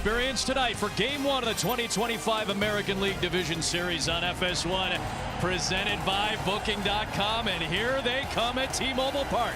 experience tonight for Game 1 of the 2025 American League Division Series on FS1, presented by Booking.com, and here they come at T-Mobile Park.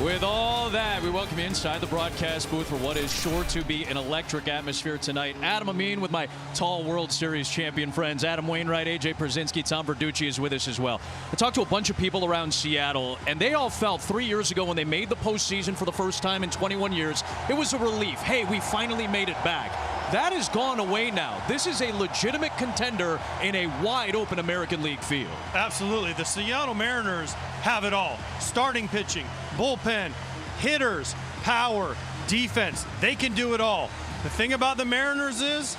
With all that, we welcome you inside the broadcast booth for what is sure to be an electric atmosphere tonight. Adam Amin with my tall World Series champion friends. Adam Wainwright, AJ Pierzynski, Tom Verducci is with us as well. I talked to a bunch of people around Seattle, and they all felt 3 years ago when they made the postseason for the first time in 21 years, it was a relief. Hey, we finally made it back. That has gone away now. This is a legitimate contender in a wide-open American League field. Absolutely. The Seattle Mariners have it all. Starting pitching, bullpen, hitters, power, defense. They can do it all. The thing about the Mariners is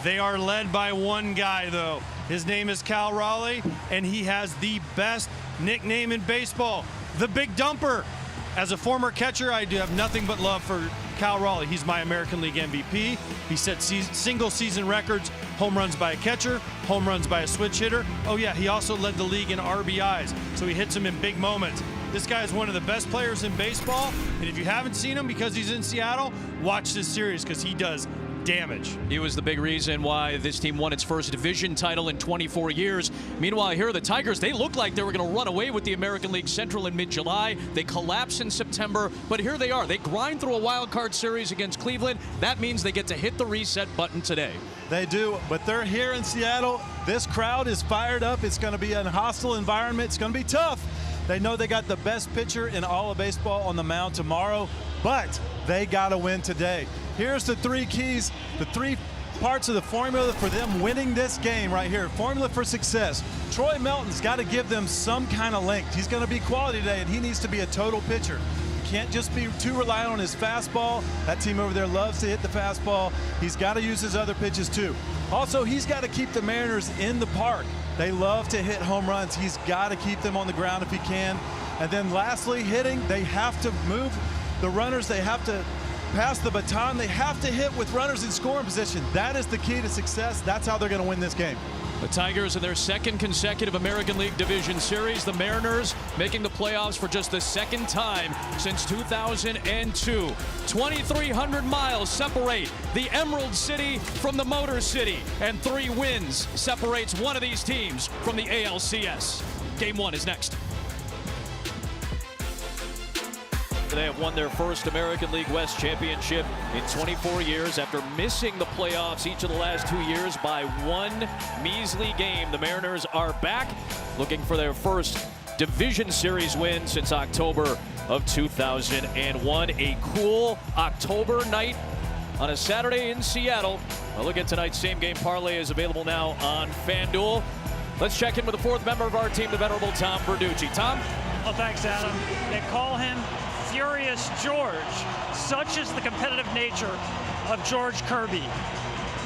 they are led by one guy, though. His name is Cal Raleigh, and he has the best nickname in baseball, the Big Dumper. As a former catcher, I do have nothing but love for Cal Raleigh. He's my American League MVP. He set single season records, home runs by a catcher, home runs by a switch hitter. Oh yeah, he also led the league in RBIs, so he hits them in big moments. This guy is one of the best players in baseball, and if you haven't seen him because he's in Seattle, watch this series because he does damage. He was the big reason why this team won its first division title in 24 years. Meanwhile, here are the Tigers. They looked like they were going to run away with the American League Central in mid-July. They collapse in September, but here they are. They grind through a wild card series against Cleveland. That means they get to hit the reset button today. They do, but they're here in Seattle. This crowd is fired up. It's going to be a hostile environment. It's going to be tough. They know they got the best pitcher in all of baseball on the mound tomorrow, but they got to win today. Here's the three keys, the three parts of the formula for them winning this game right here. Formula for success. Troy Melton's got to give them some kind of length. He's going to be quality today, and he needs to be a total pitcher. Can't just be too reliant on his fastball. That team over there loves to hit the fastball. He's got to use his other pitches too. Also, he's got to keep the Mariners in the park. They love to hit home runs. He's got to keep them on the ground if he can. And then lastly, hitting, they have to move the runners. They have to pass the baton. They have to hit with runners in scoring position. That is the key to success. That's how they're going to win this game. The Tigers in their second consecutive American League Division Series. The Mariners making the playoffs for just the second time since 2002. 2,300 miles separate the Emerald City from the Motor City, and 3 wins separates one of these teams from the ALCS. Game 1 is next. They have won their first American League West championship in 24 years after missing the playoffs each of the last 2 years by one measly game. The Mariners are back looking for their first Division Series win since October of 2001. A cool October night on a Saturday in Seattle. A look at tonight's same game parlay is available now on FanDuel. Let's check in with the fourth member of our team, the venerable Tom Verducci. Tom? Well, thanks, Adam. They call him Furious George. Such is the competitive nature of George Kirby.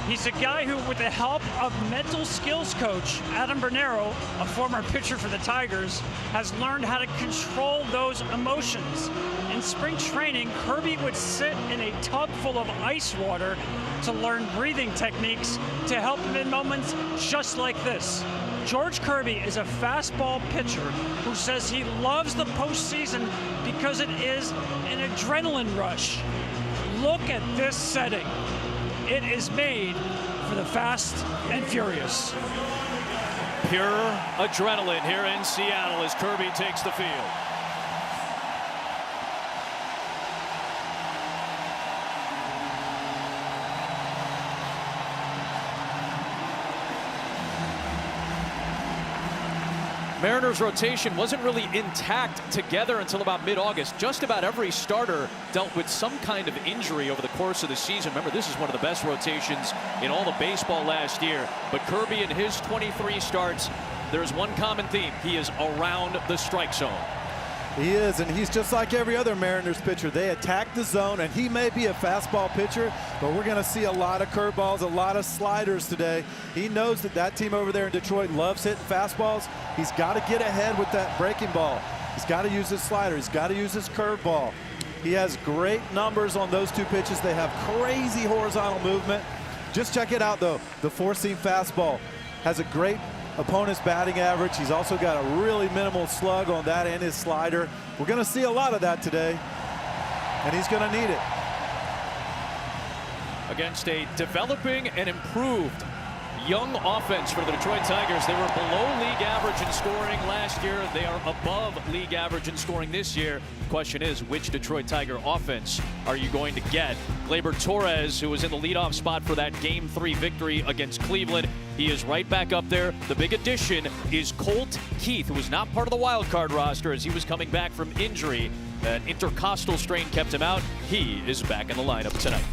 He's a guy who, with the help of mental skills coach Adam Bernero, a former pitcher for the Tigers, has learned how to control those emotions. In spring training, Kirby would sit in a tub full of ice water to learn breathing techniques to help him in moments just like this. George Kirby is a fastball pitcher who says he loves the postseason because it is an adrenaline rush. Look at this setting. It is made for the fast and furious. Pure adrenaline here in Seattle as Kirby takes the field. Mariners rotation wasn't really intact together until about mid-August. Just about every starter dealt with some kind of injury over the course of the season. Remember, this is one of the best rotations in all of baseball last year. But Kirby, in his 23 starts, there's one common theme. He is around the strike zone. He is, and he's just like every other Mariners pitcher. They attack the zone, and he may be a fastball pitcher, but we're going to see a lot of curveballs, a lot of sliders today. He knows that that team over there in Detroit loves hitting fastballs. He's got to get ahead with that breaking ball. He's got to use his slider. He's got to use his curveball. He has great numbers on those two pitches. They have crazy horizontal movement. Just check it out, though. The four-seam fastball has a great opponent's batting average. He's also got a really minimal slug on that and his slider. We're going to see a lot of that today, and he's going to need it. Against a developing and improved young offense for the Detroit Tigers. They were below league average in scoring last year. They are above league average in scoring this year. The question is, which Detroit Tiger offense are you going to get? Gleyber Torres, who was in the leadoff spot for that Game 3 victory against Cleveland, he is right back up there. The big addition is Colt Keith, who was not part of the wild card roster as he was coming back from injury. An intercostal strain kept him out. He is back in the lineup tonight.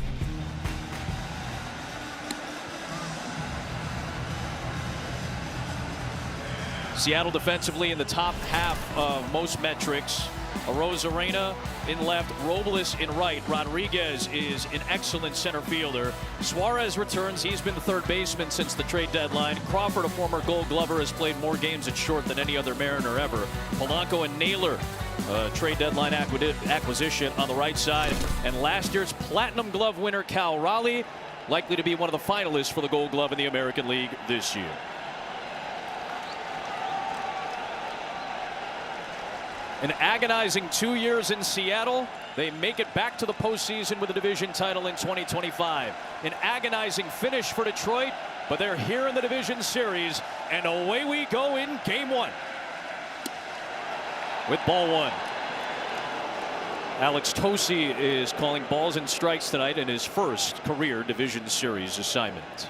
Seattle defensively in the top half of most metrics. Arozarena in left, Robles in right. Rodriguez is an excellent center fielder. Suarez returns. He's been the third baseman since the trade deadline. Crawford, a former Gold Glover, has played more games at short than any other Mariner ever. Polanco and Naylor, trade deadline acquisition on the right side. And last year's Platinum Glove winner Cal Raleigh, likely to be one of the finalists for the Gold Glove in the American League this year. An agonizing 2 years in Seattle. They make it back to the postseason with a division title in 2025. An agonizing finish for Detroit, but they're here in the division series, and away we go in Game 1. With ball one. Alex Tosi is calling balls and strikes tonight in his first career division series assignment.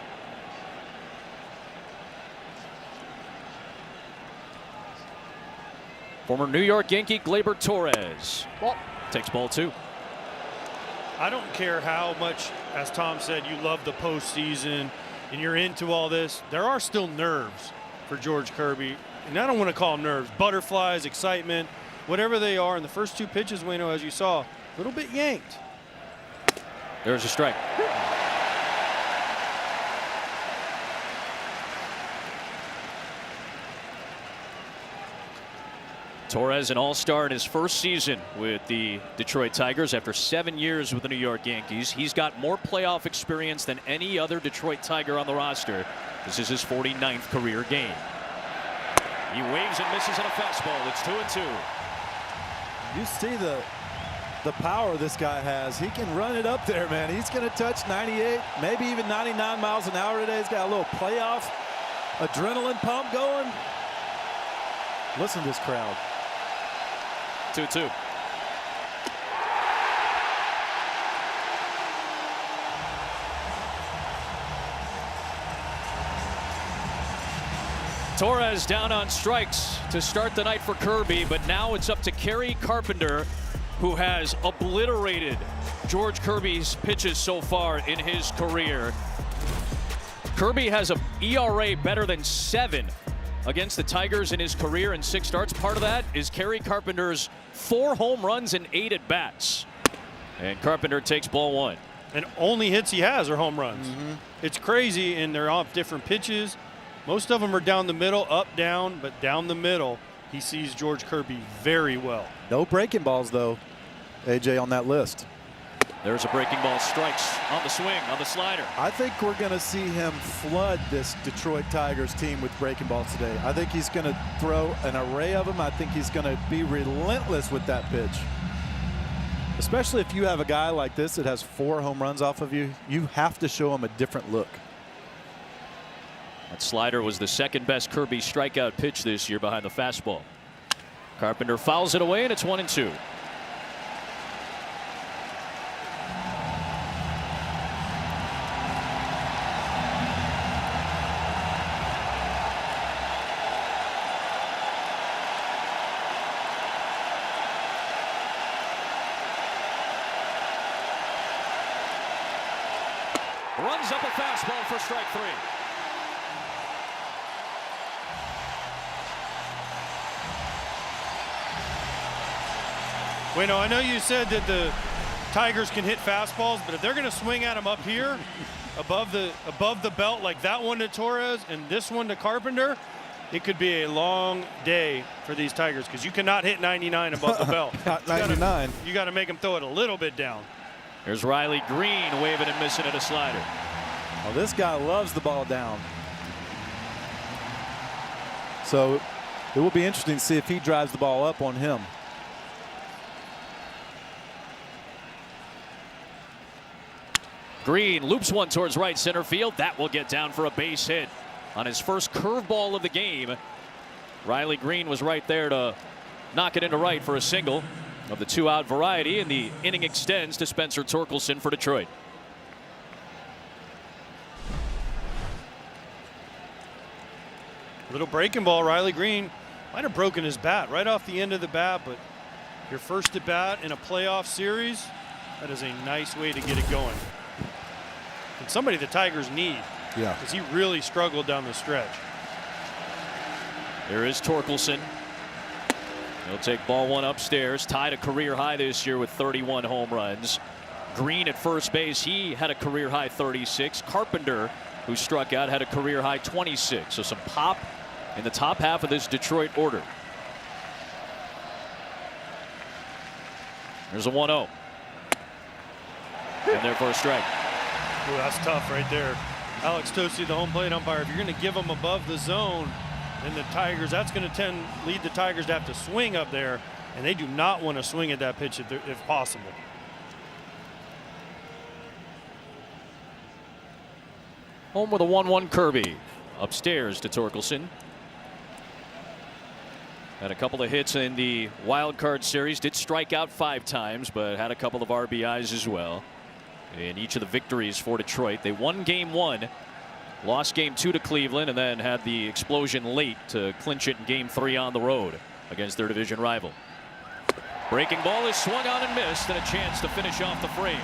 Former New York Yankee Gleyber Torres takes ball two. I don't care how much, as Tom said, you love the postseason and you're into all this. There are still nerves for George Kirby. And I don't want to call them nerves. Butterflies, excitement, whatever they are. In the first two pitches, Wayno, as you saw, a little bit yanked. There's a strike. Torres, an all-star in his first season with the Detroit Tigers after 7 years with the New York Yankees. He's got more playoff experience than any other Detroit Tiger on the roster. This is his 49th career game. He waves and misses on a fastball. It's 2-2. You see the power this guy has. He can run it up there, man. He's going to touch 98, maybe even 99 miles an hour today. He's got a little playoff adrenaline pump going. Listen to this crowd. 2-2. Torres down on strikes to start the night for Kirby, but now it's up to Kerry Carpenter, who has obliterated George Kirby's pitches so far in his career. Kirby has an ERA better than 7 against the Tigers in his career in 6 starts. Part of that is Kerry Carpenter's 4 home runs and 8 at-bats. And Carpenter takes ball one. And only hits he has are home runs. It's crazy, and they're off different pitches. Most of them are down the middle, up, down, but down the middle, he sees George Kirby very well. No breaking balls, though, AJ, on that list. There's a breaking ball, strikes on the swing, on the slider. I think we're going to see him flood this Detroit Tigers team with breaking balls today. I think he's going to throw an array of them. I think he's going to be relentless with that pitch. Especially if you have a guy like this that has 4 home runs off of you, you have to show him a different look. That slider was the second best Kirby strikeout pitch this year behind the fastball. Carpenter fouls it away, and it's 1-2. Runs up a fastball for strike 3. Wayno, I know you said that the Tigers can hit fastballs, but if they're going to swing at them up here, above the belt like that one to Torres and this one to Carpenter, it could be a long day for these Tigers because you cannot hit 99 above the belt. Not 99. You got to make them throw it a little bit down. There's Riley Green waving and missing at a slider. Well, this guy loves the ball down. So it will be interesting to see if he drives the ball up on him. Green loops one towards right center field. That will get down for a base hit on his first curveball of the game. Riley Green was right there to knock it into right for a single of the 2-out variety, and the inning extends to Spencer Torkelson for Detroit. Little breaking ball. Riley Green might have broken his bat right off the end of the bat, but your first at bat in a playoff series, that is a nice way to get it going. And somebody the Tigers need. Yeah. Because he really struggled down the stretch. There is Torkelson. He'll take ball one upstairs. Tied a career high this year with 31 home runs. Green at first base. He had a career high 36. Carpenter, who struck out, had a career high 26. So some pop in the top half of this Detroit order. There's a 1-0. And there for a strike. Ooh, that's tough right there. Alex Tosi, the home plate umpire, if you're going to give them above the zone, then the Tigers, that's going to lead the Tigers to have to swing up there, and they do not want to swing at that pitch if possible. Home with a 1-1 Kirby. Upstairs to Torkelson. Had a couple of hits in the wild card series. Did strike out 5 times, but had a couple of RBIs as well. In each of the victories for Detroit, they won game 1, lost game 2 to Cleveland, and then had the explosion late to clinch it in game 3 on the road against their division rival. Breaking ball is swung on and missed, and a chance to finish off the frame.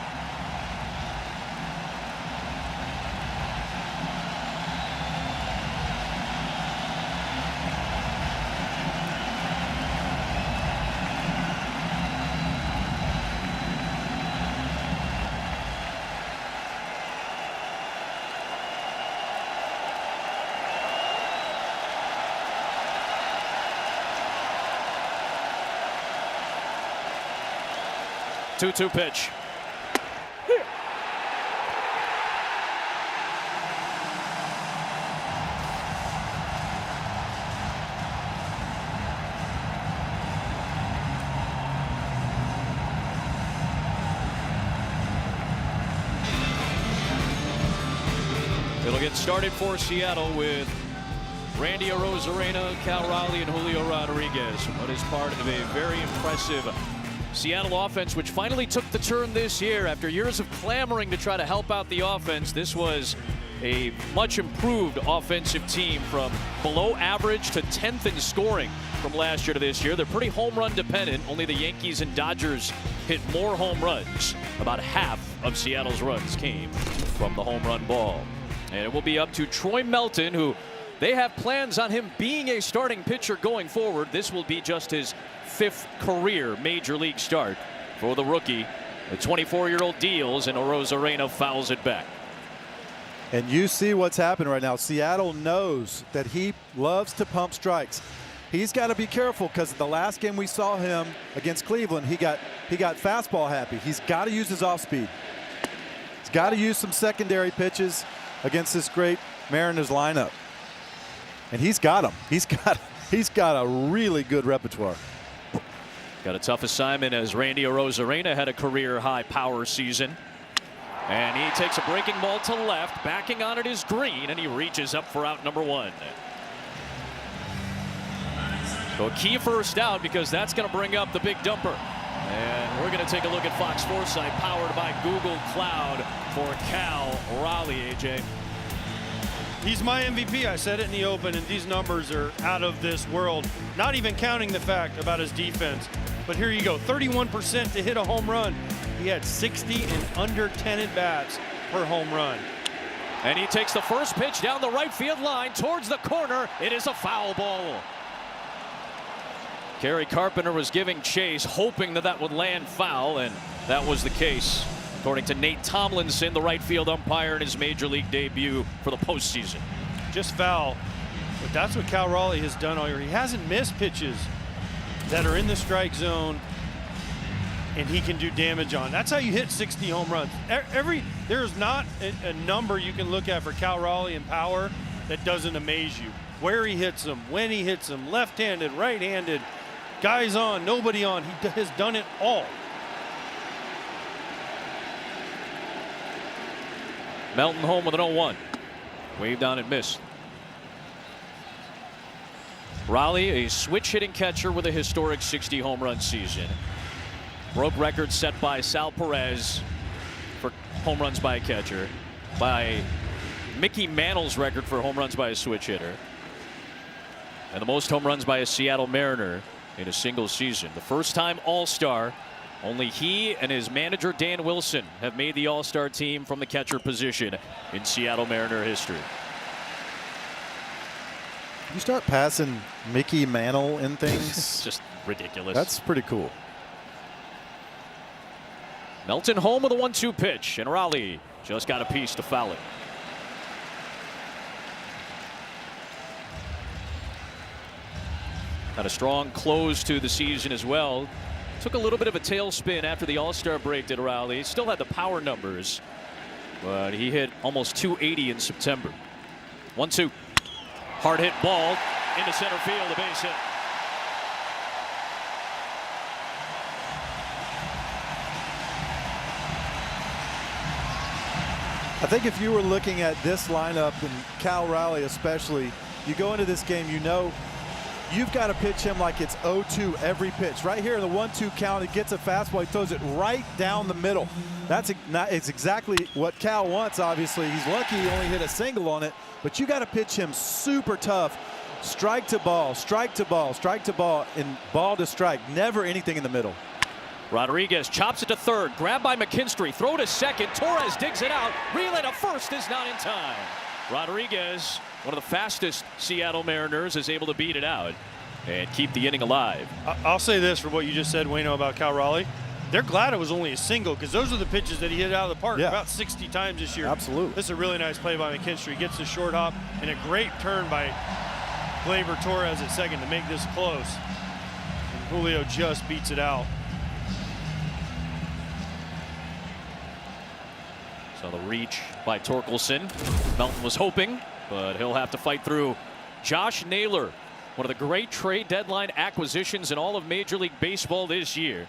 Two-two pitch. It'll get started for Seattle with Randy Arozarena, Cal Raleigh, and Julio Rodriguez. What is part of a very impressive Seattle offense, which finally took the turn this year after years of clamoring to try to help out the offense. This was a much improved offensive team, from below average to 10th in scoring from last year to this year. They're pretty home run dependent. Only the Yankees and Dodgers hit more home runs. About half of Seattle's runs came from the home run ball. And it will be up to Troy Melton, who they have plans on him being a starting pitcher going forward. This will be just his 5th career major league start for the rookie. The 24-year-old deals, and Arozarena fouls it back. And you see what's happening right now. Seattle knows that he loves to pump strikes. He's got to be careful, because the last game we saw him against Cleveland, he got fastball happy. He's got to use his off speed. He's got to use some secondary pitches against this great Mariners lineup. And he's got them. He's got a really good repertoire. Got a tough assignment, as Randy Arozarena had a career-high power season. And he takes a breaking ball to left. Backing on it is Green, and he reaches up for out number 1. So a key first out, because that's going to bring up the big dumper. And we're going to take a look at Fox Foresight, powered by Google Cloud, for Cal Raleigh, AJ. He's my MVP. I said it in the open, and these numbers are out of this world. Not even counting the fact about his defense. But here you go, 31% to hit a home run. He had 60 and under 10 at-bats per home run. And he takes the first pitch down the right field line towards the corner. It is a foul ball. Kerry Carpenter was giving chase, hoping that would land foul, and that was the case, according to Nate Tomlinson, the right field umpire in his major league debut for the postseason. Just foul, but that's what Cal Raleigh has done all year. He hasn't missed pitches that are in the strike zone and he can do damage on. That's how you hit 60 home runs. There's not a number you can look at for Cal Raleigh in power that doesn't amaze you. Where he hits them, when he hits them, left-handed, right-handed, guys on, nobody on. He has done it all. Melton home with an 0-1. Waved on and missed. Raleigh, a switch-hitting catcher with a historic 60 home run season. Broke records set by Sal Perez for home runs by a catcher, by Mickey Mantle's record for home runs by a switch hitter, and the most home runs by a Seattle Mariner in a single season. The first-time All-Star. Only he and his manager Dan Wilson have made the All-Star team from the catcher position in Seattle Mariner history. You start passing Mickey Mantle in things. It's just ridiculous. That's pretty cool. Melton home with a 1-2 pitch, and Raleigh just got a piece to foul it. Had a strong close to the season as well. Took a little bit of a tailspin after the All-Star break, did Raleigh. Still had the power numbers, but he hit almost 280 in September. 1-2. Hard hit ball into center field, a base hit. I think if you were looking at this lineup, and Cal Raleigh especially, you go into this game, you know you've got to pitch him like it's 0-2 every pitch. Right here in the 1-2 count, he gets a fastball, he throws it right down the middle. It's exactly what Cal wants, obviously. He's lucky he only hit a single on it, but you got to pitch him super tough. Strike to ball, strike to ball, strike to ball, and ball to strike. Never anything in the middle. Rodriguez chops it to third, grabbed by McKinstry, throw to second, Torres digs it out, relay to first is not in time. Rodriguez, one of the fastest Seattle Mariners, is able to beat it out and keep the inning alive. I'll say this for what you just said, Wayno, about Cal Raleigh. They're glad it was only a single, because those are the pitches that he hit out of the park about 60 times this year. Absolutely. This is a really nice play by McKinstry. Gets the short hop and a great turn by Gleyber Torres at second to make this close. And Julio just beats it out. So the reach by Torkelson. Melton was hoping, but he'll have to fight through Josh Naylor, one of the great trade deadline acquisitions in all of Major League Baseball this year.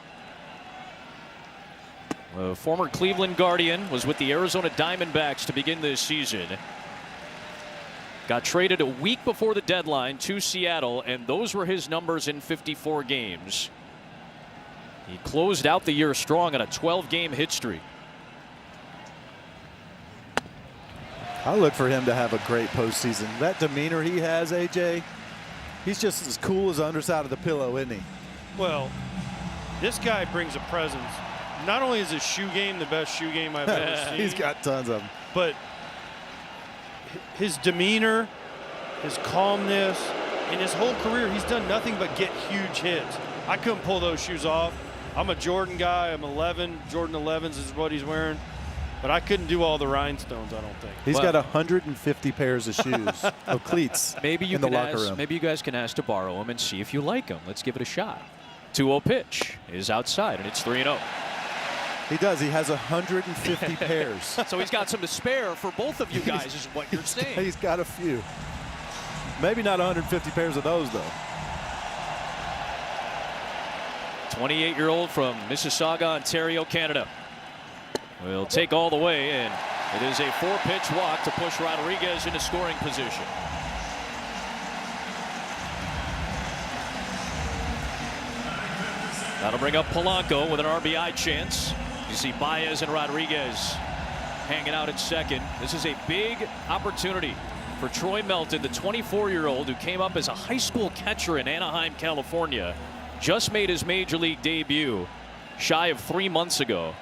A former Cleveland Guardian, was with the Arizona Diamondbacks to begin this season. Got traded a week before the deadline to Seattle, and those were his numbers in 54 games. He closed out the year strong on a 12-game hit streak. I look for him to have a great postseason. That demeanor he has, AJ, he's just as cool as the underside of the pillow, isn't he? Well, this guy brings a presence. Not only is his shoe game the best shoe game I've ever seen. He's got tons of them. But his demeanor, his calmness, in his whole career, he's done nothing but get huge hits. I couldn't pull those shoes off. I'm a Jordan guy. I'm 11. Jordan 11s is what he's wearing. But I couldn't do all the rhinestones, I don't think. He's got 150 pairs of shoes, of cleats maybe you in the can locker ask, room. Maybe you guys can ask to borrow them and see if you like them. Let's give it a shot. 2-0 pitch is outside, and it's 3-0. He does. He has 150 pairs. So he's got some to spare for both of you guys, is what you're saying. He's got a few. Maybe not 150 pairs of those, though. 28-year-old from Mississauga, Ontario, Canada. Will take all the way, and it is a 4-pitch walk to push Rodriguez into scoring position. That'll bring up Polanco with an RBI chance. You see Baez and Rodriguez hanging out at second. This is a big opportunity for Troy Melton, the 24-year-old who came up as a high school catcher in Anaheim, California. Just made his major league debut shy of 3 months ago.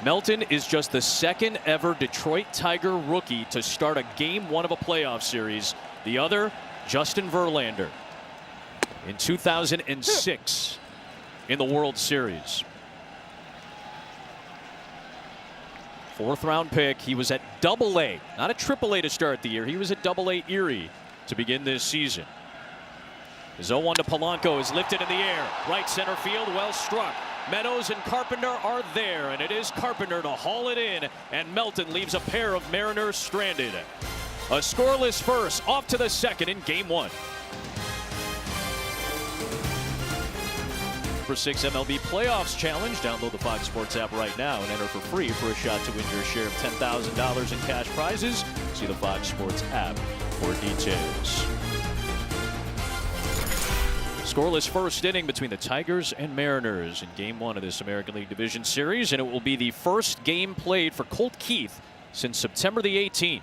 Melton is just the second ever Detroit Tiger rookie to start a game 1 of a playoff series. The other, Justin Verlander, in 2006 in the World Series. 4th round pick. He was at AA, not a AAA to start the year. He was at AA Erie to begin this season. His 0-1 to Polanco is lifted in the air. Right center field, well struck. Meadows and Carpenter are there, and it is Carpenter to haul it in, and Melton leaves a pair of Mariners stranded. A scoreless first, off to the second in Game 1. For 6 MLB Playoffs Challenge, download the Fox Sports app right now and enter for free for a shot to win your share of $10,000 in cash prizes. See the Fox Sports app for details. Scoreless first inning between the Tigers and Mariners in Game 1 of this American League Division Series, and it will be the first game played for Colt Keith since September the 18th.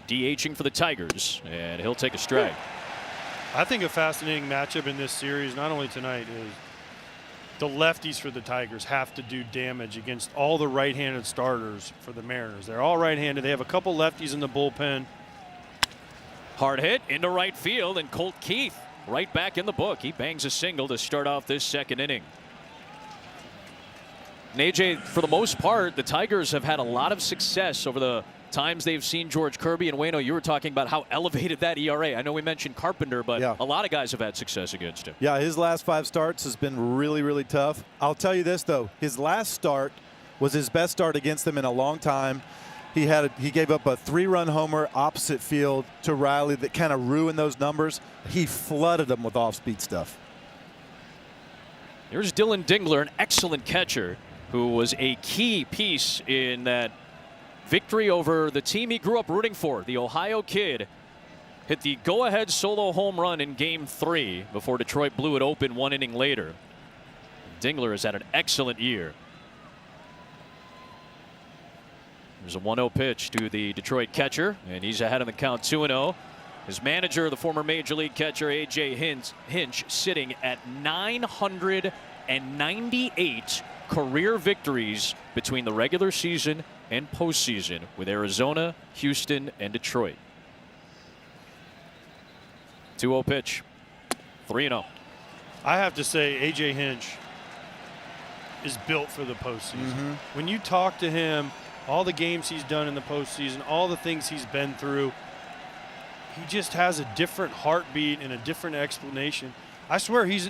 DHing for the Tigers, and he'll take a strike. I think a fascinating matchup in this series, not only tonight, is the lefties for the Tigers have to do damage against all the right-handed starters for the Mariners. They're all right-handed. They have a couple lefties in the bullpen. Hard hit into right field, and Colt Keith right back in the book. He bangs a single to start off this second inning. And AJ, for the most part, the Tigers have had a lot of success over the times they've seen George Kirby. And Wayno, you were talking about how elevated that ERA. I know we mentioned Carpenter, but a lot of guys have had success against him. Yeah, his last 5 starts has been really, really tough. I'll tell you this, though. His last start was his best start against them in a long time. He gave up a 3-run homer opposite field to Riley that kind of ruined those numbers. He flooded them with off-speed stuff. Here's Dylan Dingler, an excellent catcher who was a key piece in that victory over the team he grew up rooting for. The Ohio kid hit the go-ahead solo home run in Game 3 before Detroit blew it open 1 inning later. Dingler has had an excellent year. There's a 1-0 pitch to the Detroit catcher, and he's ahead on the count 2-0. His manager, the former Major League catcher A.J. Hinch, sitting at 998 career victories between the regular season and postseason with Arizona, Houston, and Detroit. 2-0 pitch, 3-0. I have to say, A.J. Hinch is built for the postseason. When you talk to him, all the games he's done in the postseason, all the things he's been through, he just has a different heartbeat and a different explanation. I swear he's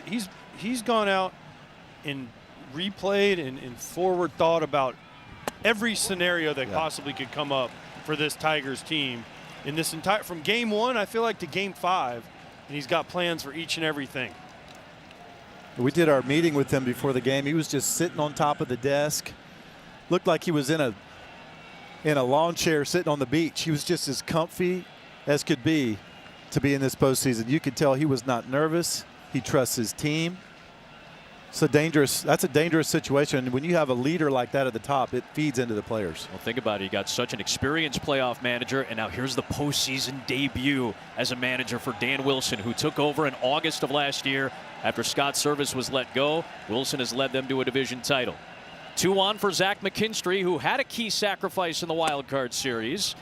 gone out and replayed and forward thought about every scenario that possibly could come up for this Tigers team in this entire, from Game 1 I feel like to Game 5, and he's got plans for each and everything. We did our meeting with him before the game. He was just sitting on top of the desk. Looked like he was in a lawn chair sitting on the beach. He was just as comfy as could be to be in this postseason. You could tell he was not nervous. He trusts his team. That's a dangerous situation. When you have a leader like that at the top, it feeds into the players. Well, think about it. You got such an experienced playoff manager, and now here's the postseason debut as a manager for Dan Wilson, who took over in August of last year after Scott Service was let go. Wilson has led them to a division title. 2 on for Zach McKinstry, who had a key sacrifice in the wild card series.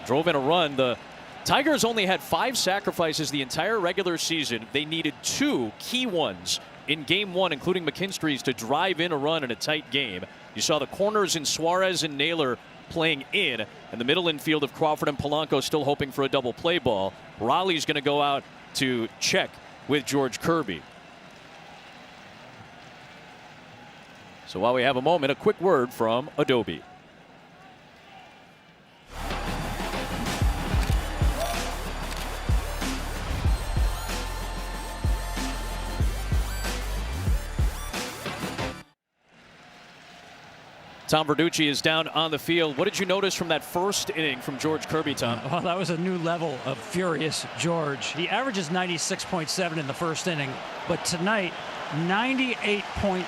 Drove in a run. The Tigers only had 5 sacrifices the entire regular season. They needed 2 key ones in Game 1, including McKinstry's, to drive in a run in a tight game. You saw the corners in Suarez and Naylor playing in, and the middle infield of Crawford and Polanco still hoping for a double play ball. Raleigh's going to go out to check with George Kirby. So while we have a moment, a quick word from Adobe. Tom Verducci is down on the field. What did you notice from that first inning from George Kirby, Tom? Well, that was a new level of furious George. He averages 96.7 in the first inning, but tonight, 98.5.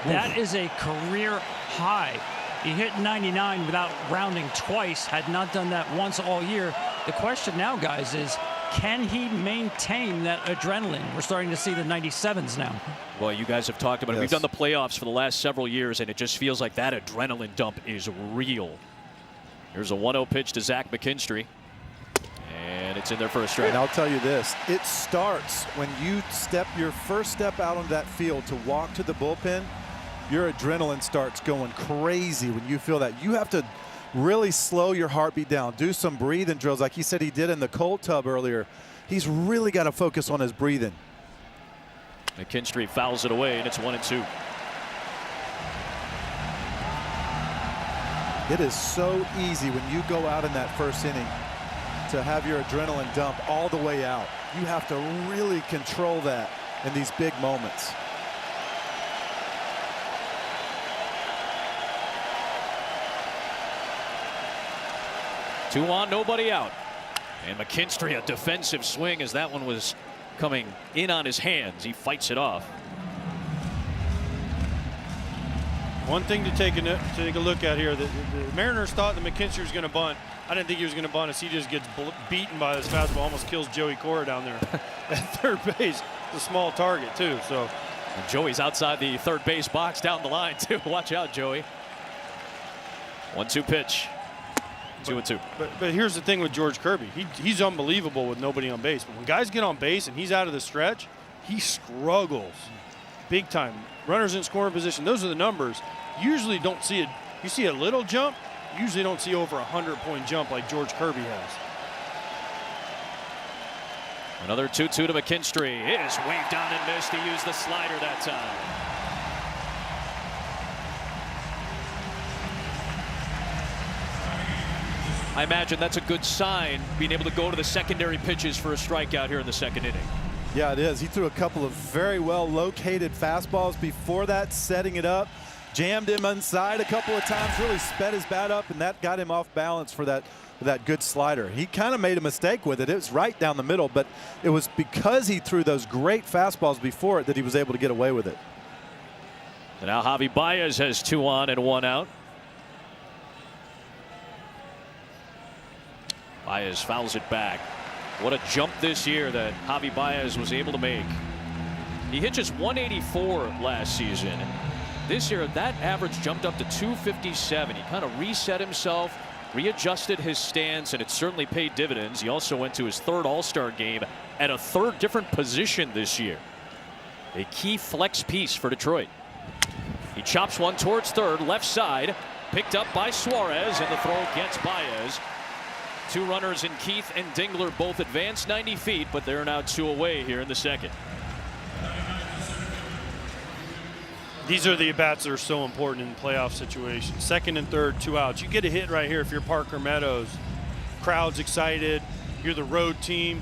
That is a career high. He hit 99 without rounding twice, had not done that once all year. The question now, guys, is can he maintain that adrenaline? We're starting to see the 97s now. Well, you guys have talked about it. We've done the playoffs for the last several years, and it just feels like that adrenaline dump is real. Here's a 1-0 pitch to Zach McKinstry. And it's in there for a strike. And I'll tell you this, it starts when you your first step out on that field to walk to the bullpen, your adrenaline starts going crazy when you feel that. You have to really slow your heartbeat down, do some breathing drills like he said he did in the cold tub earlier. He's really got to focus on his breathing. McKinstry fouls it away, and it's 1-2. It is so easy when you go out in that first inning to have your adrenaline dump all the way out. You have to really control that in these big moments. Two on, nobody out. And McKinstry, a defensive swing as that one was coming in on his hands. He fights it off. One thing to take a look at here, the Mariners thought that McKinstry was going to bunt. I didn't think he was going to bunt as he just gets beaten by this fastball, almost kills Joey Cora down there at third base. It's a small target too. So and Joey's outside the third base box down the line too. Watch out, Joey. 1-2 pitch. 2-2. But here's the thing with George Kirby. He's unbelievable with nobody on base. But when guys get on base and he's out of the stretch, he struggles big time. Runners in scoring position. Those are the numbers. Usually don't see it. You see a little jump. Usually don't see over 100-point jump like George Kirby has. Another 2-2 to McKinstry. It is waved down and missed. He used the slider that time. I imagine that's a good sign, being able to go to the secondary pitches for a strikeout here in the second inning. Yeah, it is. He threw a couple of very well located fastballs before that, setting it up, jammed him inside a couple of times, really sped his bat up, and that got him off balance for that good slider. He kind of made a mistake with it. It was right down the middle, but it was because he threw those great fastballs before it that he was able to get away with it. And now Javi Baez has 2 on and 1 out. Baez fouls it back. What a jump this year that Javi Baez was able to make. He hit just 184 last season. This year, that average jumped up to 257. He kind of reset himself, readjusted his stance, and it certainly paid dividends. He also went to his third All-Star game at a third different position this year. A key flex piece for Detroit. He chops one towards third, left side, picked up by Suarez, and the throw gets Baez. 2 runners in Keith and Dingler both advanced 90 feet, but they're now 2 away here in the second. These are the at-bats that are so important in playoff situations. Second and third, 2 outs. You get a hit right here if you're Parker Meadows. Crowd's excited. You're the road team.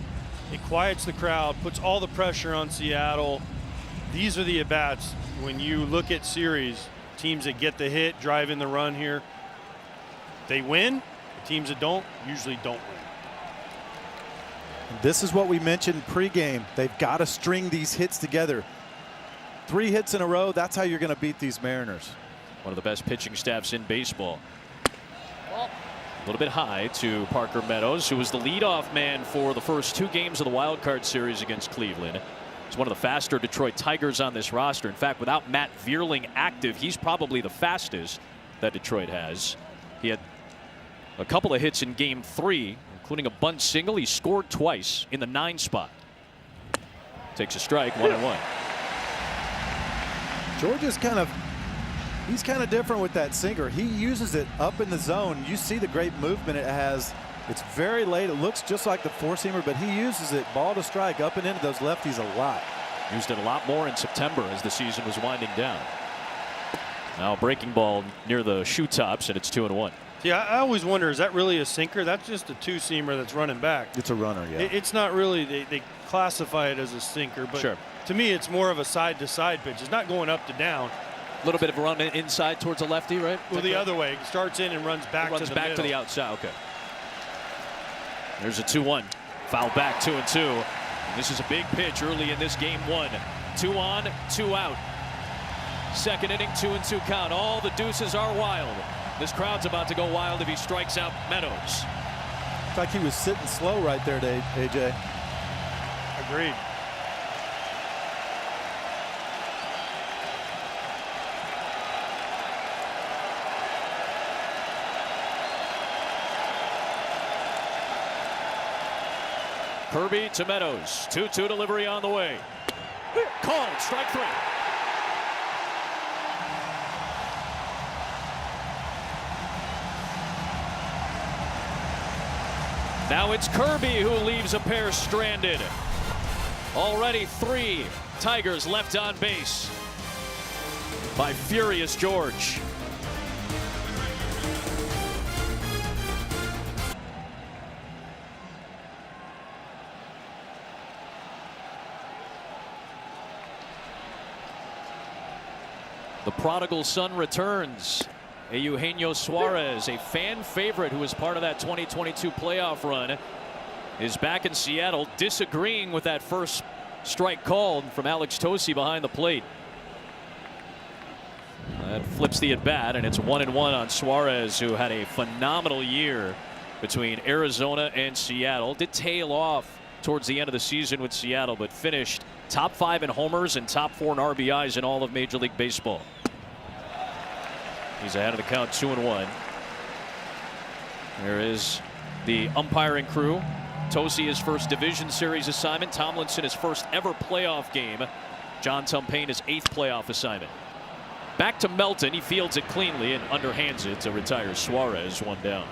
It quiets the crowd, puts all the pressure on Seattle. These are the at-bats. When you look at series, teams that get the hit, drive in the run here, they win. Teams that don't usually don't win. This is what we mentioned pregame. They've got to string these hits together. 3 hits in a row. That's how you're going to beat these Mariners. One of the best pitching staffs in baseball. A little bit high to Parker Meadows, who was the leadoff man for the first 2 games of the wild card series against Cleveland. He's one of the faster Detroit Tigers on this roster. In fact, without Matt Vierling active, he's probably the fastest that Detroit has. He had a couple of hits in game 3, including a bunt single. He scored twice in the 9 spot. Takes a strike, 1-1. George is he's kind of different with that sinker. He uses it up in the zone. You see the great movement it has. It's very late. It looks just like the 4-seamer, but he uses it ball to strike up and into those lefties a lot. Used it a lot more in September as the season was winding down. Now breaking ball near the shoe tops, and it's 2-1. Yeah, I always wonder, is that really a sinker? That's just a 2-seamer that's running back. It's a runner, yeah. It's not really, they classify it as a sinker, but sure. To me it's more of a side-to-side pitch. It's not going up to down. A little bit of a run inside towards the lefty, right? Well, the other way. It starts in and runs back to the middle. To the outside, okay. There's a 2-1. Foul back, 2-2. This is a big pitch early in this game 1. 2 on, 2 out. Second inning, 2-2 count. All the deuces are wild. This crowd's about to go wild if he strikes out Meadows. In fact, he was sitting slow right there, AJ. Agreed. Kirby to Meadows. 2-2 delivery on the way. Called, strike 3. Now it's Kirby who leaves a pair stranded. Already 3 Tigers left on base by Furious George. The prodigal son returns. Eugenio Suarez, a fan favorite who was part of that 2022 playoff run, is back in Seattle, disagreeing with that first strike called from Alex Tosi behind the plate. That flips the at bat, and it's 1-1 on Suarez, who had a phenomenal year between Arizona and Seattle. Did tail off towards the end of the season with Seattle, but finished top 5 in homers and top 4 in RBIs in all of Major League Baseball. He's ahead of the count, 2-1. There is the umpiring crew. Tosi his first division series assignment. Tomlinson his first ever playoff game. John Tumpain his 8th playoff assignment. Back to Melton. He fields it cleanly and underhands it to retire Suarez, 1 down.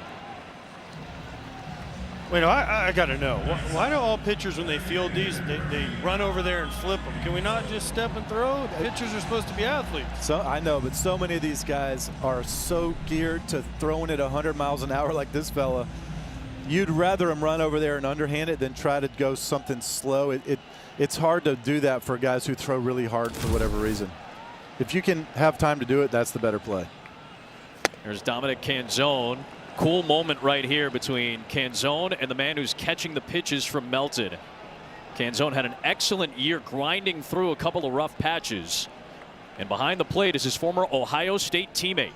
Wait, I got to know. Why do all pitchers, when they field these, they run over there and flip them? Can we not just step and throw? Pitchers are supposed to be athletes. So I know, but so many of these guys are so geared to throwing it 100 miles an hour like this fella. You'd rather him run over there and underhand it than try to go something slow. It's hard to do that for guys who throw really hard for whatever reason. If you can have time to do it, that's the better play. There's Dominic Canzone. Cool moment right here between Canzone and the man who's catching the pitches from Melton. Canzone had an excellent year grinding through a couple of rough patches. And behind the plate is his former Ohio State teammate.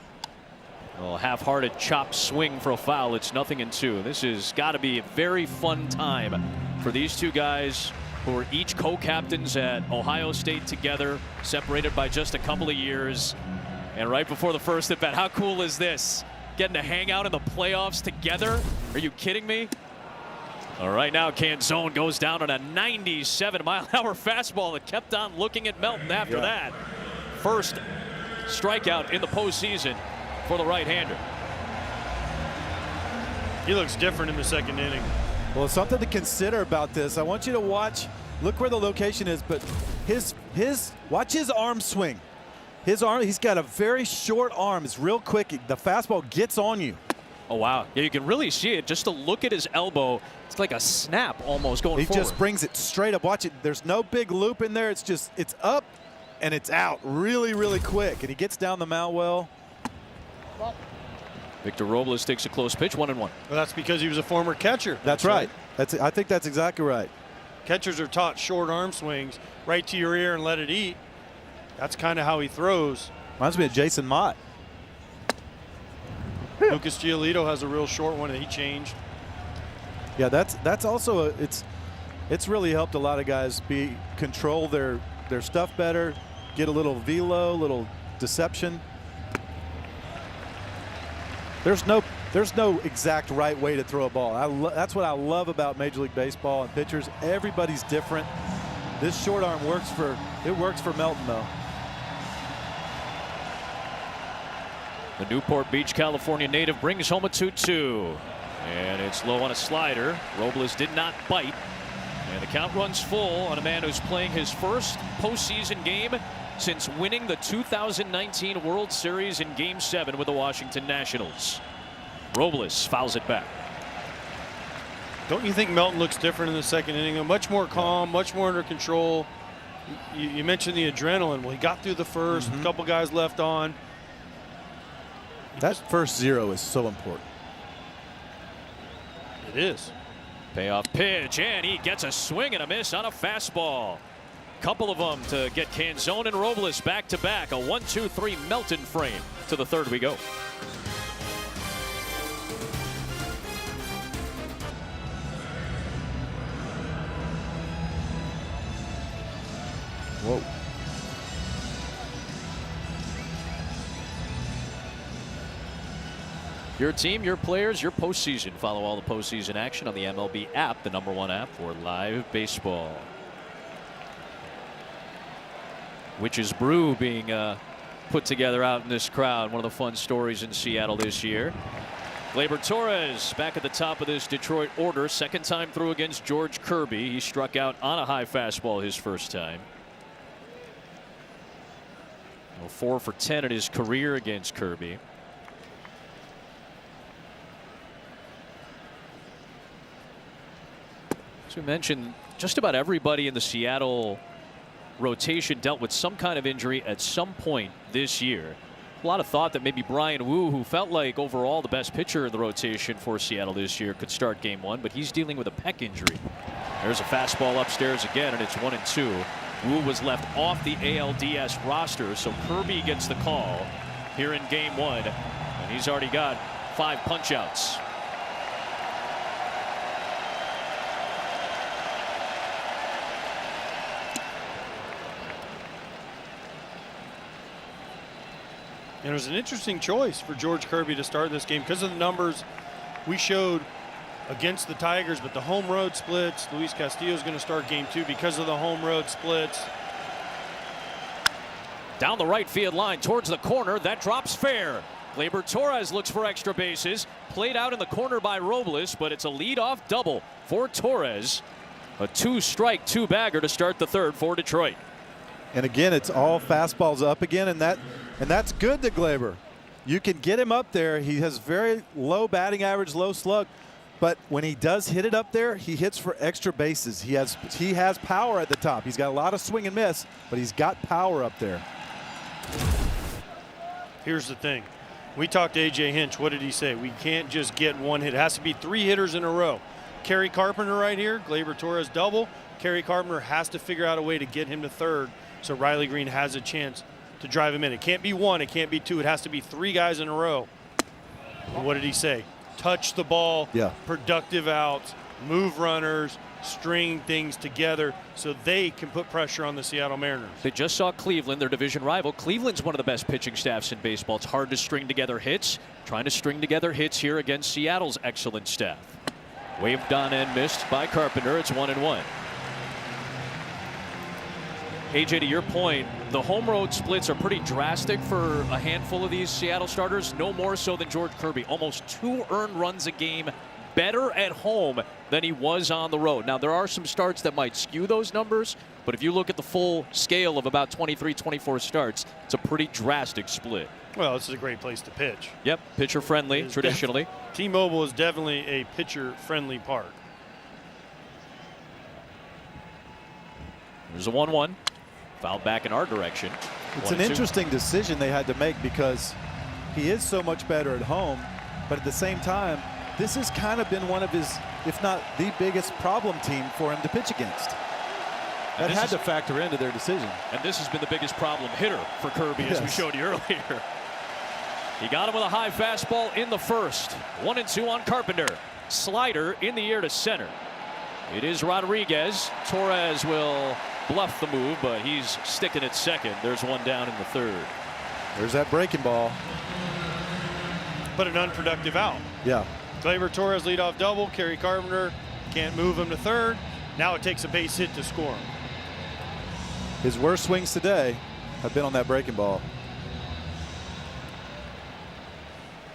A little half-hearted chop swing for a foul. It's 0-2. This has got to be a very fun time for these two guys who are each co-captains at Ohio State together, separated by just a couple of years. And right before the first at bat, how cool is this? Getting to hang out in the playoffs together? Are you kidding me? All right, now Canzone goes down on a 97-mile-an-hour fastball that kept on looking at Melton after that. First strikeout in the postseason for the right-hander. He looks different in the 2nd inning. Well, something to consider about this. I want you to watch. Look where the location is, but watch his arm swing. His arm, he's got a very short arm. It's real quick. The fastball gets on you. Oh, wow. Yeah, you can really see it. Just to look at his elbow, it's like a snap almost going forward. He just brings it straight up. Watch it. There's no big loop in there. It's just, it's up and it's out really, really quick. And he gets down the mound well. Victor Robles takes a close pitch, 1-1. Well, that's because he was a former catcher. That's right. I think that's exactly right. Catchers are taught short arm swings right to your ear and let it eat. That's kind of how he throws. Reminds me of Jason Mott. Lucas Giolito has a real short one that he changed. Yeah, that's also it's really helped a lot of guys control their stuff better, get a little velo, little deception. There's no exact right way to throw a ball. That's what I love about Major League Baseball and pitchers. Everybody's different. This short arm works for Melton though. The Newport Beach, California native brings home a 2-2. And it's low on a slider. Robles did not bite. And the count runs full on a man who's playing his first postseason game since winning the 2019 World Series in Game 7 with the Washington Nationals. Robles fouls it back. Don't you think Melton looks different in the 2nd inning? Much more calm, much more under control. You mentioned the adrenaline. Well, he got through the first, a couple guys left on. That first 0 is so important. It is. Payoff pitch, and he gets a swing and a miss on a fastball. Couple of them to get Canzone and Robles back to back. A 1-2-3 Melton frame. To the 3rd we go. Whoa. Your team, your players, your postseason. Follow all the postseason action on the MLB app, the #1 app for live baseball. Witch's Brew being put together out in this crowd. One of the fun stories in Seattle this year. Gleyber Torres back at the top of this Detroit order. 2nd time through against George Kirby. He struck out on a high fastball his first time. 4 for 10 in his career against Kirby. As we mentioned, just about everybody in the Seattle rotation dealt with some kind of injury at some point this year. A lot of thought that maybe Brian Wu, who felt like overall the best pitcher in the rotation for Seattle this year, could start game one, but he's dealing with a pec injury. There's a fastball upstairs again, and it's 1-2. Wu was left off the ALDS roster, so Kirby gets the call here in game one, and he's already got 5 punch-outs. And it was an interesting choice for George Kirby to start this game because of the numbers we showed against the Tigers, but the home road splits. Luis Castillo is going to start game 2 because of the home road splits. Down the right field line towards the corner. That drops fair. Gleyber Torres looks for extra bases. Played out in the corner by Robles, but it's a leadoff double for Torres. A 2-strike, 2-bagger to start the third for Detroit. And again, it's all fastballs up again, and that's good to Gleyber. You can get him up there. He has very low batting average, low slug, but when he does hit it up there, he hits for extra bases. He has power at the top. He's got a lot of swing and miss, but he's got power up there. Here's the thing. We talked to A.J. Hinch. What did he say? We can't just get one hit. It has to be 3 hitters in a row. Kerry Carpenter right here. Gleyber Torres double. Kerry Carpenter has to figure out a way to get him to third so Riley Green has a chance to drive him in. It can't be 1. It can't be 2. It has to be 3 guys in a row. And what did he say? Touch the ball. Yeah. Productive outs. Move runners. String things together so they can put pressure on the Seattle Mariners. They just saw Cleveland, their division rival. Cleveland's one of the best pitching staffs in baseball. It's hard to string together hits. Trying to string together hits here against Seattle's excellent staff. Waved on and missed by Carpenter. It's 1-1. AJ, to your point, the home road splits are pretty drastic for a handful of these Seattle starters. No more so than George Kirby. Almost 2 earned runs a game better at home than he was on the road. Now, there are some starts that might skew those numbers, but if you look at the full scale of about 23, 24 starts, it's a pretty drastic split. Well, this is a great place to pitch. Yep, pitcher friendly traditionally. T-Mobile is definitely a pitcher friendly park. There's a 1-1. Foul back in our direction. It's an interesting decision they had to make because he is so much better at home, but at the same time, this has kind of been one of his, if not the biggest problem team for him to pitch against. That had to factor into their decision. And this has been the biggest problem hitter for Kirby, as we showed you earlier. He got him with a high fastball in the first. 1-2 on Carpenter. Slider in the air to center. It is Rodriguez. Torres will bluff the move, but he's sticking at second. There's one down in the third. There's that breaking ball. But an unproductive out. Yeah. Gleyber Torres leadoff double. Kerry Carpenter can't move him to third. Now it takes a base hit to score him. His worst swings today have been on that breaking ball.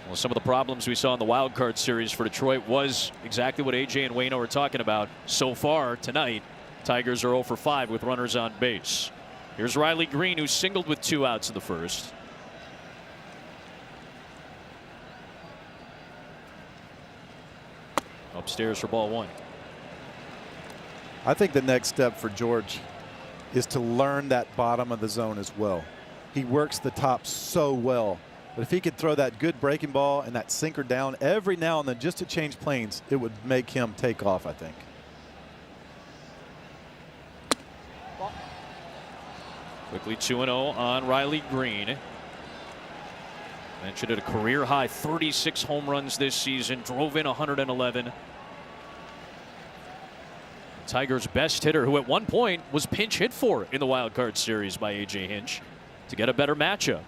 Well, some of the problems we saw in the wild card series for Detroit was exactly what AJ and Waino were talking about so far tonight. Tigers are 0 for 5 with runners on base. Here's Riley Green, who singled with 2 outs in the first. Upstairs for ball 1. I think the next step for George is to learn that bottom of the zone as well. He works the top so well. But if he could throw that good breaking ball and that sinker down every now and then just to change planes, it would make him take off, I think. Quickly 2-0 on Riley Green. Mentioned at a career high 36 home runs this season, drove in 111. Tigers' best hitter, who at one point was pinch hit for in the wild card series by A.J. Hinch to get a better matchup.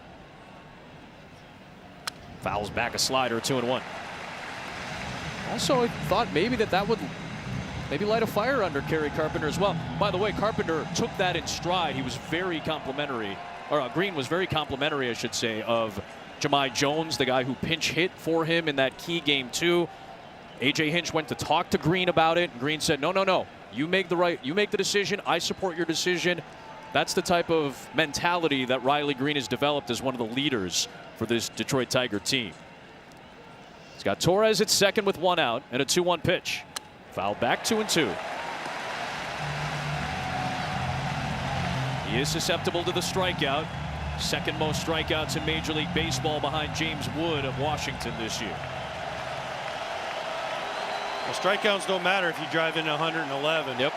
Fouls back a slider, 2-1. Also, I thought maybe that would maybe light a fire under Kerry Carpenter as well. By the way, Carpenter took that in stride. He was very complimentary, or Green was very complimentary, I should say, of Jahmai Jones, the guy who pinch hit for him in that key game 2. A.J. Hinch went to talk to Green about it, and Green said, no. You make the decision. I support your decision. That's the type of mentality that Riley Green has developed as one of the leaders for this Detroit Tiger team. He's got Torres at second with 1 out and a 2-1 pitch. Foul back, 2-2. He is susceptible to the strikeout. Second most strikeouts in Major League Baseball behind James Wood of Washington this year. Well, strikeouts don't matter if you drive in 111. Yep.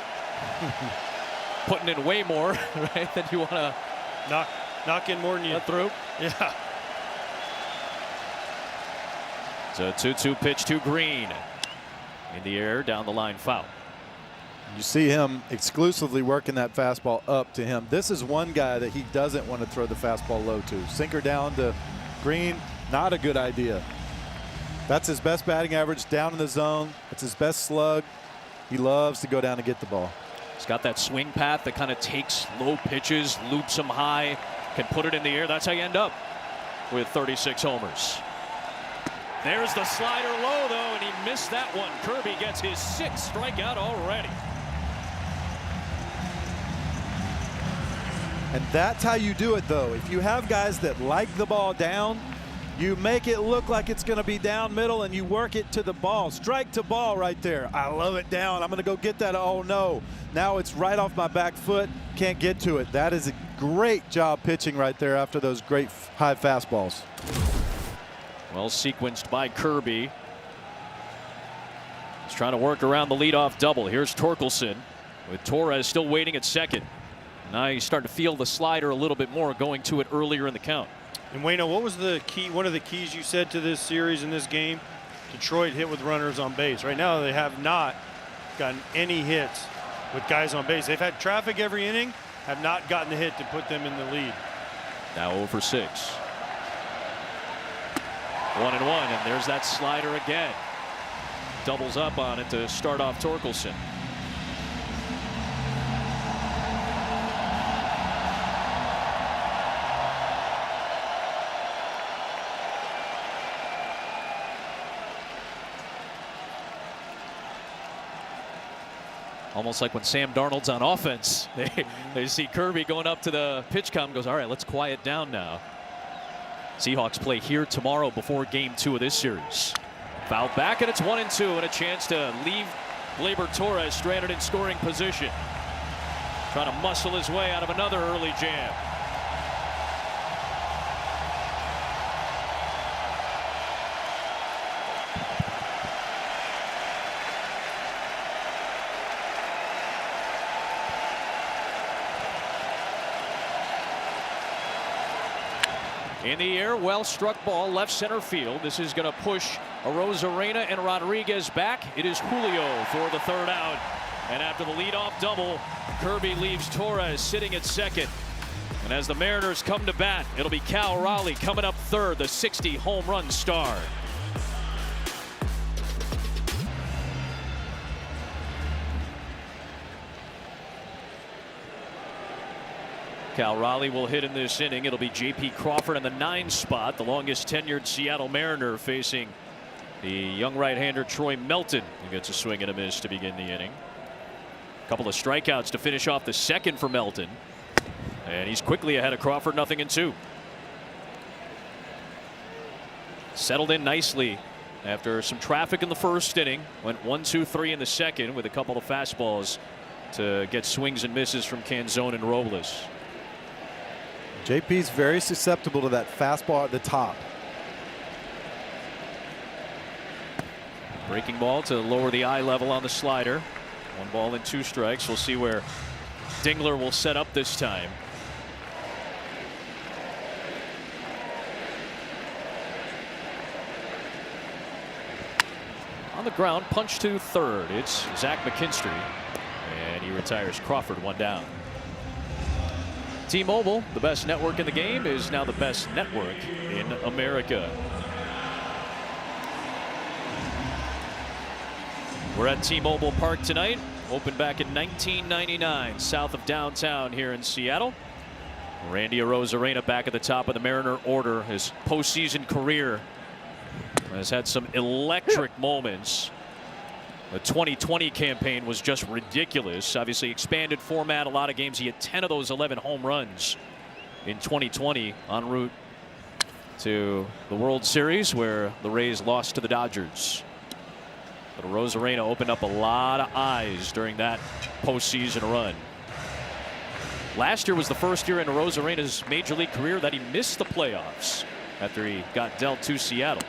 Putting in way more, right, than you want to knock in more than you let through. Yeah. It's a 2-2 pitch to Green. In the air, down the line, foul. You see him exclusively working that fastball up to him. This is one guy that he doesn't want to throw the fastball low to. Sinker down to Green, not a good idea. That's his best batting average down in the zone. It's his best slug. He loves to go down and get the ball. He's got that swing path that kind of takes low pitches, loops them high, can put it in the air. That's how you end up with 36 homers. There's the slider low, though, and he missed that one. Kirby gets his 6th strikeout already. And that's how you do it, though. If you have guys that like the ball down, you make it look like it's going to be down middle and you work it to the ball. Strike to ball right there. I love it down. I'm going to go get that. Oh, no. Now it's right off my back foot. Can't get to it. That is a great job pitching right there after those great high fastballs. Well sequenced by Kirby. He's trying to work around the leadoff double. Here's Torkelson with Torres still waiting at second. Now he's starting to feel the slider a little bit more, going to it earlier in the count. And Wayno, what was the key? One of the keys you said to this series in this game? Detroit hit with runners on base. Right now they have not gotten any hits with guys on base. They've had traffic every inning, have not gotten the hit to put them in the lead. Now 0 for 6. 1-1, and there's that slider again. Doubles up on it to start off Torkelson. Almost like when Sam Darnold's on offense, they see Kirby going up to the pitch count and goes, all right, let's quiet down now. Seahawks play here tomorrow before game 2 of this series. Fouled back, and it's 1-2, and a chance to leave Gleyber Torres stranded in scoring position. Trying to muscle his way out of another early jam. In the air, well struck ball, left center field. This is going to push Arozarena and Rodriguez back. It is Julio for the 3rd out. And after the leadoff double, Kirby leaves Torres sitting at second. And as the Mariners come to bat, it'll be Cal Raleigh coming up 3rd, the 60 home run star. Cal Raleigh will hit in this inning. It'll be J.P. Crawford in the 9 spot, the longest tenured Seattle Mariner, facing the young right-hander Troy Melton, who gets a swing and a miss to begin the inning. A couple of strikeouts to finish off the 2nd for Melton, and he's quickly ahead of Crawford, 0-2. Settled in nicely after some traffic in the 1st inning. Went 1-2-3 in the 2nd with a couple of fastballs to get swings and misses from Canzone and Robles. JP's very susceptible to that fastball at the top. Breaking ball to lower the eye level on the slider. 1 ball and 2 strikes. We'll see where Dingler will set up this time. On the ground, punch to 3rd. It's Zach McKinstry, and he retires Crawford, 1 down. T-Mobile, the best network in the game, is now the best network in America. We're at T-Mobile Park tonight. Opened back in 1999, south of downtown here in Seattle. Randy Arozarena back at the top of the Mariner order. His postseason career has had some electric moments. The 2020 campaign was just ridiculous. Obviously expanded format, a lot of games. He had 10 of those 11 home runs in 2020 en route to the World Series, where the Rays lost to the Dodgers. But Arozarena opened up a lot of eyes during that postseason run. Last year was the first year in Arozarena's major league career that he missed the playoffs after he got dealt to Seattle.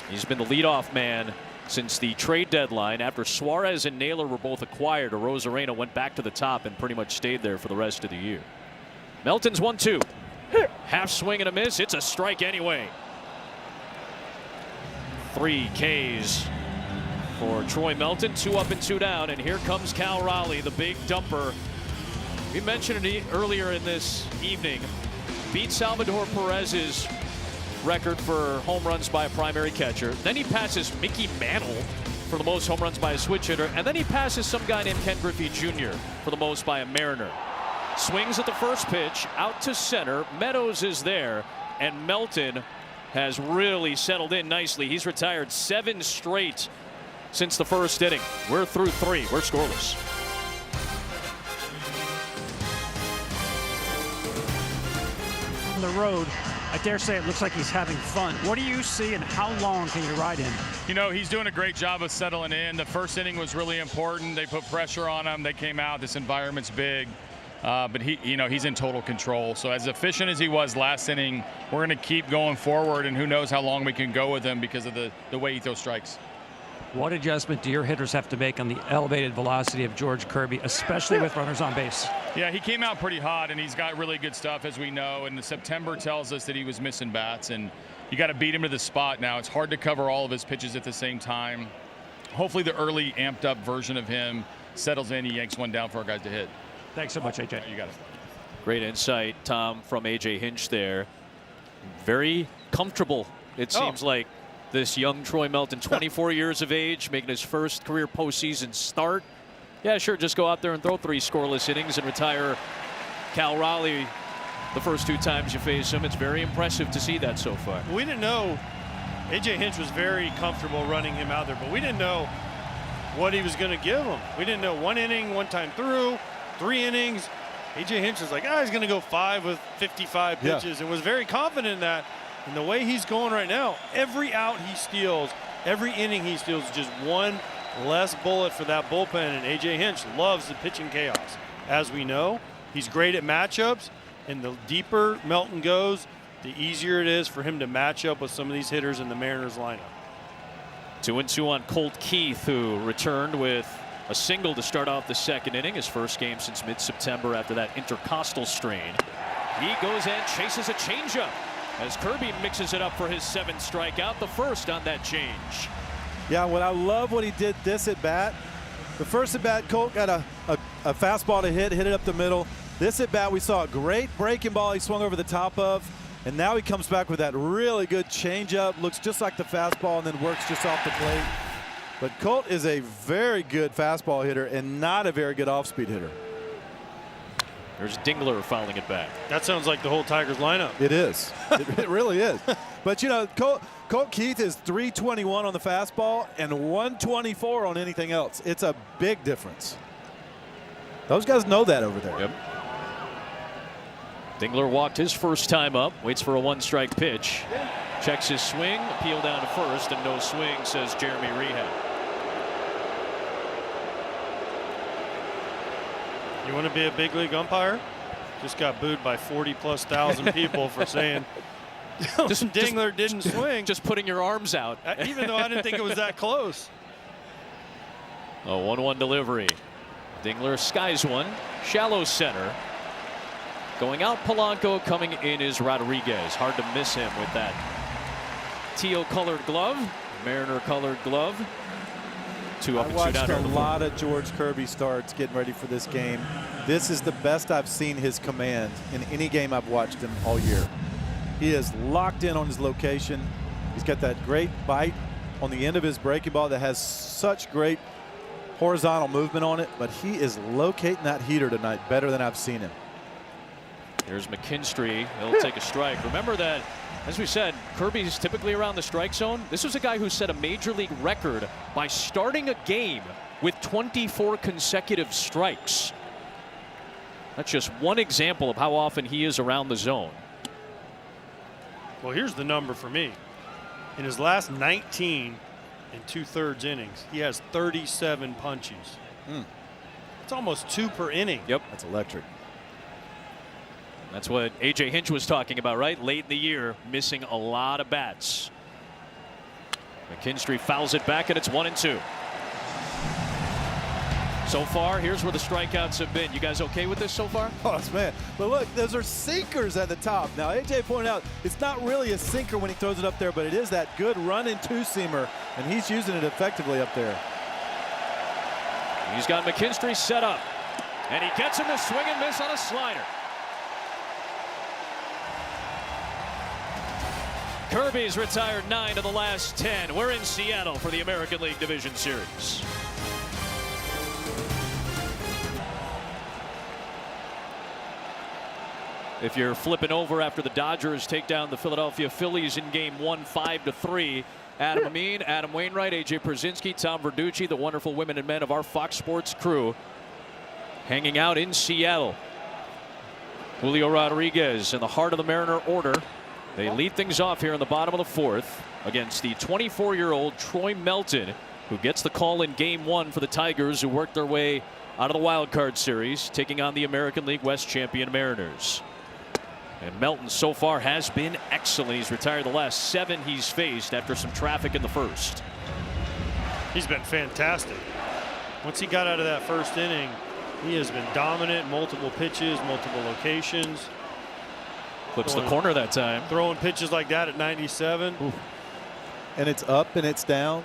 He's been the leadoff man since the trade deadline. After Suarez and Naylor were both acquired, Arozarena went back to the top and pretty much stayed there for the rest of the year. Melton's 1-2. Half swing and a miss. It's a strike anyway. 3 Ks for Troy Melton. 2 up and 2 down. And here comes Cal Raleigh, the big dumper. We mentioned it earlier in this evening. Beat Salvador Perez's record for home runs by a primary catcher. Then he passes Mickey Mantle for the most home runs by a switch hitter. And then he passes some guy named Ken Griffey Jr. for the most by a Mariner. Swings at the first pitch, out to center. Meadows is there, and Melton has really settled in nicely. He's retired 7 straight since the first inning. We're through 3. We're scoreless. On the road, I dare say it looks like he's having fun. What do you see, and how long can you ride him? You know, he's doing a great job of settling in. The first inning was really important. They put pressure on him. They came out. This environment's big. But he's in total control. So as efficient as he was last inning, we're going to keep going forward, and who knows how long we can go with him because of the way he throws strikes. What adjustment do your hitters have to make on the elevated velocity of George Kirby, especially with runners on base? Yeah, he came out pretty hot, and he's got really good stuff, as we know. And September tells us that he was missing bats, and you got to beat him to the spot now. It's hard to cover all of his pitches at the same time. Hopefully the early amped up version of him settles in. He yanks one down for our guys to hit. Thanks so much, AJ. You got it. Great insight, Tom, from AJ Hinch there. Very comfortable, it seems like, this young Troy Melton, 24 years of age, making his first career postseason start. Yeah, sure, just go out there and throw 3 scoreless innings and retire Cal Raleigh the first 2 times you face him. It's very impressive to see that so far. We didn't know. AJ Hinch was very comfortable running him out there, but we didn't know what he was going to give him. We didn't know 1 inning, 1 time through, 3 innings. AJ Hinch was like, he's going to go 5 with 55 pitches, and was very confident in that. And the way he's going right now, every out he steals, every inning he steals, is just 1 less bullet for that bullpen. And AJ Hinch loves the pitching chaos. As we know, he's great at matchups, and the deeper Melton goes, the easier it is for him to match up with some of these hitters in the Mariners lineup. 2-2 on Colt Keith, who returned with a single to start off the second inning, his first game since mid-September after that intercostal strain. He goes and chases a changeup as Kirby mixes it up for his 7th strikeout, the first on that change. Yeah, I love what he did this at bat. The first at bat, Colt got a fastball to hit it up the middle. This at bat, we saw a great breaking ball he swung over the top of, and now he comes back with that really good changeup, looks just like the fastball, and then works just off the plate. But Colt is a very good fastball hitter and not a very good off-speed hitter. There's Dingler fouling it back. That sounds like the whole Tigers lineup. It is. It really is. But, Colt Keith is 321 on the fastball and 124 on anything else. It's a big difference. Those guys know that over there. Yep. Dingler walked his first time up, waits for a 1-strike pitch. Checks his swing, appeal down to first, and no swing, says Jeremy Rehab. You want to be a big league umpire? Just got booed by 40,000+ people for saying Dingler didn't swing. Just putting your arms out. Even though I didn't think it was that close. A 1-1 delivery. Dingler skies one, shallow center. Going out Polanco, coming in is Rodriguez. Hard to miss him with that teal colored glove, Mariner colored glove. 2 up and 2 down. I watched a lot of George Kirby starts getting ready for this game. This is the best I've seen his command in any game I've watched him all year. He is locked in on his location. He's got that great bite on the end of his breaking ball that has such great horizontal movement on it, but he is locating that heater tonight better than I've seen him. Here's McKinstry. He'll take a strike. Remember that, as we said, Kirby's typically around the strike zone. This was a guy who set a major league record by starting a game with 24 consecutive strikes. That's just one example of how often he is around the zone. Well, here's the number for me. In his last 19 and 2/3 innings, he has 37 punches. It's almost 2 per inning. Yep. That's electric. That's what A.J. Hinch was talking about, right? Late in the year, missing a lot of bats. McKinstry fouls it back, and it's 1-2. So far, here's where the strikeouts have been. You guys okay with this so far? Oh, man. But look, those are sinkers at the top. Now, A.J. pointed out it's not really a sinker when he throws it up there, but it is that good running two-seamer, and he's using it effectively up there. He's got McKinstry set up, and he gets him to swing and miss on a slider. Kirby's retired 9 of the last 10. We're in Seattle for the American League Division Series. If you're flipping over after the Dodgers take down the Philadelphia Phillies in Game 1, 5-3, Adam Amin, Adam Wainwright, A.J. Pierzynski, Tom Verducci, the wonderful women and men of our Fox Sports crew hanging out in Seattle. Julio Rodriguez in the heart of the Mariner order. They lead things off here in the bottom of the fourth against the 24-year-old Troy Melton, who gets the call in Game 1 for the Tigers, who worked their way out of the wild card series, taking on the American League West champion Mariners. And Melton so far has been excellent. He's retired the last 7 he's faced after some traffic in the first. He's been fantastic. Once he got out of that first inning, he has been dominant. Multiple pitches, multiple locations. Clips the corner that time. Throwing pitches like that at 97. Ooh. And it's up and it's down.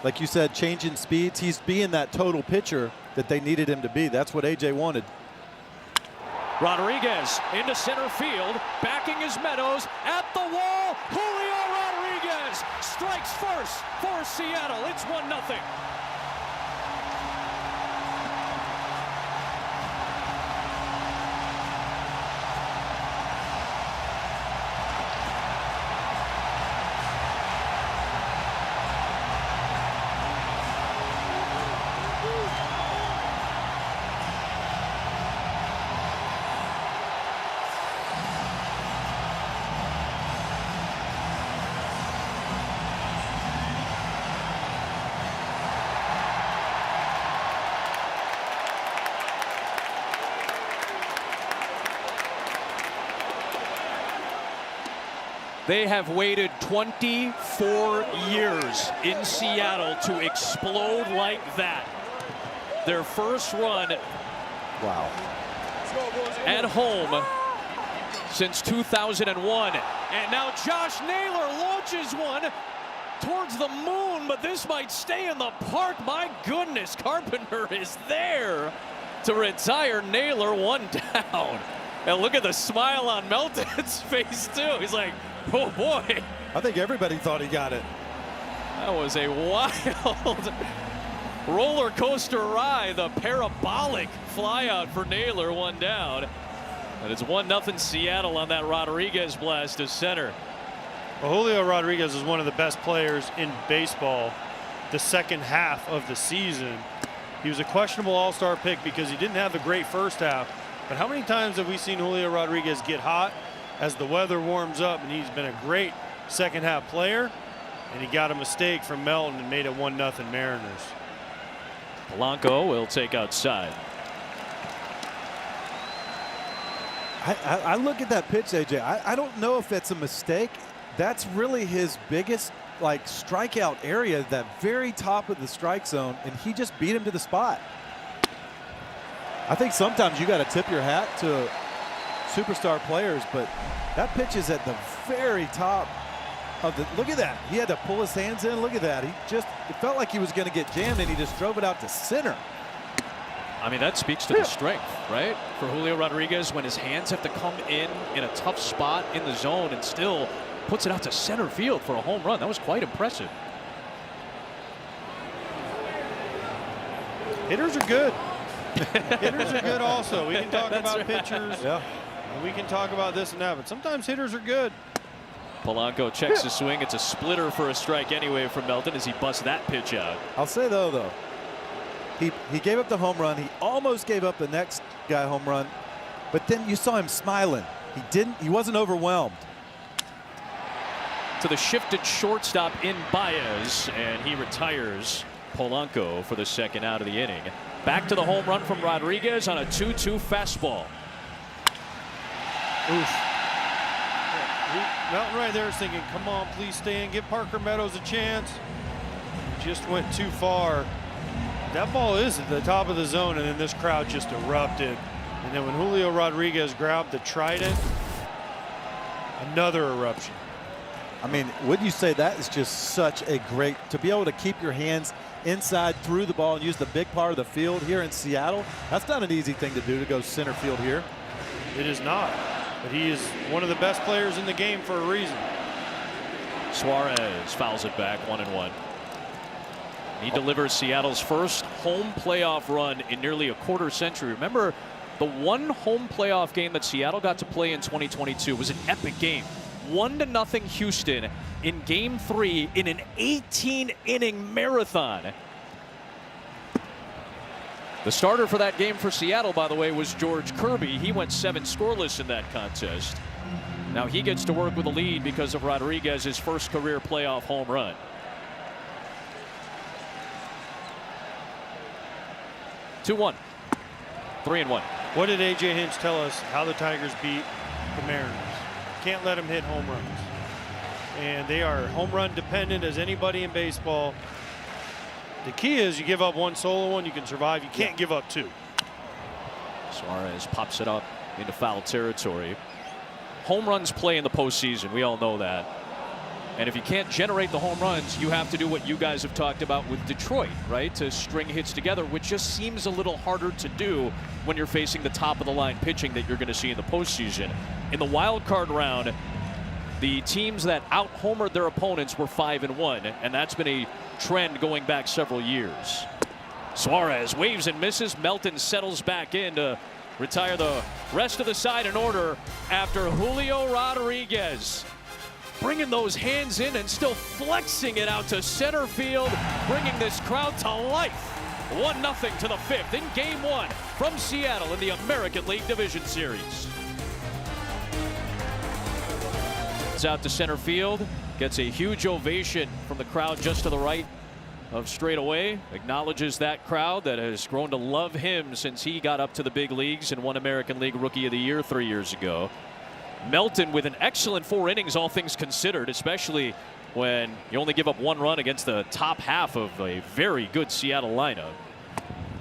Like you said, changing speeds. He's being that total pitcher that they needed him to be. That's what A.J. wanted. Rodriguez into center field, backing his Meadows at the wall. Julio Rodriguez strikes first for Seattle. It's 1-0. They have waited 24 years in Seattle to explode like that. Their first run at home since 2001. And now Josh Naylor launches one towards the moon, but this might stay in the park. My goodness, Carpenter is there to retire Naylor, 1 down. And look at the smile on Melton's face, too. He's like, oh, boy. I think everybody thought he got it. That was a wild roller coaster ride. The parabolic flyout for Naylor, 1 down. And it's 1-0 Seattle on that Rodriguez blast to center. Well, Julio Rodriguez is one of the best players in baseball the second half of the season. He was a questionable all-star pick because he didn't have the great first half. But how many times have we seen Julio Rodriguez get hot as the weather warms up? And he's been a great second half player. And he got a mistake from Melton and made it 1-0 Mariners. Polanco will take outside. I look at that pitch, AJ. I don't know if it's a mistake. That's really his biggest strikeout area, that very top of the strike zone, and he just beat him to the spot. I think sometimes you got to tip your hat to superstar players, but that pitch is at the very top of the. Look at that. He had to pull his hands in. Look at that. It felt like he was going to get jammed, and he just drove it out to center. I mean, that speaks to the strength, right? For Julio Rodriguez, when his hands have to come in a tough spot in the zone and still puts it out to center field for a home run. That was quite impressive. Hitters are good. Hitters are good also. We can talk about right. pitchers. Yeah. And we can talk about this and that, but sometimes hitters are good. Polanco checks the swing. It's a splitter for a strike anyway from Melton as he busts that pitch out. I'll say though, he gave up the home run. He almost gave up the next guy home run, but then you saw him smiling. He wasn't overwhelmed. To the shifted shortstop in Baez, and he retires Polanco for the second out of the inning. Back to the home run from Rodriguez on a 2-2 fastball. Oof. Melton right there is thinking, come on, please stay in. Give Parker Meadows a chance. Just went too far. That ball is at the top of the zone, and then this crowd just erupted. And then when Julio Rodriguez grabbed the trident, another eruption. I mean, wouldn't you say that is just such a great, to be able to keep your hands inside through the ball and use the big part of the field here in Seattle? That's not an easy thing to do, to go center field here. It is not, but he is one of the best players in the game for a reason. Suarez fouls it back, 1-1. He delivers Seattle's first home playoff run in nearly a quarter century. Remember, the one home playoff game that Seattle got to play in 2022 was an epic game. 1-0 Houston in Game 3 in an 18-inning marathon. The starter for that game for Seattle, by the way, was George Kirby. He went 7 scoreless in that contest. Now he gets to work with a lead because of Rodriguez's first career playoff home run. 2-1. 3-1. What did A.J. Hinch tell us how the Tigers beat the Mariners? Can't let them hit home runs. And they are home run dependent as anybody in baseball. The key is you give up one solo one, you can survive. You can't give up 2. Suarez pops it up into foul territory. Home runs play in the postseason. We all know that. And if you can't generate the home runs, you have to do what you guys have talked about with Detroit, right? To string hits together, which just seems a little harder to do when you're facing the top of the line pitching that you're going to see in the postseason. In the wild card round, the teams that out-homered their opponents were 5-1, and that's been a trend going back several years. Suarez waves and misses. Melton settles back in to retire the rest of the side in order after Julio Rodriguez bringing those hands in and still flexing it out to center field, bringing this crowd to life. 1-0 to the 5th in Game 1 from Seattle in the American League Division Series. It's out to center field, gets a huge ovation from the crowd just to the right of straightaway. Acknowledges that crowd that has grown to love him since he got up to the big leagues and won American League Rookie of the Year 3 years ago. Melton with an excellent 4 innings, all things considered, especially when you only give up 1 run against the top half of a very good Seattle lineup.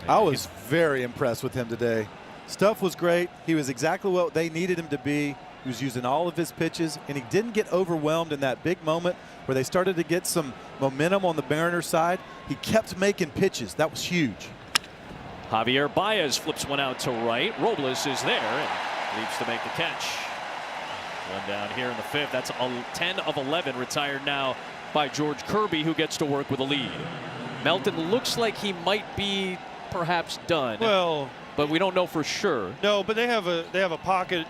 I was very impressed with him today. Stuff was great. He was exactly what they needed him to be. He was using all of his pitches, and he didn't get overwhelmed in that big moment where they started to get some momentum on the Mariners side. He kept making pitches. That was huge. Javier Baez flips one out to right. Robles is there and leaps to make the catch. One down here in the 5th. That's 10 of 11 retired now by George Kirby, who gets to work with a lead. Melton looks like he might be perhaps done. Well, but we don't know for sure. No, but they have a pocket.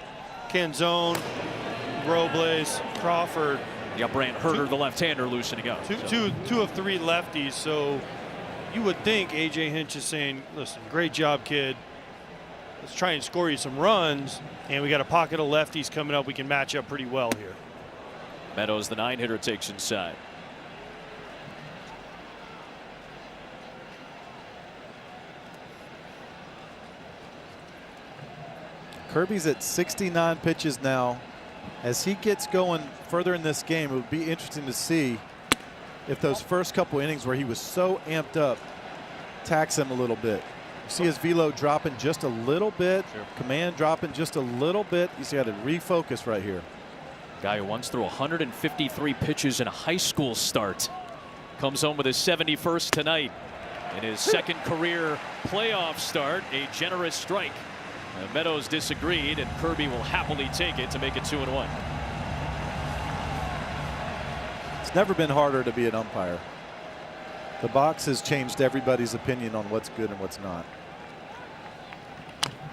Canzone, Robles, Crawford. Yeah, Brant Herter, the left-hander, loosening up. Two of 3 lefties. So you would think A.J. Hinch is saying, listen, great job, kid. Let's try and score you some runs. And we got a pocket of lefties coming up. We can match up pretty well here. Meadows, the 9-hitter, takes inside. Kirby's at 69 pitches now. As he gets going further in this game, it would be interesting to see if those first couple innings where he was so amped up tax him a little bit. You see his velo dropping just a little bit, command dropping just a little bit. He's got to refocus right here. Guy who once threw 153 pitches in a high school start comes home with his 71st tonight in his second career playoff start. A generous strike. Meadows disagreed, and Kirby will happily take it to make it 2-1. It's never been harder to be an umpire. The box has changed everybody's opinion on what's good and what's not.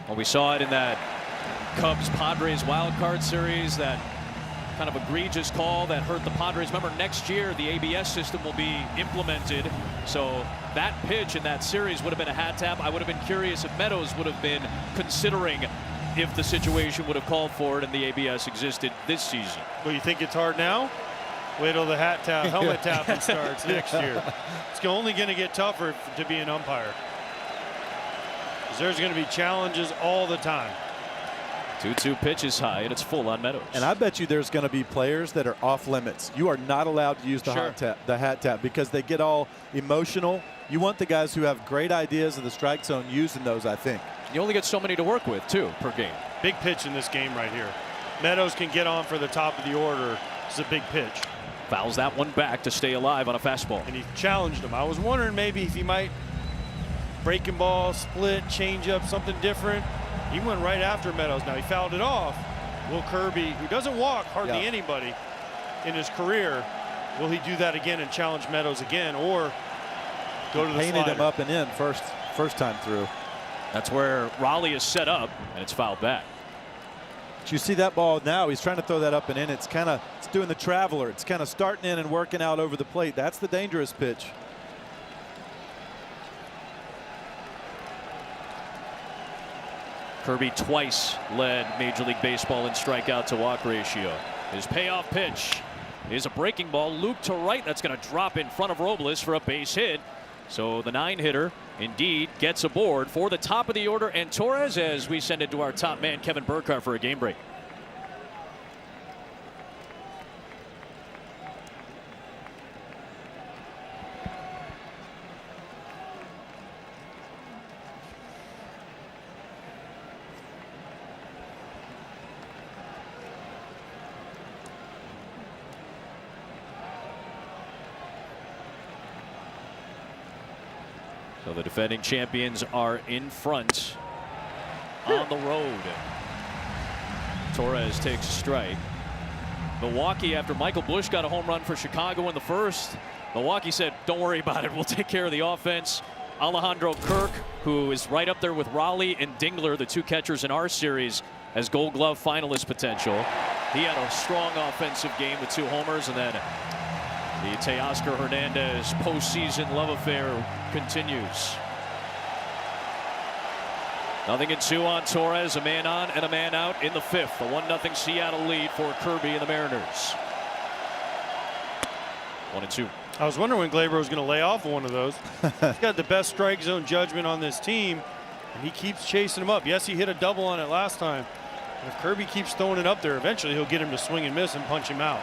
Well, we saw it in that Cubs-Padres wild card series, that kind of egregious call that hurt the Padres. Remember, next year the ABS system will be implemented, so that pitch in that series would have been a hat tap. I would have been curious if Meadows would have been considering if the situation would have called for it and the ABS existed this season. Well, you think it's hard now? Wait till the helmet tapping starts next year. It's only going to get tougher to be an umpire. There's going to be challenges all the time. 2-2 pitch is high, and it's full on Meadows. And I bet you there's going to be players that are off limits. You are not allowed to use the hat tap because they get all emotional. You want the guys who have great ideas in the strike zone using those, I think. You only get so many to work with, too, per game. Big pitch in this game right here. Meadows can get on for the top of the order. It's a big pitch. Fouls that one back to stay alive on a fastball. And he challenged him. I was wondering maybe if he might breaking ball, split, change up, something different. He went right after Meadows. Now he fouled it off. Will Kirby, who doesn't walk hardly anybody in his career, will he do that again and challenge Meadows again, or go to the painted slider? him up and in first time through. That's where Raleigh is set up, and it's fouled back. But you see that ball now, he's trying to throw that up and in. It's doing the traveler. It's kind of starting in and working out over the plate. That's the dangerous pitch. Kirby twice led Major League Baseball in strikeout to walk ratio. His payoff pitch is a breaking ball. Loop to right. That's going to drop in front of Robles for a base hit. So the 9-hitter indeed gets aboard for the top of the order. And Torres, as we send it to our top man, Kevin Burkhardt, for a game break. So the defending champions are in front on the road. Torres takes a strike. Milwaukee, after Michael Busch got a home run for Chicago in the first, Milwaukee said, don't worry about it. We'll take care of the offense. Alejandro Kirk, who is right up there with Raleigh and Dingler, the two catchers in our series, has Gold Glove finalist potential. He had a strong offensive game with 2 homers, and then the Teoscar Hernandez postseason love affair continues. 0-2 on Torres, a man on and a man out in the 5th. A 1-0 Seattle lead for Kirby and the Mariners. 1-2. I was wondering when Gleyber was going to lay off one of those. He's got the best strike zone judgment on this team, and he keeps chasing him up. Yes, he hit a double on it last time. But if Kirby keeps throwing it up there, eventually he'll get him to swing and miss and punch him out.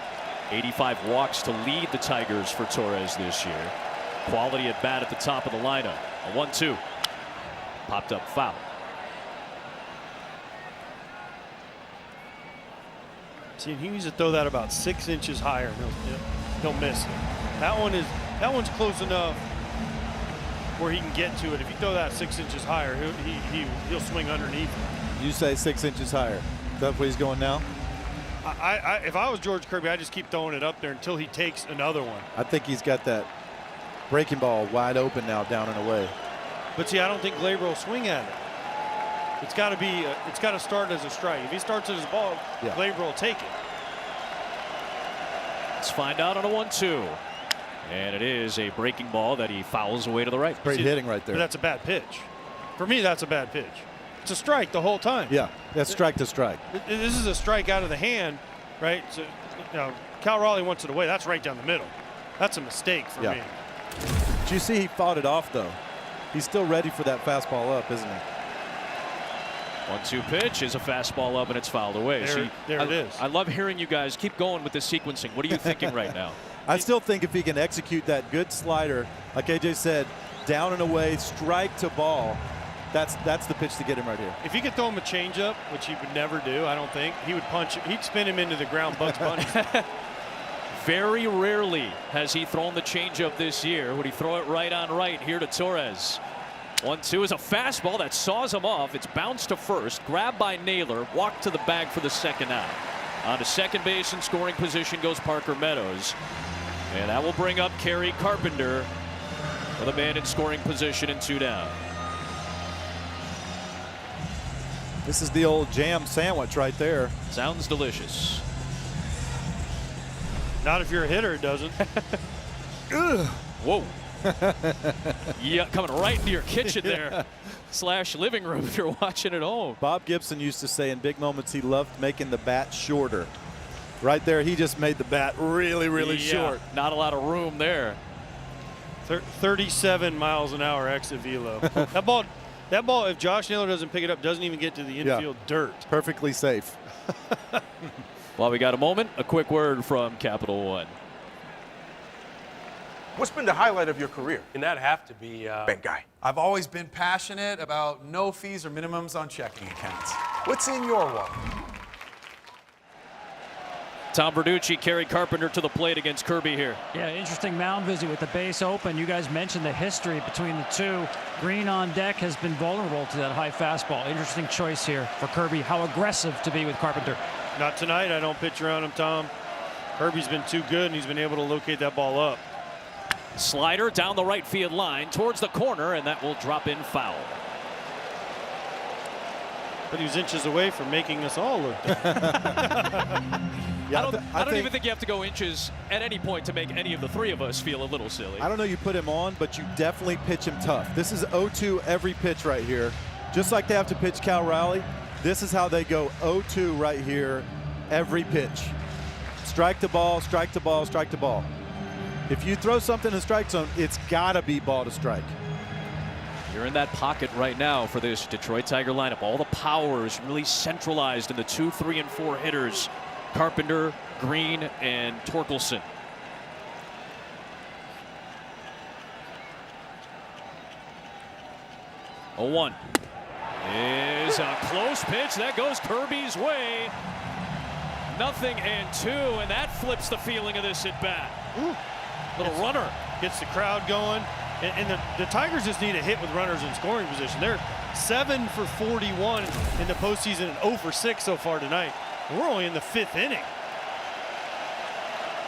85 walks to lead the Tigers for Torres this year. Quality at bat at the top of the lineup. A 1-2. Popped up foul. See, he needs to throw that about 6 inches higher, and he'll miss it. That one's close enough where he can get to it. If you throw that 6 inches higher, he'll swing underneath it. You say 6 inches higher. Is that what he's going now? If I was George Kirby, I'd just keep throwing it up there until he takes another one. I think he's got that breaking ball wide open now, down and away. But see, I don't think Gleyber will swing at it. It's got to start as a strike. If he starts as a ball, Gleyber will take it. Let's find out on a 1-2. And it is a breaking ball that he fouls away to the right. Great hitting right there. But that's a bad pitch. For me, that's a bad pitch. It's a strike the whole time. Yeah, that's strike to strike. This is a strike out of the hand, right? So, Cal Raleigh wants it away. That's right down the middle. That's a mistake for me. Did you see he fought it off, though? He's still ready for that fastball up, isn't he? 1-2 pitch is a fastball up, and it's fouled away. There it is. I love hearing you guys keep going with this sequencing. What are you thinking right now? I still think if he can execute that good slider, like AJ said, down and away, strike to ball, that's the pitch to get him right here. If he could throw him a changeup, which he would never do, I don't think, he would punch. He'd spin him into the ground, Bugs Bunny. Very rarely has he thrown the changeup this year. Would he throw it right on right here to Torres? 1-2 is a fastball that saws him off. It's bounced to first, grabbed by Naylor, walked to the bag for the second out. On to second base in scoring position goes Parker Meadows. And that will bring up Kerry Carpenter with a man in scoring position and 2 down. This is the old jam sandwich right there. Sounds delicious. Not if you're a hitter, it doesn't. Whoa. Yeah, coming right into your kitchen there. / living room if you're watching at home. Bob Gibson used to say in big moments he loved making the bat shorter. Right there, he just made the bat really, really short. Not a lot of room there. 37 miles an hour exit velo. That ball, if Josh Naylor doesn't pick it up, doesn't even get to the infield dirt. Perfectly safe. While we got a moment, a quick word from Capital One. What's been the highlight of your career? And that'd have to be Bank guy. I've always been passionate about no fees or minimums on checking accounts. What's in your wallet? Tom Verducci carried Carpenter to the plate against Kirby here. Yeah, interesting mound visit with the base open. You guys mentioned the history between the two. Green on deck has been vulnerable to that high fastball. Interesting choice here for Kirby. How aggressive to be with Carpenter. Not tonight. I don't pitch around him, Tom. Kirby's been too good, and he's been able to locate that ball up. Slider down the right field line towards the corner, and that will drop in foul. But he was inches away from making us all look dumb. I don't even think you have to go inches at any point to make any of the three of us feel a little silly. I don't know you put him on, but you definitely pitch him tough. This is 0-2 every pitch right here. Just like they have to pitch Cal Raleigh, this is how they go 0-2 right here every pitch. Strike the ball, strike the ball, strike the ball. If you throw something in the strike zone, it's got to be ball to strike. You're in that pocket right now for this Detroit Tiger lineup. All the power is really centralized in the 2, 3, and 4 hitters. Carpenter, Green, and Torkelson. A 1 is a close pitch that goes Kirby's way. 0-2, and that flips the feeling of this at bat. Little runner. Gets the crowd going. And the Tigers just need a hit with runners in scoring position. They're 7 for 41 in the postseason and 0 for 6 so far tonight. We're only in the 5th inning.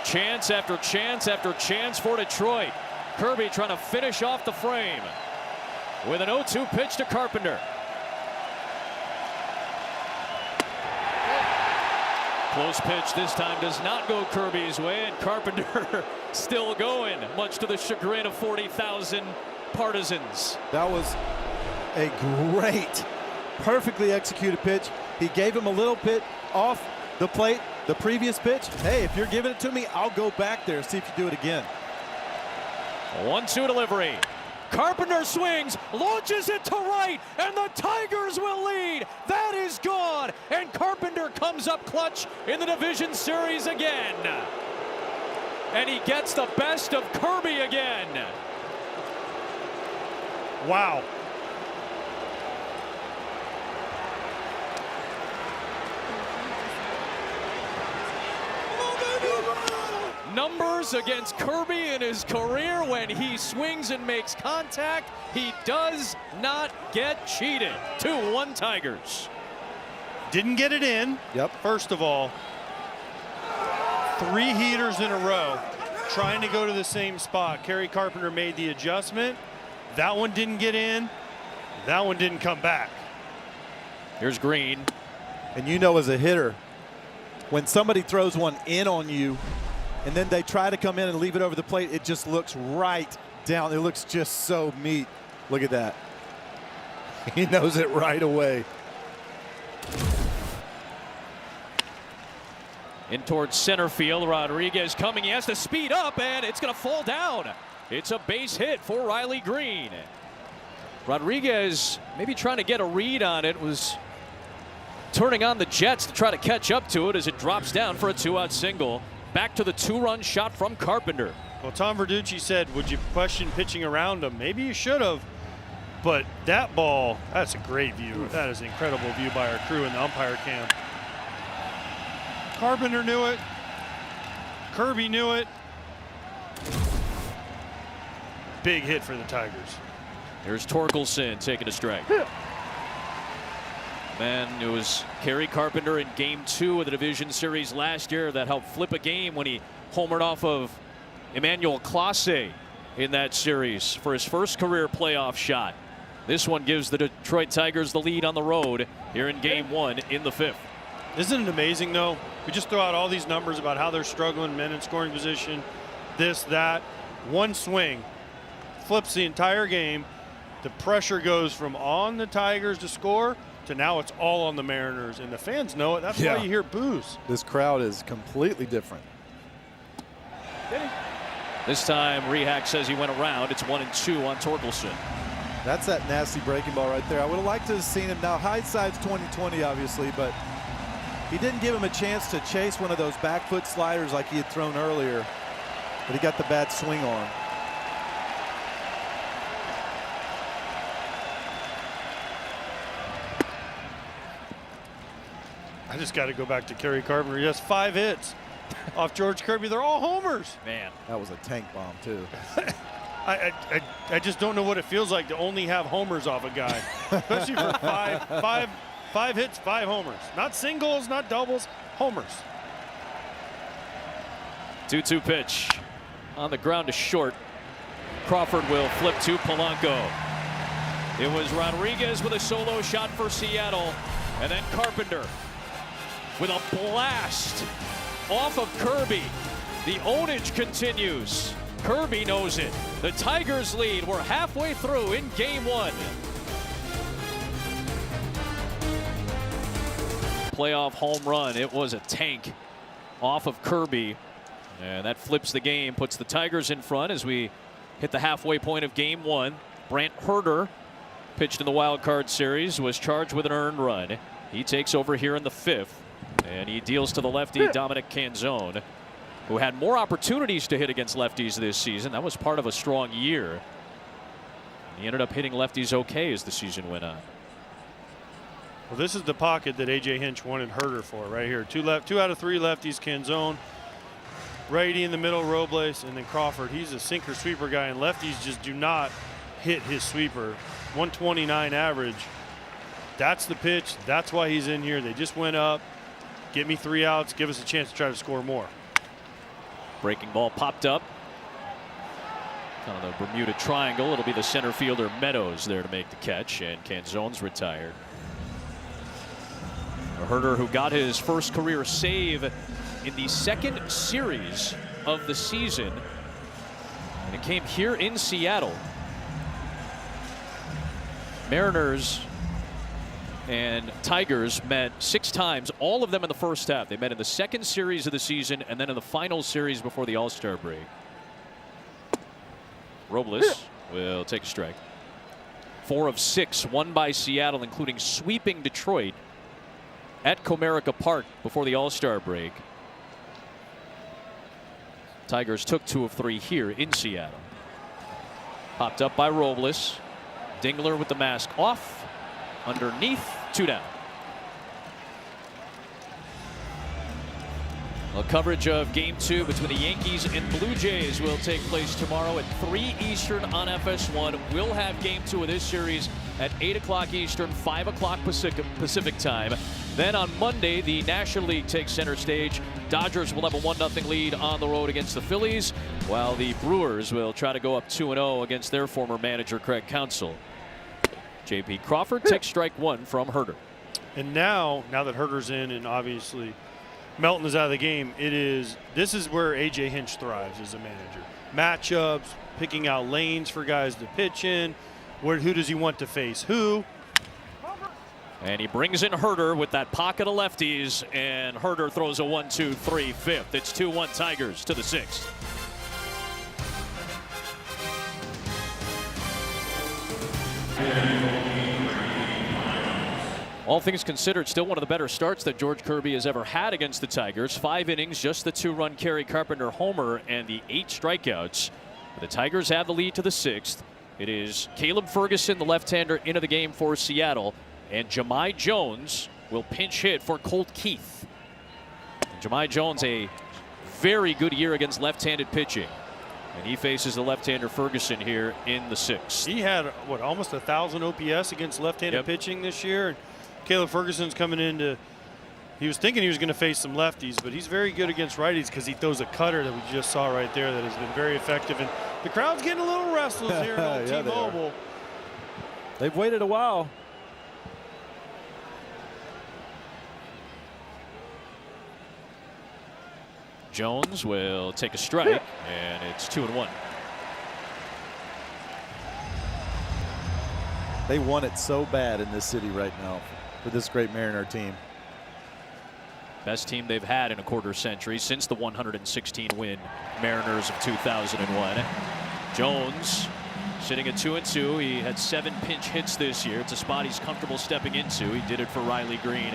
Chance after chance after chance for Detroit. Kirby trying to finish off the frame with an 0-2 pitch to Carpenter. Close pitch this time does not go Kirby's way, and Carpenter still going, much to the chagrin of 40,000 partisans. That was a great, perfectly executed pitch. He gave him a little bit off the plate the previous pitch. Hey, if you're giving it to me, I'll go back there and see if you do it again. 1-2 delivery. Carpenter swings, launches it to right, and the Tigers will lead. That is gone, and Carpenter comes up clutch in the division series again. And he gets the best of Kirby again. Wow. Numbers against Kirby in his career. When he swings and makes contact, he does not get cheated. 2-1 Tigers. Didn't get it in. Yep. First of all, 3 heaters in a row trying to go to the same spot. Kerry Carpenter made the adjustment. That one didn't get in. That one didn't come back. Here's Green. And you know, as a hitter, when somebody throws one in on you and then they try to come in and leave it over the plate, it just looks right down. It looks just so neat. Look at that. He knows it right away. In towards center field, Rodriguez coming. He has to speed up, and it's going to fall down. It's a base hit for Riley Green. Rodriguez maybe trying to get a read on it, was turning on the jets to try to catch up to it as it drops down for a 2-out single. Back to the 2-run shot from Carpenter. Well, Tom Verducci said, would you question pitching around him? Maybe you should have. But that ball, that's a great view. That is an incredible view by our crew in the umpire camp. Carpenter knew it. Kirby knew it. Big hit for the Tigers. There's Torkelson taking a strike. Man, it was Kerry Carpenter in Game 2 of the Division Series last year that helped flip a game when he homered off of Emmanuel Clase in that series for his first career playoff shot. This one gives the Detroit Tigers the lead on the road here in Game 1 in the 5th. Isn't it amazing, though? We just throw out all these numbers about how they're struggling, men in scoring position, this, that. One swing flips the entire game. The pressure goes from on the Tigers to score to now it's all on the Mariners, and the fans know it. That's why you hear boos. This crowd is completely different. This time, Rehak says he went around. It's 1-2 on Torkelson. That's that nasty breaking ball right there. I would have liked to have seen him. Now, hindsight's 20/20, obviously, but he didn't give him a chance to chase one of those back foot sliders like he had thrown earlier, but he got the bad swing on. I just got to go back to Kerry Carpenter. He has 5 hits off George Kirby. They're all homers. Man, that was a tank bomb, too. I just don't know what it feels like to only have homers off a guy, especially for five hits, 5 homers. Not singles, not doubles, homers. 2-2 pitch on the ground to short. Crawford will flip to Polanco. It was Rodriguez with a solo shot for Seattle, and then Carpenter with a blast off of Kirby. The ownage continues. Kirby knows it. The Tigers lead. We're halfway through in game 1. Playoff home run. It was a tank off of Kirby. And that flips the game, puts the Tigers in front as we hit the halfway point of game 1. Brant Herter, pitched in the wild card series, was charged with an earned run. He takes over here in the 5th. And he deals to the lefty Dominic Canzone, who had more opportunities to hit against lefties this season. That was part of a strong year. He ended up hitting lefties okay as the season went on. Well, this is the pocket that A.J. Hinch wanted Herter for right here. 2 out of 3 lefties, Canzone. Righty in the middle, Robles, and then Crawford. He's a sinker sweeper guy, and lefties just do not hit his sweeper. 129 average. That's the pitch. That's why he's in here. They just went up. Get me 3 outs. Give us a chance to try to score more. Breaking ball popped up. Kind of the Bermuda Triangle. It'll be the center fielder Meadows there to make the catch, and Canzone's retired. A Herter who got his first career save in the 2nd series of the season, and it came here in Seattle. Mariners and Tigers met 6 times, all of them in the first half. They met in the 2nd series of the season and then in the final series before the All-Star break. Robles will take a strike. 4 of 6 won by Seattle, including sweeping Detroit at Comerica Park before the All-Star break. Tigers took 2 of 3 here in Seattle. Popped up by Robles. Dingler with the mask off. Underneath, 2 down. Well, coverage of game 2 between the Yankees and Blue Jays will take place tomorrow at 3 Eastern on FS1. We'll have game 2 of this series at 8 o'clock Eastern, 5 o'clock Pacific time. Then on Monday, the National League takes center stage. Dodgers will have a 1-0 lead on the road against the Phillies, while the Brewers will try to go up 2-0 against their former manager, Craig Counsell. J.P. Crawford takes strike 1 from Herter. And now that Herter's in and obviously Melton is out of the game, this is where A.J. Hinch thrives as a manager. Matchups, picking out lanes for guys to pitch in. Who does he want to face who? And he brings in Herter with that pocket of lefties, and Herter throws a 1-2-3 5th. It's 2-1 Tigers to the 6th. All things considered, still one of the better starts that George Kirby has ever had against the Tigers. 5 innings, just the 2-run Kerry Carpenter homer and the 8 strikeouts. The Tigers have the lead to the 6th. It is Caleb Ferguson, the left-hander, into the game for Seattle. And Jahmai Jones will pinch hit for Colt Keith. And Jahmai Jones, a very good year against left-handed pitching. And he faces the left-hander Ferguson here in the 6th. He had, almost 1,000 OPS against left-handed pitching this year. And Caleb Ferguson's coming in he was thinking he was going to face some lefties, but he's very good against righties because he throws a cutter that we just saw right there that has been very effective. And the crowd's getting a little restless here at yeah, T-Mobile. They've waited a while. Jones will take a strike, and it's 2-1. They want it so bad in this city right now for this great Mariner team. Best team they've had in a quarter century since the 116 win Mariners of 2001. Jones Sitting at 2-2. He had 7 pinch hits this year. It's a spot he's comfortable stepping into. He did it for Riley Green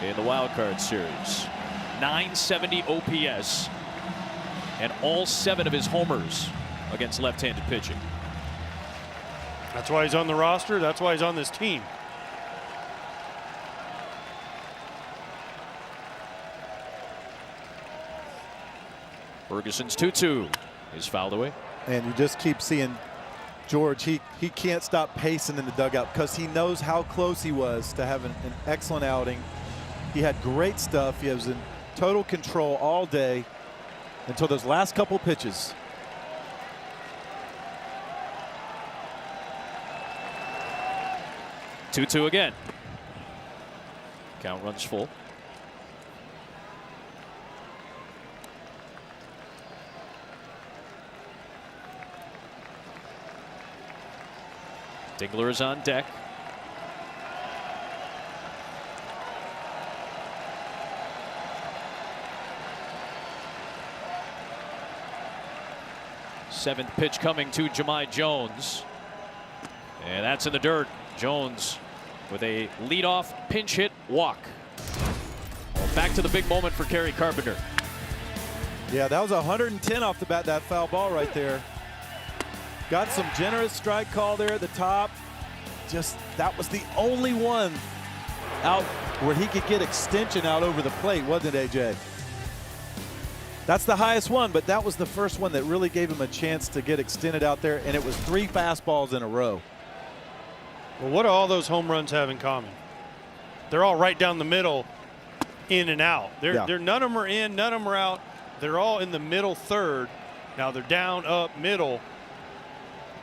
in the wild card series. 970 OPS, and all 7 of his homers against left-handed pitching. That's why he's on the roster. That's why he's on this team. Ferguson's 2-2 is fouled away. And you just keep seeing George, he can't stop pacing in the dugout because he knows how close he was to having an excellent outing. He had great stuff. He was in total control all day until those last couple pitches. Two again. Count runs full. Dingler is on deck. Seventh pitch coming to Jahmai Jones. And that's in the dirt. Jones with a leadoff pinch hit walk. Well, back to the big moment for Kerry Carpenter. Yeah, that was 110 off the bat, that foul ball right there. Got some generous strike call there at the top. Just, that was the only one out where he could get extension out over the plate, wasn't it, AJ? That's the highest one, but that was the first one that really gave him a chance to get extended out there, and it was 3 fastballs in a row. Well, what do all those home runs have in common? They're all right down the middle, in and out. They're none of them are in, none of them are out. They're all in the middle third. Now they're down, up, middle.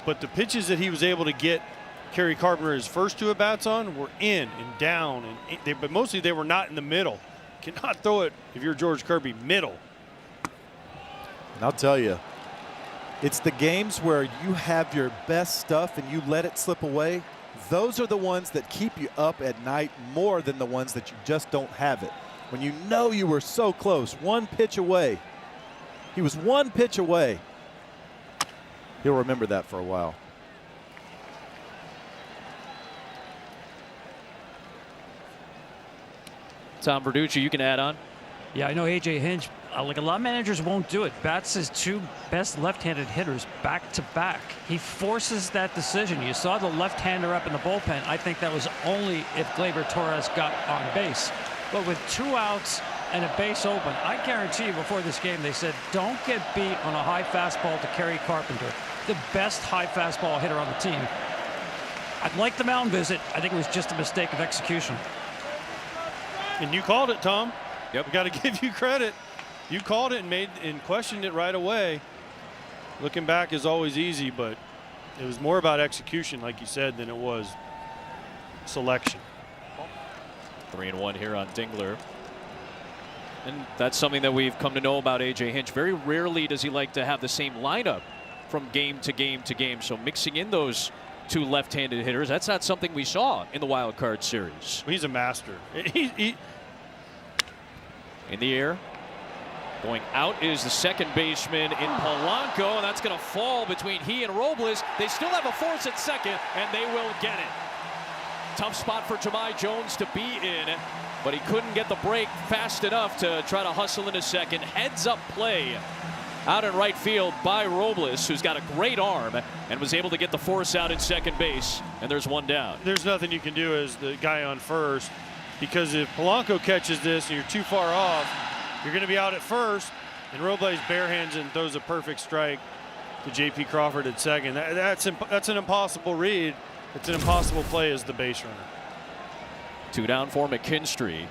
But the pitches that he was able to get Kerry Carpenter his first 2 at-bats on were in and down, but mostly they were not in the middle. Cannot throw it, if you're George Kirby, middle. And I'll tell you, it's the games where you have your best stuff and you let it slip away. Those are the ones that keep you up at night more than the ones that you just don't have it. When you know you were so close, 1 pitch away. He was 1 pitch away. He'll remember that for a while. Tom Verducci, you can add on. Yeah, I know A.J. Hinch, like a lot of managers won't do it. Bats his 2 best left-handed hitters back-to-back. He forces that decision. You saw the left-hander up in the bullpen. I think that was only if Gleyber Torres got on base. But with 2 outs and a base open, I guarantee you before this game they said, don't get beat on a high fastball to Kerry Carpenter, the best high fastball hitter on the team. I'd like the mound visit. I think it was just a mistake of execution. And you called it, Tom. Yep. We got to give you credit. You called it and questioned it right away. Looking back is always easy, but it was more about execution, like you said, than it was selection. 3-1 here on Dingler. And that's something that we've come to know about A.J. Hinch. Very rarely does he like to have the same lineup from game to game to game. So mixing in those 2 left-handed hitters, that's not something we saw in the wild card series. He's a master. In the air. Going out is the second baseman in Polanco, and that's going to fall between he and Robles. They still have a force at second, and they will get it. Tough spot for Jahmai Jones to be in, but he couldn't get the break fast enough to try to hustle into second. Heads up play out in right field by Robles, who's got a great arm and was able to get the force out in second base, and there's 1 down. There's nothing you can do as the guy on first, because if Polanco catches this and you're too far off, you're going to be out at first, and Robles barehands and throws a perfect strike to J.P. Crawford at second. That's an impossible read. It's an impossible play as the base runner. 2 down for McKinstry,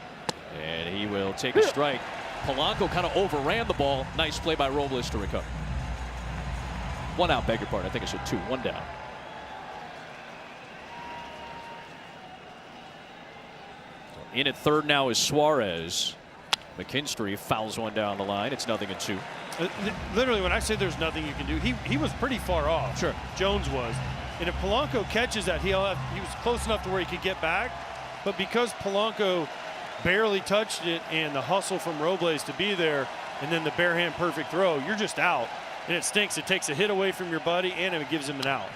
and he will take a strike. Polanco kind of overran the ball. Nice play by Robles to recover. 1 out, beg your pardon. I think I said 2. 1 down. In at third now is Suarez. McKinstry fouls 1 down the line. It's 0-2. Literally, when I say there's nothing you can do, he was pretty far off. Sure. Jones was. And if Polanco catches that, he was close enough to where he could get back. But because Polanco barely touched it and the hustle from Robles to be there, and then the barehand perfect throw, you're just out. And it stinks. It takes a hit away from your buddy, and it gives him an out.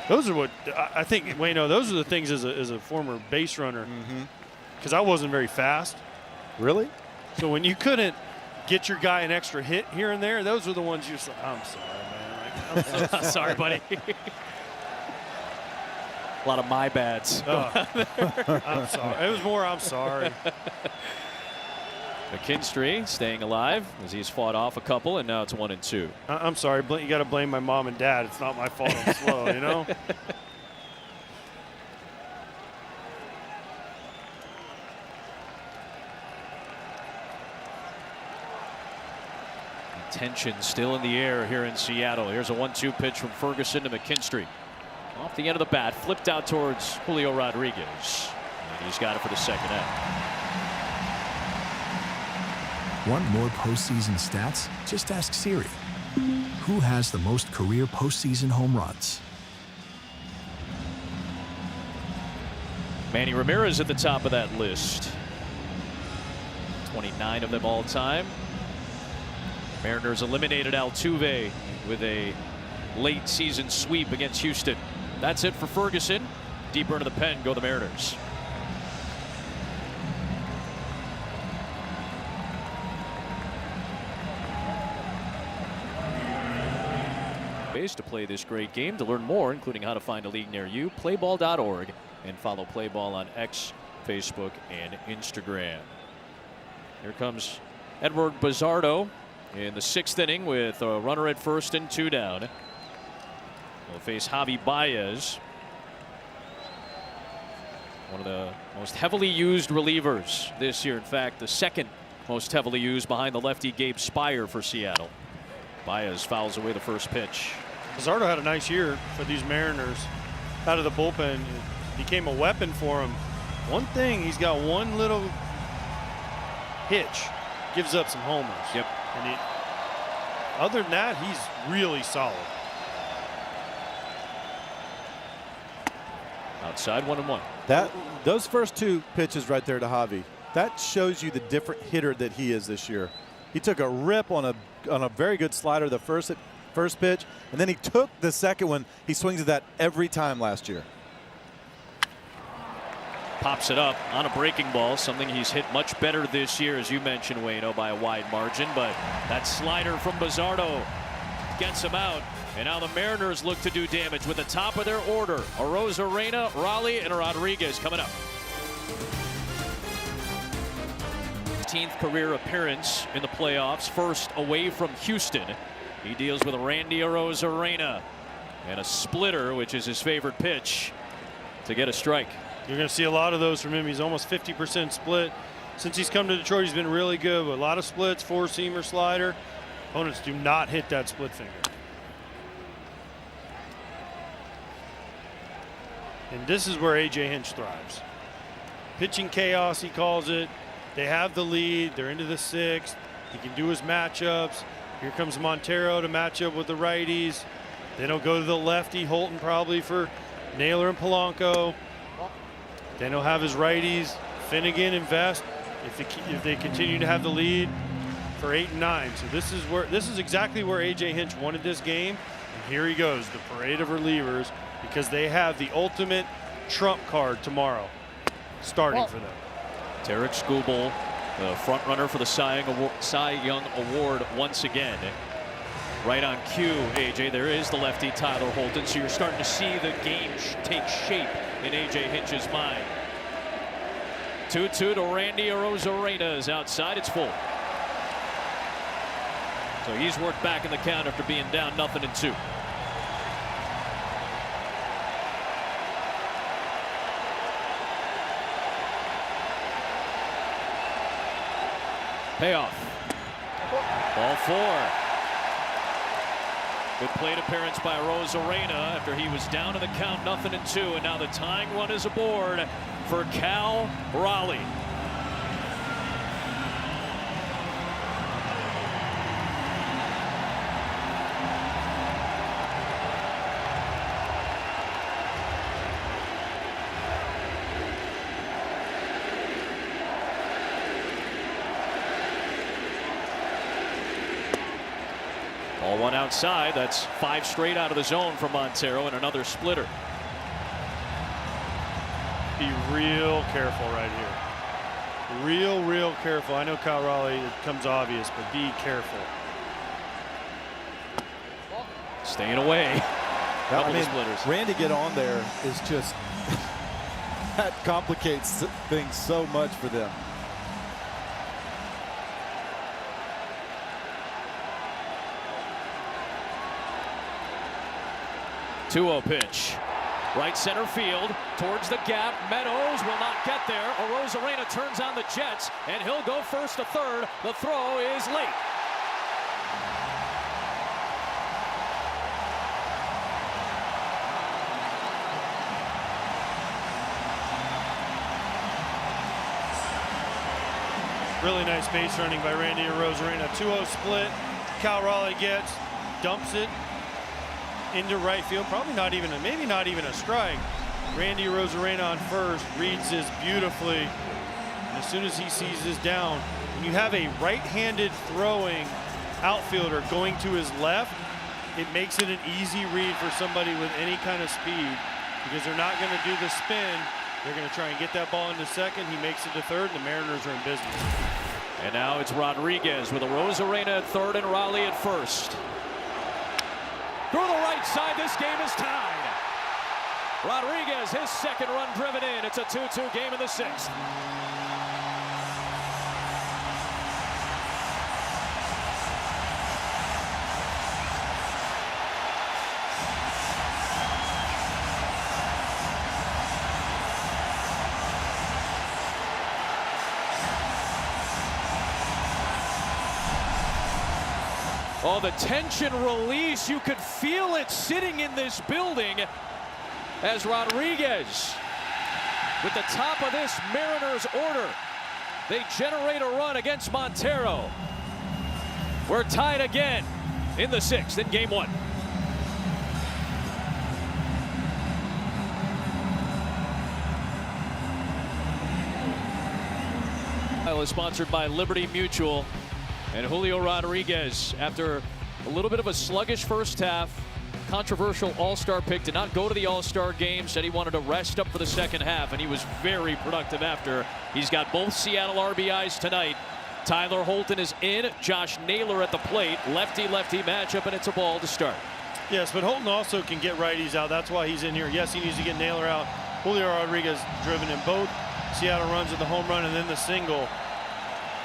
Those are what I think, Wayno, those are the things as a former base runner, because I wasn't very fast. Really? So when you couldn't get your guy an extra hit here and there, those were the ones you're like, I'm sorry, man. Like, I'm so Sorry, buddy. A lot of my bads. I'm sorry. It was more I'm sorry. McKinstry staying alive as he's fought off a couple, and now it's 1-2. I'm sorry. You got to blame my mom and dad. It's not my fault I'm slow, you know? Tension still in the air here in Seattle. Here's a 1-2 pitch from Ferguson to McKinstry. Off the end of the bat, flipped out towards Julio Rodriguez. And he's got it for the second out. Want more postseason stats? Just ask Siri. Who has the most career postseason home runs? Manny Ramirez at the top of that list. 29 of them all time. Mariners eliminated Altuve with a late season sweep against Houston. That's it for Ferguson. Deeper into the pen go the Mariners. To play this great game. To learn more, including how to find a league near you, playball.org, and follow Playball on X, Facebook, and Instagram. Here comes Edward Bizzardo in the 6th inning with a runner at first and 2 down. Will face Javi Baez, one of the most heavily used relievers this year. In fact, the second most heavily used behind the lefty Gabe Spire for Seattle. Baez fouls away the first pitch. Bizzardo had a nice year for these Mariners out of the bullpen. It became a weapon for him. One thing, he's got one little hitch, gives up some homers. Yep. And other than that, he's really solid. Outside 1-1. Those first 2 pitches right there to Javi, that shows you the different hitter that he is this year. He took a rip on a very good slider the first pitch, and then he took the second one. He swings at that every time last year. Pops it up on a breaking ball, something he's hit much better this year, as you mentioned, Wayno, by a wide margin. But that slider from Bizzardo gets him out. And now the Mariners look to do damage with the top of their order. Arozarena, Raleigh, and Rodriguez coming up. 15th career appearance in the playoffs, first away from Houston. He deals with Randy Arozarena and a splitter, which is his favorite pitch, to get a strike. You're going to see a lot of those from him. He's almost 50% split. Since he's come to Detroit, he's been really good with a lot of splits, 4-seamer slider. Opponents do not hit that split finger. And this is where A.J. Hinch thrives. Pitching chaos, he calls it. They have the lead. They're into the 6th. He can do his matchups. Here comes Montero to match up with the righties. Then he'll go to the lefty, Holton probably for Naylor and Polanco. Then he'll have his righties, Finnegan and Vest, if they continue to have the lead for 8 and 9. So this is exactly where A.J. Hinch wanted this game. And here he goes, the parade of relievers, because they have the ultimate trump card tomorrow starting for them. Tarek Skubal, the front runner for the Cy Young Award once again. Right on cue, AJ, there is the lefty Tyler Holton. So you're starting to see the game take shape in AJ Hinch's mind. 2-2 to Randy Arozarena is outside. It's full. So he's worked back in the count after being down 0-2. Payoff. Ball 4. Good plate appearance by Arozarena after he was down in the count 0-2, and now the tying run is aboard for Cal Raleigh. Ball Ball one outside. That's 5 straight out of the zone from Montero and another splitter. Be real careful right here. Real careful. I know Kyle Raleigh, it comes obvious, but be careful. Staying away. I mean, Randy get on there is just that complicates things so much for them. Two-0 pitch. Right center field towards the gap. Meadows will not get there. Arozarena turns on the Jets, and he'll go first to third. The throw is late. Really nice base running by Randy Arozarena. 2-0 split. Cal Raleigh gets, dumps it into right field. Probably not even, maybe not even a strike. Randy Arozarena on first reads this beautifully. And as soon as he sees this down, when you have a right-handed throwing outfielder going to his left, it makes it an easy read for somebody with any kind of speed because they're not going to do the spin. They're going to try and get that ball into second. He makes it to third, and the Mariners are in business. And now it's Rodriguez with Arozarena at third and Raleigh at first. Through the right side, this game is tied. Rodriguez, his second run driven in. It's a 2-2 game in the 6th. Oh, the tension release. You could feel it sitting in this building as Rodriguez, with the top of this Mariners order, they generate a run against Montero. We're tied again in the 6th in game 1. Is sponsored by Liberty Mutual. And Julio Rodriguez, after a little bit of a sluggish first half, controversial All-Star pick, did not go to the All-Star game, said he wanted to rest up for the second half, and he was very productive after. He's got both Seattle RBIs tonight. Tyler Holton is in, Josh Naylor at the plate, lefty-lefty matchup, and it's a ball to start. Yes, but Holton also can get righties out. That's why he's in here. Yes, he needs to get Naylor out. Julio Rodriguez driven in both Seattle runs with the home run and then the single.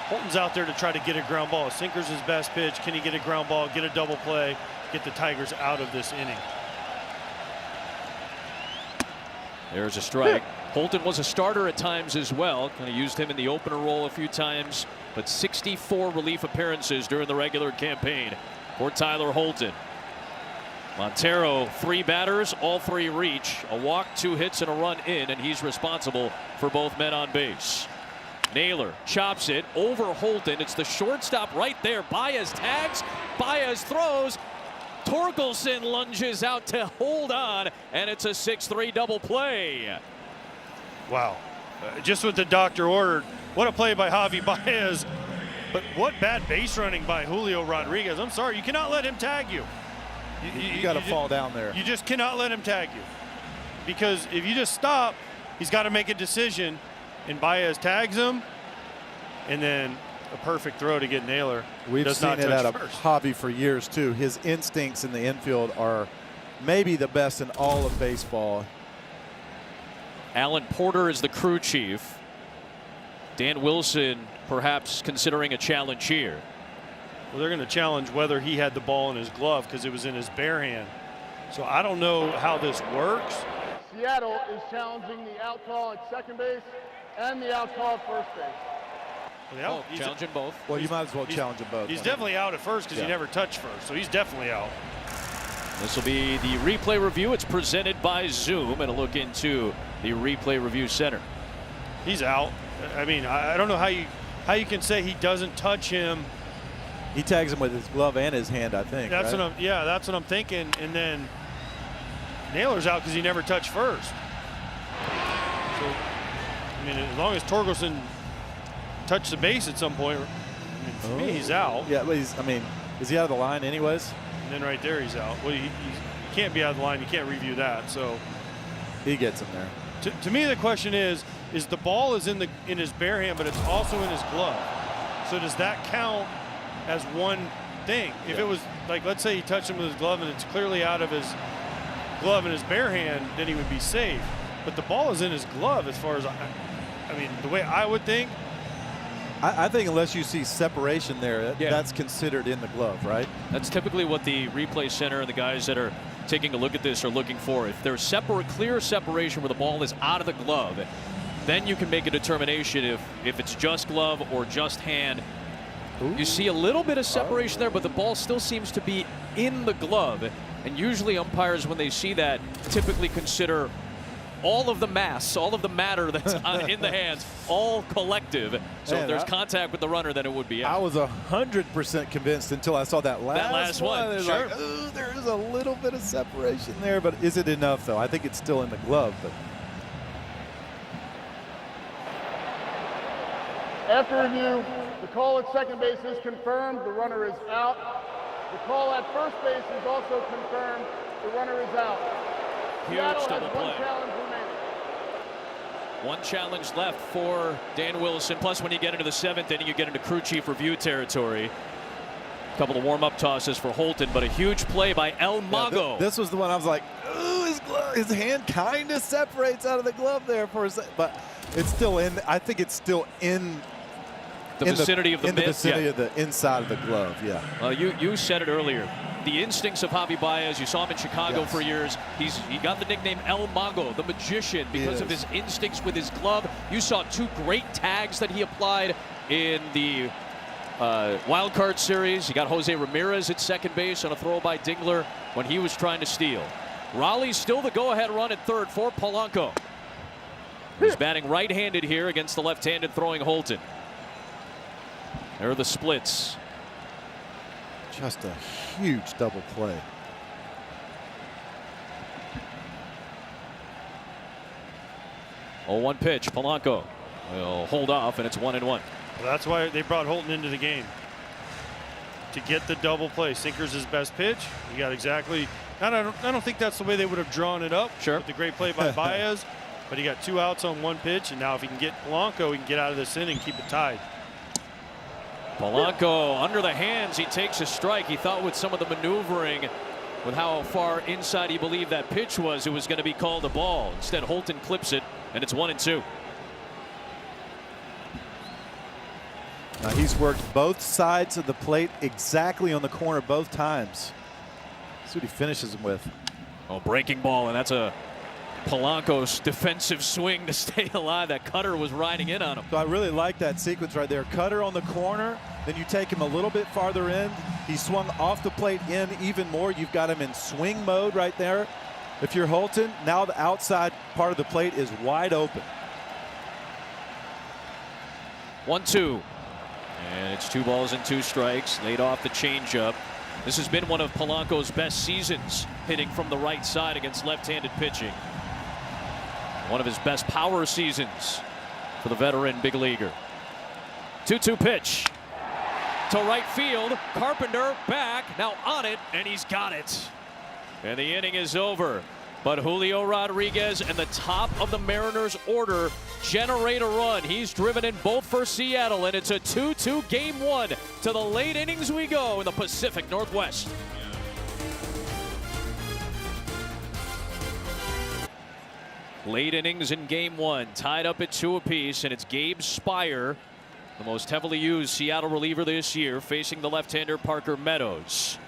Holton's out there to try to get a ground ball. Sinker's his best pitch. Can he get a ground ball, get a double play, get the Tigers out of this inning? There's a strike. Holton was a starter at times as well. Kind of used him in the opener role a few times, but 64 relief appearances during the regular campaign for Tyler Holton. Montero, 3 batters, all 3 reach. A walk, 2 hits, and a run in, and he's responsible for both men on base. Naylor chops it over Holton. It's the shortstop right there. Baez tags. Baez throws. Torkelson lunges out to hold on, and it's a 6-3 double play. Wow. Just what the doctor ordered. What a play by Javi Baez. But what bad base running by Julio Rodriguez. I'm sorry, you cannot let him tag you. You got to fall down there. You just cannot let him tag you. Because if you just stop, he's got to make a decision. And Baez tags him, and then a perfect throw to get Naylor. We've seen it out of Javi for years, too. His instincts in the infield are maybe the best in all of baseball. Alan Porter is the crew chief. Dan Wilson perhaps considering a challenge here. Well, they're going to challenge whether he had the ball in his glove because it was in his bare hand. So I don't know how this works. Seattle is challenging the out call at second base and the out call at first base. Well, challenging both. Well, you might as well challenge them both. He's definitely out at first because he never touched first, so he's definitely out. This will be the replay review. It's presented by Zoom, and a look into the replay review center. He's out. I mean, I don't know how you can say he doesn't touch him. He tags him with his glove and his hand, I think. That's right? that's what I'm thinking. And then Naylor's out because he never touched first. So, I mean, as long as Torkelson touched the base at some point, I mean, for me, he's out. Yeah, but is he out of the line anyways? and then right there he's out. Well, he can't be out of the line. You can't review that. So he gets him there. To me, the question is the ball is in his bare hand, but it's also in his glove. So does that count as one thing? If it was like, let's say he touched him with his glove and it's clearly out of his glove in his bare hand, then he would be safe. But the ball is in his glove as far as I mean, the way I would think. I think unless you see separation there, that's considered in the glove, right? That's typically what the replay center and the guys that are taking a look at this are looking for. If there's clear separation where the ball is out of the glove, then you can make a determination if it's just glove or just hand. Ooh. You see a little bit of separation there, but the ball still seems to be in the glove. And usually umpires, when they see that, typically consider all of the mass, all of the matter that's in the hands, all collective. So if there's contact with the runner, then it would be out. I was 100% convinced until I saw that last one. Sure. Like, ooh, there is a little bit of separation there, but is it enough, though? I think it's still in the glove. But After review, the call at second base is confirmed. The runner is out. The call at first base is also confirmed. The runner is out. Huge double play. One challenge remaining. One challenge left for Dan Wilson. Plus, when you get into the 7th inning, you get into crew chief review territory. A couple of warm-up tosses for Holton, but a huge play by El Mago. This was the one I was like, ooh, his hand kind of separates out of the glove there for a second, but it's still in. I think it's still in the vicinity of the mitt. In the vicinity of the inside of the glove, yeah. Well, you said it earlier. The instincts of Javi Baez, you saw him in Chicago for years. He got the nickname El Mago, the magician, because of his instincts with his glove. You saw 2 great tags that he applied in the wild card series. He got Jose Ramirez at second base on a throw by Dingler when he was trying to steal. Raleigh's still the go-ahead run at third for Polanco. He's batting right-handed here against the left-handed throwing Holton. There are the splits. Just a huge double play. Oh, 1 pitch. Polanco will hold off, and it's 1-1. Well, that's why they brought Holton into the game, to get the double play. Sinker's his best pitch. You got exactly. I don't think that's the way they would have drawn it up. Sure. With the great play by Baez, but he got 2 outs on 1 pitch, and now if he can get Polanco, he can get out of this inning, keep it tied. Polanco under the hands, he takes a strike. He thought with some of the maneuvering, with how far inside he believed that pitch was, it was going to be called a ball. Instead, Holton clips it, and it's 1-2. Now he's worked both sides of the plate exactly on the corner both times. See what he finishes him with. Oh, breaking ball, and that's a Polanco's defensive swing to stay alive. That cutter was riding in on him. So I really like that sequence right there. Cutter on the corner, then you take him a little bit farther in. He swung off the plate in even more. You've got him in swing mode right there. If you're Holton, now the outside part of the plate is wide open. 1-2. And it's 2 balls and 2 strikes. Laid off the changeup. This has been one of Polanco's best seasons, hitting from the right side against left-handed pitching. One of his best power seasons for the veteran big leaguer. 2-2 pitch to right field. Carpenter back, now on it, and he's got it. And the inning is over. But Julio Rodriguez and the top of the Mariners order generate a run. He's driven in both for Seattle, and it's a 2-2 game 1. To the late innings we go in the Pacific Northwest. Late innings in game 1, tied up at 2 apiece, and it's Gabe Spire, the most heavily used Seattle reliever this year, facing the left-hander Parker Meadows.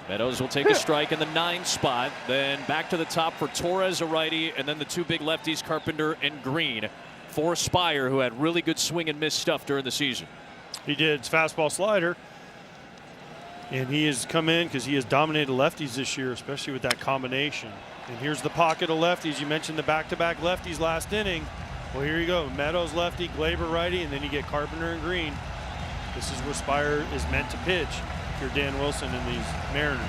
Meadows will take a strike in the 9 spot, then back to the top for Torres, a righty, and then the 2 big lefties, Carpenter and Green, for Spire, who had really good swing and miss stuff during the season. He did. It's fastball slider, and he has come in because he has dominated lefties this year, especially with that combination. And here's the pocket of lefties. You mentioned the back-to-back lefties last inning. Well, here you go. Meadows lefty, Glaber righty, and then you get Carpenter and Green. This is where Spire is meant to pitch. If you're Dan Wilson and these Mariners.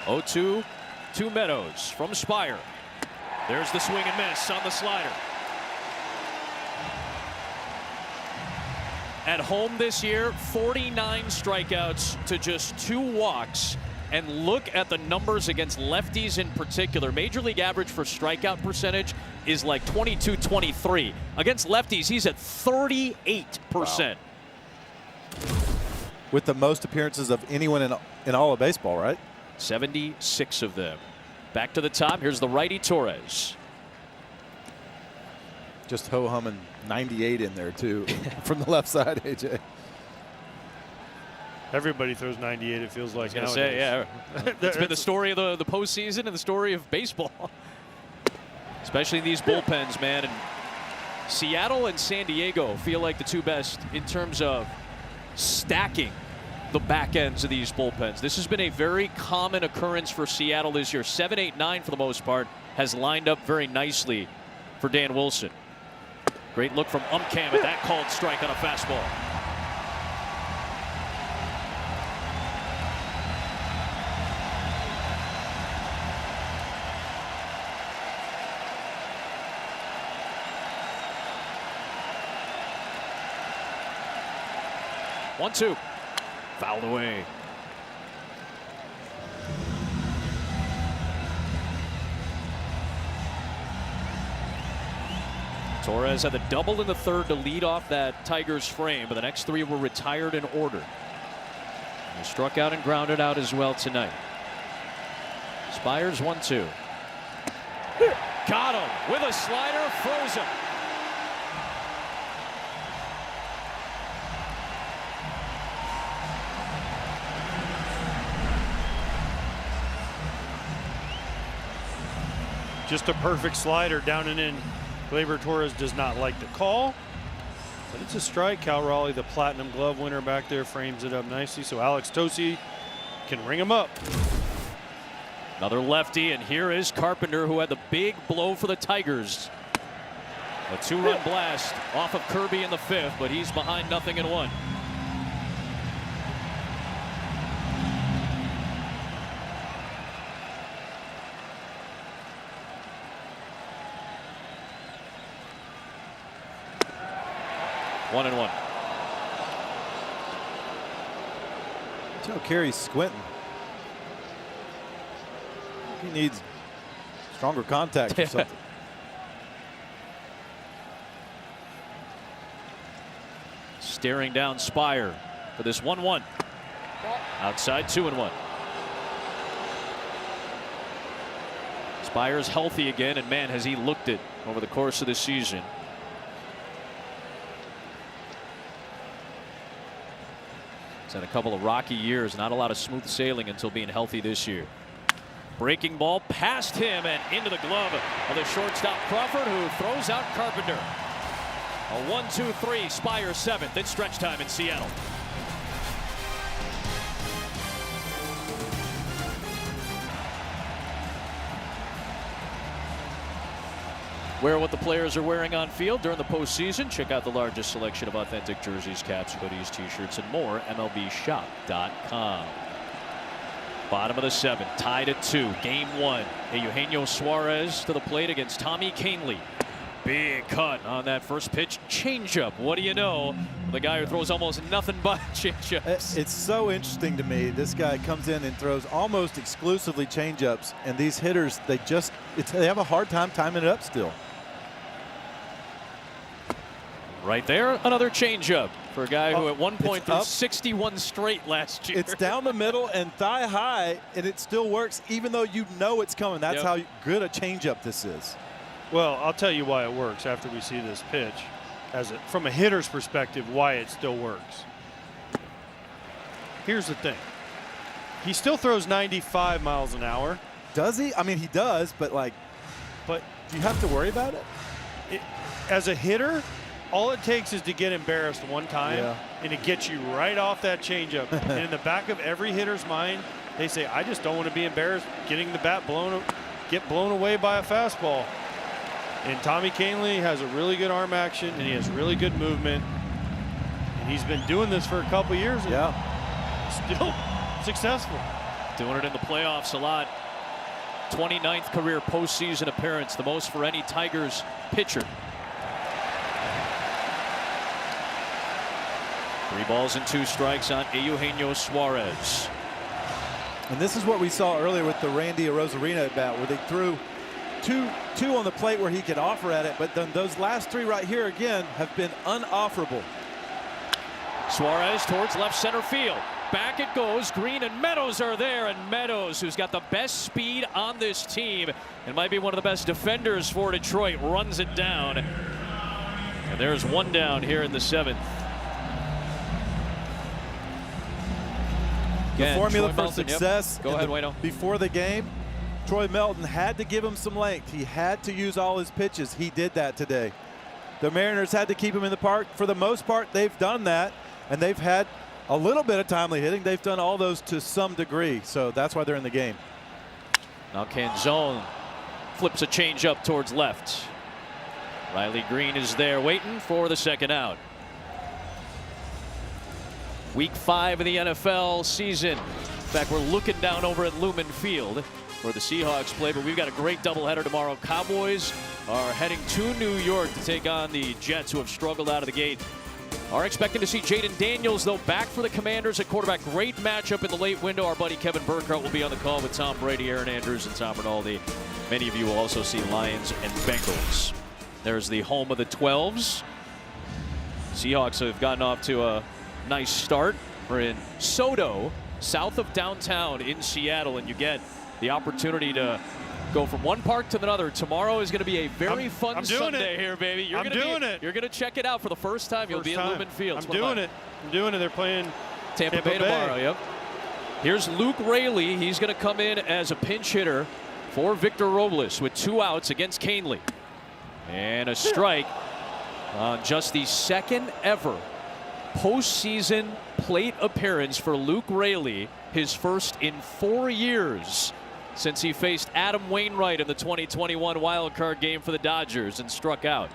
Oh, 2 to Meadows from Spire. There's the swing and miss on the slider. At home this year, 49 strikeouts to just 2 walks. And look at the numbers against lefties in particular. Major league average for strikeout percentage is like 22-23. Against lefties, he's at 38%. Wow. With the most appearances of anyone in all of baseball, right? 76 of them. Back to the top. Here's the righty Torres. Just ho-humming 98 in there, too, from the left side, AJ. Everybody throws 98, it feels like. I was going to say, yeah. It's been the story of the postseason and the story of baseball. Especially these bullpens, man. And Seattle and San Diego feel like the two best in terms of stacking the back ends of these bullpens. This has been a very common occurrence for Seattle this year. 7, 8, 9 for the most part has lined up very nicely for Dan Wilson. Great look from Umcam at that called strike on a fastball. One, two. Fouled away. Torres had the double in the third to lead off that Tigers frame, but the next 3 were retired in order. He struck out and grounded out as well tonight. Spires 1-2. Got him with a slider, froze him. Just a perfect slider down and in. Gleyber Torres does not like the call, but it's a strike. Cal Raleigh, the Platinum Glove winner back there, frames it up nicely so Alex Tosi can ring him up. Another lefty, and here is Carpenter, who had the big blow for the Tigers. A 2-run blast off of Kirby in the 5th, but he's behind 0-1. One and one. Joe Carey's squinting. He needs stronger contact or something. Staring down Spire for this 1-1. Outside 2-1. Spire's healthy again, and man, has he looked it over the course of the season. Had a couple of rocky years, not a lot of smooth sailing until being healthy this year. Breaking ball past him and into the glove of the shortstop Crawford, who throws out Carpenter. A 1-2-3, Spire 7th. It's stretch time in Seattle. Wear what the players are wearing on field during the postseason. Check out the largest selection of authentic jerseys, caps, hoodies, t-shirts, and more. MLBshop.com. Bottom of the 7th, tied at 2. Game 1. Eugenio Suarez to the plate against Tommy Kahnle. Big cut on that first pitch. Changeup. What do you know? The guy who throws almost nothing but changeups. It's so interesting to me. This guy comes in and throws almost exclusively changeups, and these hitters, they have a hard time timing it up still. Right there, another changeup for a guy who at one point threw 61 straight last year. It's down the middle and thigh high, and it still works even though you know it's coming. That's how good a changeup this is. Well, I'll tell you why it works after we see this pitch. From a hitter's perspective, why it still works. Here's the thing. He still throws 95 miles an hour. Does he? I mean, he does, but do you have to worry about it? As a hitter, all it takes is to get embarrassed one time, and it gets you right off that changeup. And in the back of every hitter's mind, they say, I just don't want to be embarrassed getting the bat get blown away by a fastball. And Tommy Kahnle has a really good arm action, and he has really good movement. And he's been doing this for a couple years. And still successful. Doing it in the playoffs a lot. 29th career postseason appearance, the most for any Tigers pitcher. 3 balls and 2 strikes on Eugenio Suarez. And this is what we saw earlier with the Randy Arozarena at bat, where they threw two on the plate where he could offer at it, but then those last 3 right here again have been unofferable. Suarez towards left center field. Back it goes. Green and Meadows are there, and Meadows, who's got the best speed on this team and might be one of the best defenders for Detroit, runs it down. And there's 1 down here in the 7th. The formula Troy for Melton, success yep. Go ahead, Wayno. Before the game, Troy Melton had to give him some length. He had to use all his pitches. He did that today. The Mariners had to keep him in the park. For the most part, they've done that, and they've had a little bit of timely hitting. They've done all those to some degree, so that's why they're in the game. Now Canzone flips a change up towards left. Riley Green is there waiting for the 2nd out. Week 5 of the NFL season. In fact, we're looking down over at Lumen Field where the Seahawks play, but we've got a great doubleheader tomorrow. Cowboys are heading to New York to take on the Jets, who have struggled out of the gate. Are expecting to see Jaden Daniels, though, back for the Commanders at quarterback. Great matchup in the late window. Our buddy Kevin Burkhardt will be on the call with Tom Brady, Aaron Andrews, and Tom Rinaldi. Many of you will also see Lions and Bengals. There's the home of the 12s. Seahawks have gotten off to a nice start. We're in Soto, south of downtown in Seattle, and you get the opportunity to go from one park to another. Tomorrow is going to be a very fun Sunday here, baby. You're going to check it out for the first time. You'll be at Lumen Field. I'm doing it. They're playing Tampa Bay tomorrow. Yep. Here's Luke Raley. He's going to come in as a pinch hitter for Victor Robles with 2 outs against Canely. And a strike on just the 2nd ever postseason plate appearance for Luke Raley, his first in 4 years since he faced Adam Wainwright in the 2021 wildcard game for the Dodgers and struck out.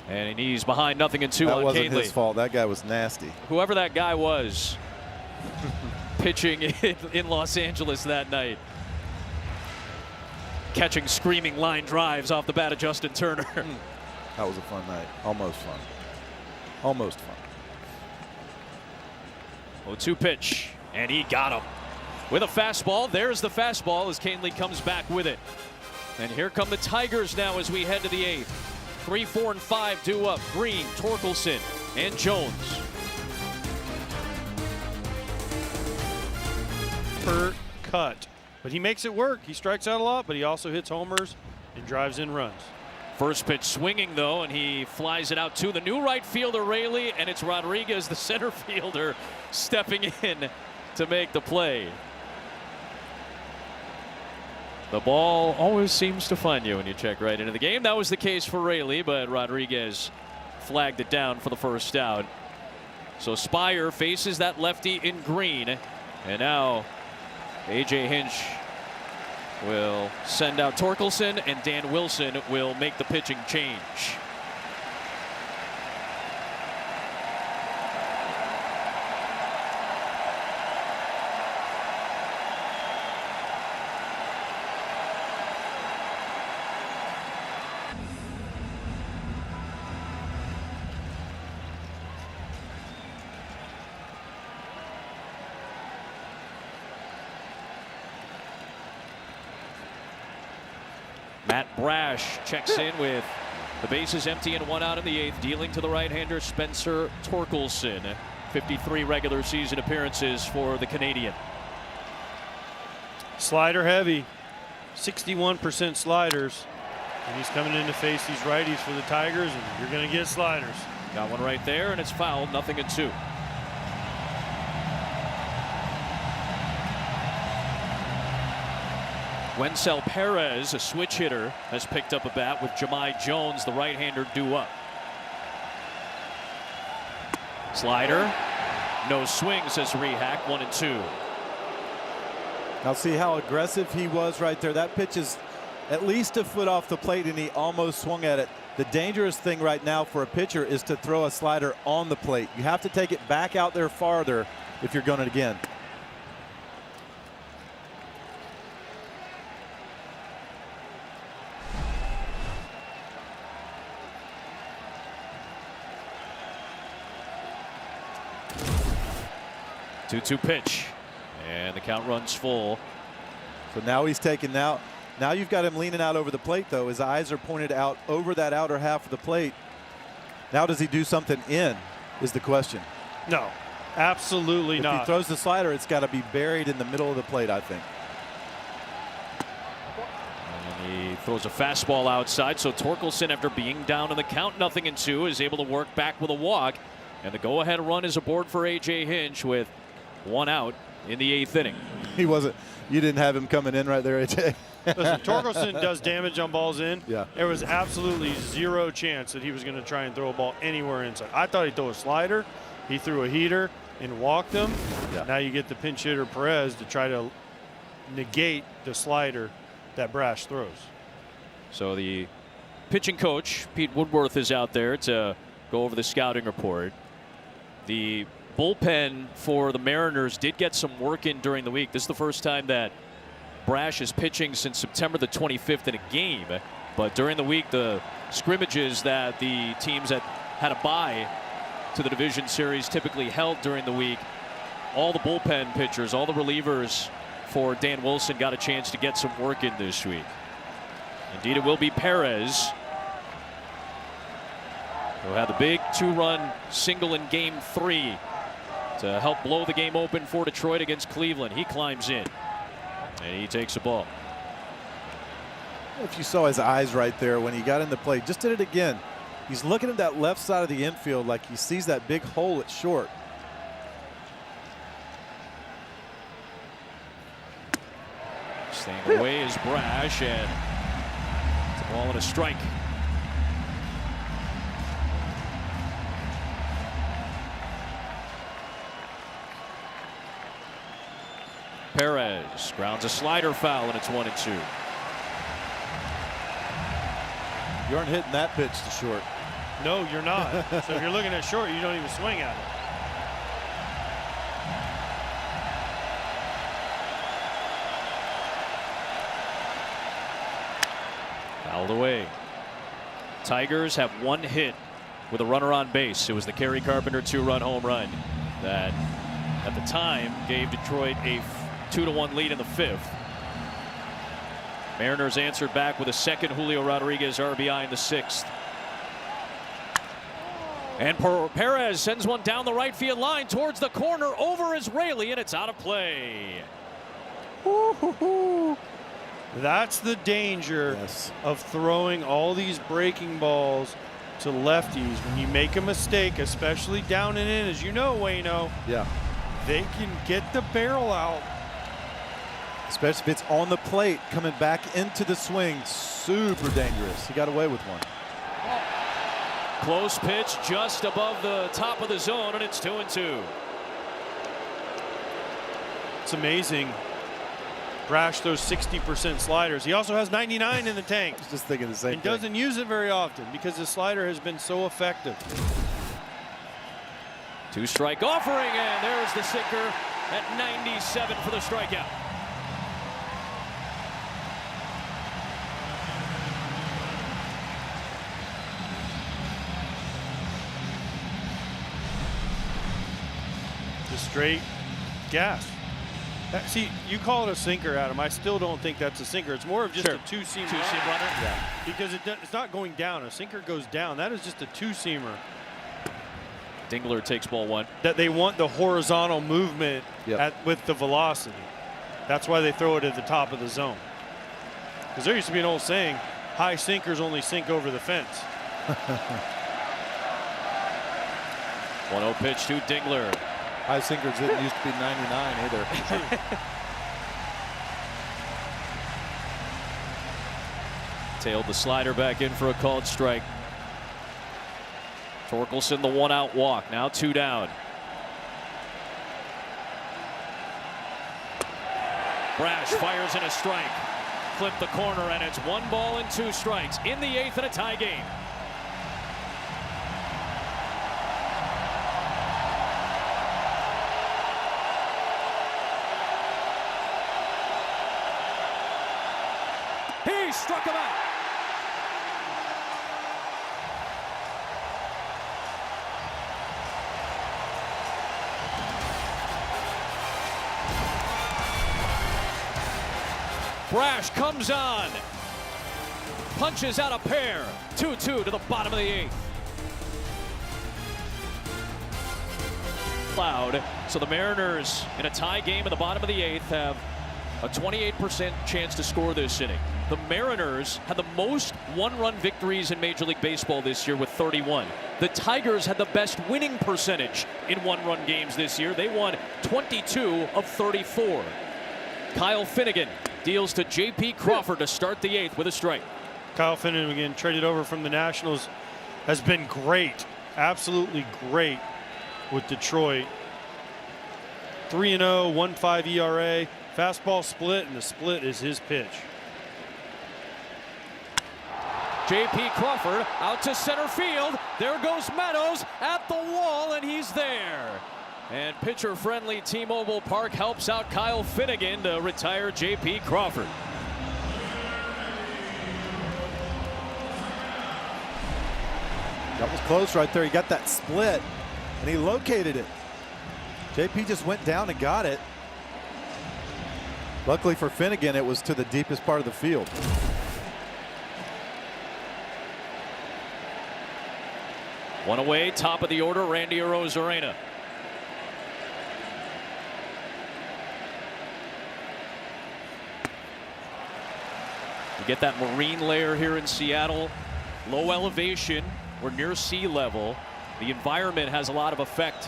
And he's behind 0-2 on Canely. That wasn't his fault. That guy was nasty. Whoever that guy was pitching in Los Angeles that night. Catching screaming line drives off the bat of Justin Turner. That was a fun night. Almost fun. Almost fun. 0-2 pitch, and he got him with a fastball. There's the fastball as Canely comes back with it. And here come the Tigers now as we head to the 8th. 3, 4, and 5 due up. Green, Torkelson, and Jones. Per cut. But he makes it work. He strikes out a lot, but he also hits homers and drives in runs. First pitch swinging, though, and he flies it out to the new right fielder, Raley, and it's Rodriguez, the center fielder, stepping in to make the play. The ball always seems to find you when you check right into the game. That was the case for Raley, but Rodriguez flagged it down for the 1st out. So Spire faces that lefty in green, and now A.J. Hinch will send out Torkelson, and Dan Wilson will make the pitching change. Matt Brash checks in with the bases empty and 1 out in the 8th, dealing to the right-hander Spencer Torkelson. 53 regular season appearances for the Canadian. Slider heavy, 61% sliders. And he's coming in to face these righties for the Tigers, and you're going to get sliders. Got one right there, and it's fouled, 0-2. Wencel Perez, a switch hitter, has picked up a bat with Jahmai Jones, the right-hander, due up. Slider, no swing, says Rehack, 1-2. Now see how aggressive he was right there. That pitch is at least a foot off the plate, and he almost swung at it. The dangerous thing right now for a pitcher is to throw a slider on the plate. You have to take it back out there farther if you're going to again. 2-2 pitch. And the count runs full. So now he's taking now you've got him leaning out over the plate, though. His eyes are pointed out over that outer half of the plate. Now does he do something in is the question. No, absolutely not. If he throws the slider, it's got to be buried in the middle of the plate, I think. And he throws a fastball outside. So Torkelson, after being down in the count 0-2, is able to work back with a walk. And the go-ahead run is aboard for A.J. Hinch with 1 out in the 8th inning. He wasn't. You didn't have him coming in right there, A.J. Listen, Torkelson does damage on balls in. Yeah. There was absolutely zero chance that he was going to try and throw a ball anywhere inside. I thought he'd throw a slider. He threw a heater and walked him. Yeah. Now you get the pinch hitter Perez to try to negate the slider that Brash throws. So the pitching coach, Pete Woodworth, is out there to go over the scouting report. The bullpen for the Mariners did get some work in during the week. This is the first time that Brash is pitching since September the 25th in a game. But during the week, the scrimmages that the teams that had a bye to the division series typically held during the week, all the bullpen pitchers, all the relievers for Dan Wilson got a chance to get some work in this week. Indeed, it will be Perez who had the big 2-run single in Game 3 to help blow the game open for Detroit against Cleveland. He climbs in and he takes a ball. If you saw his eyes right there when he got in the plate, just did it again. He's looking at that left side of the infield like he sees that big hole at short. Staying away is Brash, and it's a ball and a strike. Perez grounds a slider foul, and it's 1-2. You aren't hitting that pitch to short. No, you're not. So if you're looking at short, you don't even swing at it. Fouled away. Tigers have 1 hit with a runner on base. It was the Kerry Carpenter 2-run home run that at the time gave Detroit a 2-1 lead in the 5th. Mariners answered back with a second Julio Rodriguez RBI in the 6th. And Perez sends one down the right field line towards the corner over Israeli, and it's out of play. That's the danger of throwing all these breaking balls to lefties. When you make a mistake, especially down and in, as you know, Wayno, they can get the barrel out. Especially if it's on the plate, coming back into the swing, super dangerous. He got away with one. Close pitch just above the top of the zone, and it's 2-2. It's amazing. Brash throws 60% sliders. He also has 99 in the tank. I was just thinking the same thing. And doesn't use it very often because the slider has been so effective. 2-strike offering, and there's the sinker at 97 for the strikeout. Straight gas. See, you call it a sinker, Adam. I still don't think that's a sinker. It's more of just a two-seam runner. Yeah. Because it's not going down. A sinker goes down. That is just a two-seamer. Dingler takes ball 1. That they want the horizontal movement with the velocity. That's why they throw it at the top of the zone. Because there used to be an old saying, high sinkers only sink over the fence. 1-0 pitch to Dingler. High sinkers didn't used to be 99 either. Tailed the slider back in for a called strike. Torkelson the 1-out walk. Now 2 down. Brash fires in a strike. Clip the corner, and it's 1 ball and 2 strikes in the 8th in a tie game. He struck him out. Brash comes on. Punches out a pair. 2-2 to the bottom of the 8th. Loud. So the Mariners, in a tie game in the bottom of the 8th, have a 28% chance to score this inning. The Mariners had the most one-run victories in Major League Baseball this year with 31. The Tigers had the best winning percentage in one-run games this year. They won 22 of 34. Kyle Finnegan deals to J.P. Crawford to start the 8th with a strike. Kyle Finnegan, again, traded over from the Nationals, has been great, absolutely great with Detroit. 3-0, 1.5 ERA, fastball split, and the split is his pitch. J.P. Crawford out to center field. There goes Meadows at the wall, and he's there. And pitcher-friendly T-Mobile Park helps out Kyle Finnegan to retire J.P. Crawford. That was close right there. He got that split, and he located it. JP just went down and got it. Luckily for Finnegan, it was to the deepest part of the field. One away, top of the order, Randy Arozarena. You get that marine layer here in Seattle. Low elevation. We're near sea level. The environment has a lot of effect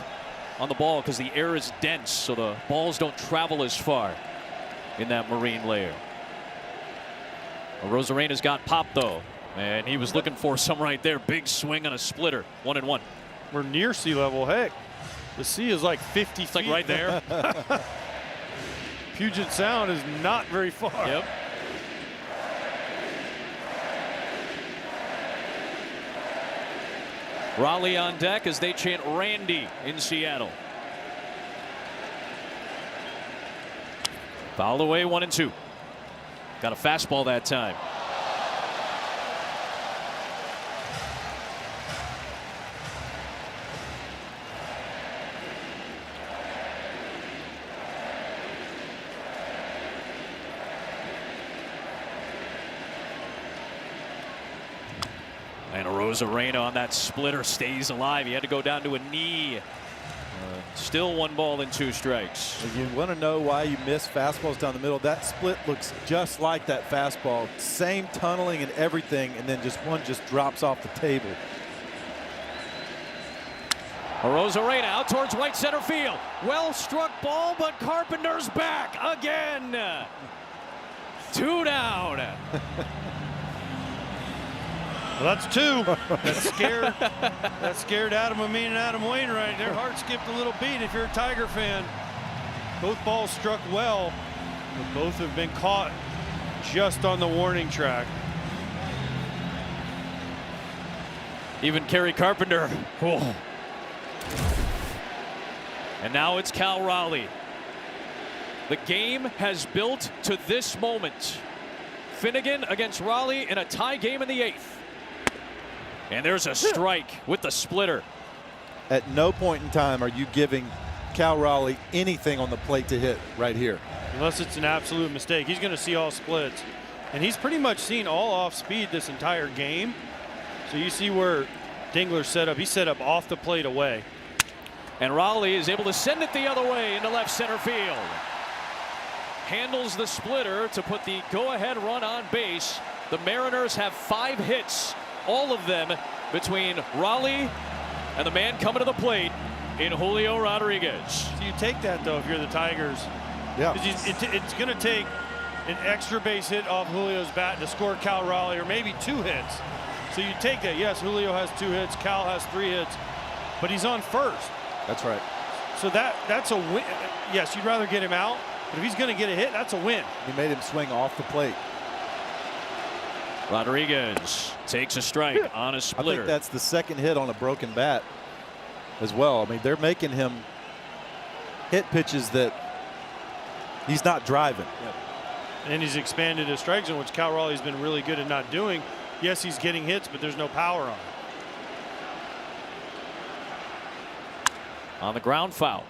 on the ball because the air is dense, so the balls don't travel as far in that marine layer. Arozarena's got popped though, and he was looking for some right there. Big swing on a splitter. 1-1. We're near sea level. Heck, the sea is like 50 It's feet. like right there. Puget Sound is not very far. Yep. Raleigh on deck as they chant Randy in Seattle. Fouled away, 1-2. Got a fastball that time. And Arozarena on that splitter stays alive. He had to go down to a knee. Still 1 ball and 2 strikes. If you want to know why you miss fastballs down the middle, that split looks just like that fastball. Same tunneling and everything, and then just one just drops off the table. Arozarena out towards right center field. Well struck ball, but Carpenter's back again. 2 down. Well, that's 2. That scared Adam Amin and Adam Wainwright. Their heart skipped a little beat if you're a Tiger fan. Both balls struck well, but both have been caught just on the warning track. Even Kerry Carpenter. Oh. And now it's Cal Raleigh. The game has built to this moment. Finnegan against Raleigh in a tie game in the 8th. And there's a strike with the splitter. At no point in time are you giving Cal Raleigh anything on the plate to hit right here. Unless it's an absolute mistake. He's going to see all splits. And he's pretty much seen all off speed this entire game. So you see where Dingler's set up. He's set up off the plate away. And Raleigh is able to send it the other way into left center field. Handles the splitter to put the go-ahead run on base. The Mariners have 5 hits. All of them between Raleigh and the man coming to the plate in Julio Rodriguez. So you take that, though, if you're the Tigers. Yeah. It's going to take an extra base hit off Julio's bat to score Cal Raleigh, or maybe 2 hits. So you take that. Yes, Julio has 2 hits. Cal has 3 hits. But he's on first. That's right. So that's a win. Yes, you'd rather get him out. But if he's going to get a hit, that's a win. He made him swing off the plate. Rodriguez takes a strike on a splitter. I think that's the 2nd hit on a broken bat as well. I mean, they're making him hit pitches that he's not driving. Yep. And he's expanded his strike zone, which Cal Raleigh's been really good at not doing. Yes, he's getting hits, but there's no power on it. On the ground, foul.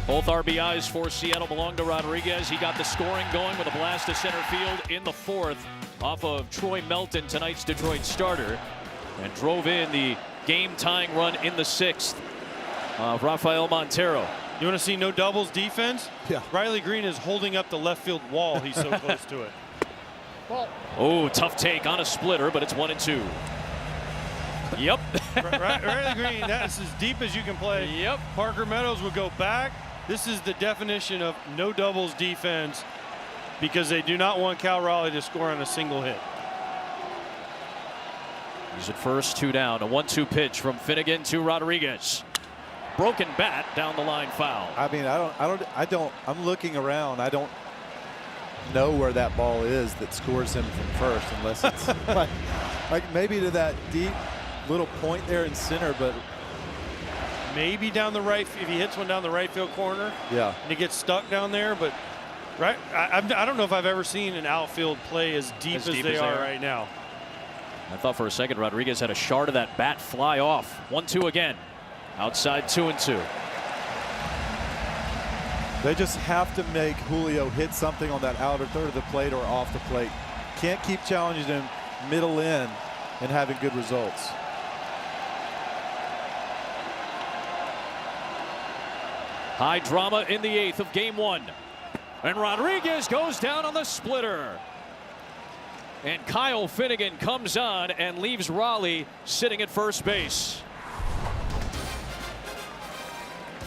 Both RBIs for Seattle belong to Rodriguez. He got the scoring going with a blast to center field in the 4th off of Troy Melton, tonight's Detroit starter, and drove in the game-tying run in the 6th. Rafael Montero. You want to see no doubles defense? Yeah. Riley Green is holding up the left field wall. He's so close to it. Oh, tough take on a splitter, but it's 1-2. Yep. Riley Green, that's as deep as you can play. Yep. Parker Meadows would go back. This is the definition of no doubles defense because they do not want Cal Raleigh to score on a single hit. He's at first, 2 down. A 1-2 pitch from Finnegan to Rodriguez. Broken bat down the line, foul. I mean, I'm looking around. I don't know where that ball is that scores him from first, unless it's like maybe to that deep little point there in center, but maybe down the right, if he hits one down the right field corner. Yeah. And he gets stuck down there, but right, I don't know if I've ever seen an outfield play as deep as they are right now. I thought for a second Rodriguez had a shard of that bat fly off. 1-2 again. Outside 2-2. They just have to make Julio hit something on that outer third of the plate or off the plate. Can't keep challenging him middle in and having good results. High drama in the 8th of game 1. And Rodriguez goes down on the splitter. And Kyle Finnegan comes on and leaves Raleigh sitting at first base.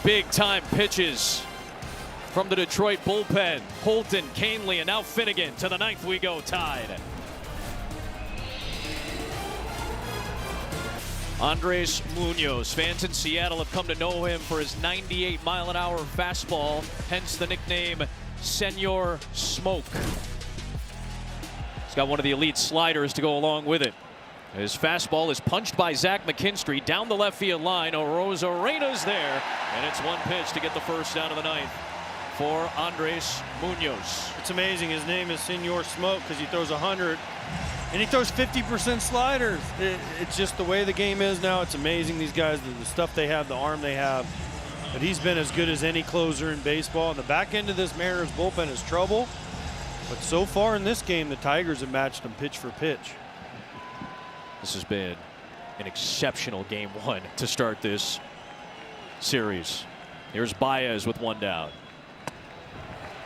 Big time pitches from the Detroit bullpen. Holton, Canely, and now Finnegan. To the 9th we go, tied. Andres Munoz. Fans in Seattle have come to know him for his 98-mile-an-hour fastball, hence the nickname Senor Smoke. He's got one of the elite sliders to go along with it. His fastball is punched by Zach McKinstry down the left field line. Arena's there, and it's one pitch to get the first out of the 9th for Andres Munoz. It's amazing. His name is Senor Smoke because he throws 100. And he throws 50% sliders. It's just the way the game is now. It's amazing, these guys, the stuff they have, the arm they have. But he's been as good as any closer in baseball. And the back end of this Mariners bullpen is trouble. But so far in this game, the Tigers have matched them pitch for pitch. This has been an exceptional game 1 to start this series. Here's Baez with 1 down.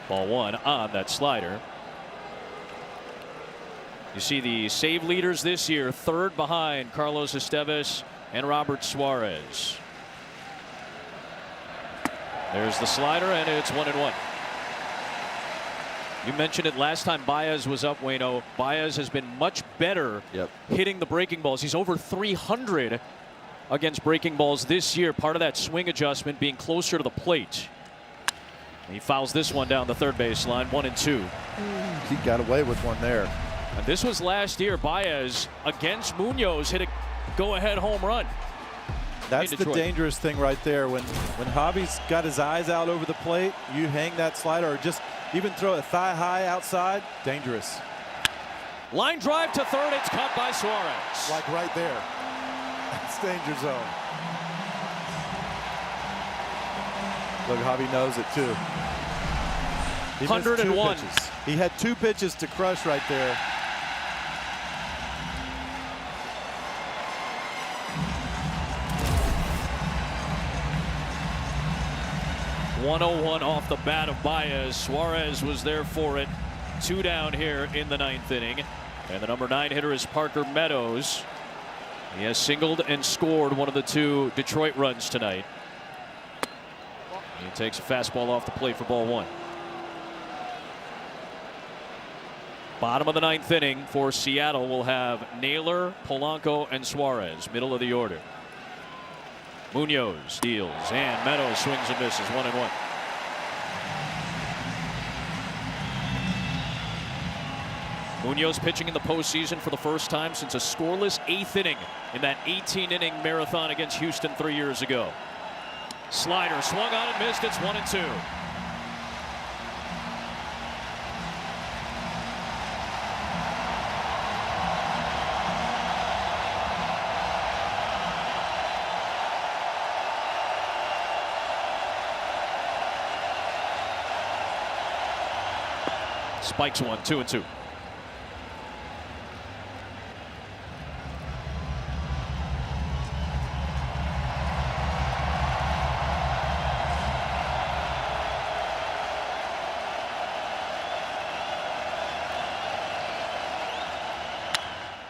Ball 1 on that slider. You see the save leaders this year, 3rd behind Carlos Estevez and Robert Suarez. There's the slider, and it's 1-1. You mentioned it last time Baez was up, Waino. Baez has been much better hitting the breaking balls. He's over 300 against breaking balls this year. Part of that swing adjustment being closer to the plate. He fouls this one down the third baseline, 1-2. He got away with one there. And this was last year. Baez against Munoz hit a go-ahead home run. That's the dangerous thing right there. When Javi's got his eyes out over the plate, you hang that slider or just even throw it thigh high outside, dangerous. Line drive to third, it's caught by Suarez. Like right there. That's danger zone. Look, Javi knows it too. He 101. He had 2 pitches to crush right there. .101 off the bat of Baez. Suarez was there for it. 2 down here in the 9th inning. And the number 9 hitter is Parker Meadows. He has singled and scored one of the 2 Detroit runs tonight. He takes a fastball off the plate for ball 1. Bottom of the 9th inning for Seattle will have Naylor, Polanco, and Suarez. Middle of the order. Munoz deals, and Meadows swings and misses. 1-1. Munoz pitching in the postseason for the first time since a scoreless 8th inning in that 18-inning marathon against Houston 3 years ago. Slider swung on and missed. It's 1-2. Spikes one, 2-2.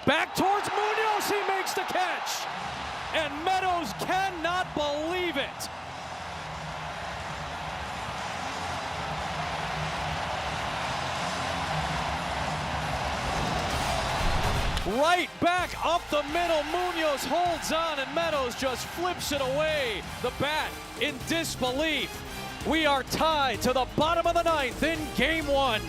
Back towards Munoz, he makes the catch. And Meadows cannot believe it. Right back up the middle, Munoz holds on and Meadows just flips it away. The bat in disbelief. We are tied to the bottom of the ninth in game one.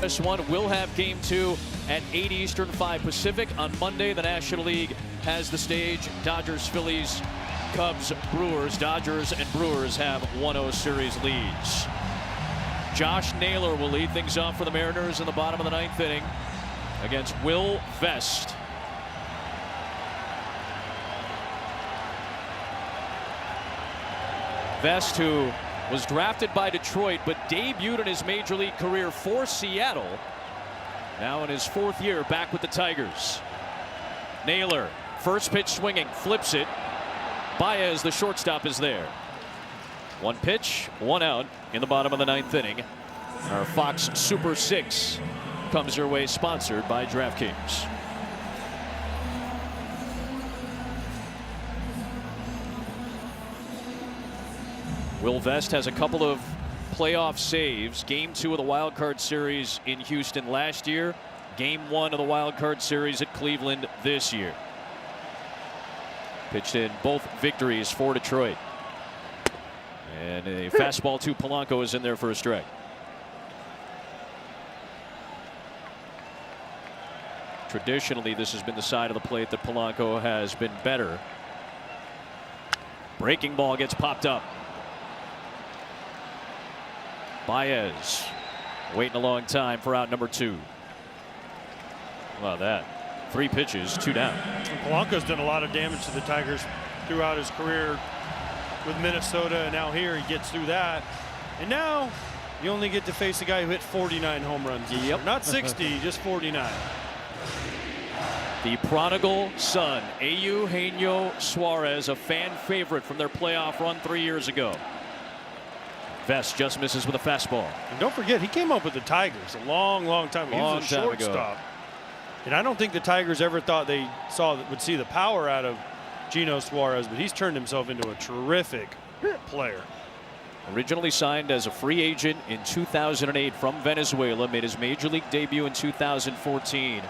This one will have game two at 8 Eastern, 5 Pacific. On Monday, the National League has the stage. Dodgers, Phillies, Cubs, Brewers. Dodgers and Brewers have 1-0 series leads. Josh Naylor will lead things off for the Mariners in the bottom of the ninth inning against Will Vest. Vest, who was drafted by Detroit but debuted in his major league career for Seattle. Now in his fourth year back with the Tigers. Naylor, first pitch swinging, flips it. Baez, the shortstop, is there. One pitch, one out in the bottom of the ninth inning. Our Fox Super 6 comes your way, sponsored by DraftKings. Will Vest has a couple of playoff saves. Game 2 of the wild card series in Houston last year. Game 1 of the wild card series at Cleveland this year. Pitched in both victories for Detroit. And a fastball to Polanco is in there for a strike. Traditionally, this has been the side of the plate that Polanco has been better. Breaking ball gets popped up. Baez waiting a long time for out number 2. How about that? 3 pitches, 2 down. And Polanco's done a lot of damage to the Tigers throughout his career with Minnesota, and now here he gets through that. And now you only get to face a guy who hit 49 home runs. Yep. Not 60, just 49. The prodigal son, Eugenio Suarez, a fan favorite from their playoff run 3 years ago. Vest just misses with a fastball. And don't forget, he came up with the Tigers a long, long time ago. He was a shortstop. And I don't think the Tigers ever thought they would see the power out of Gino Suarez, but he's turned himself into a terrific player. Originally signed as a free agent in 2008 from Venezuela, made his major league debut in 2014.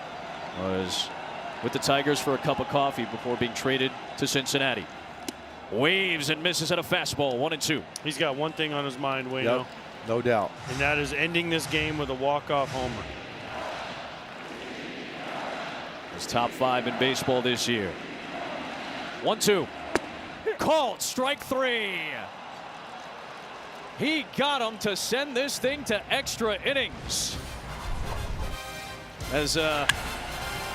Was with the Tigers for a cup of coffee before being traded to Cincinnati. Waves and misses at a fastball, 1-2. He's got one thing on his mind, Wayno. Yep, no doubt. And that is ending this game with a walk-off homer. He's top 5 in baseball this year. 1-2. Called, strike 3. He got him to send this thing to extra innings. As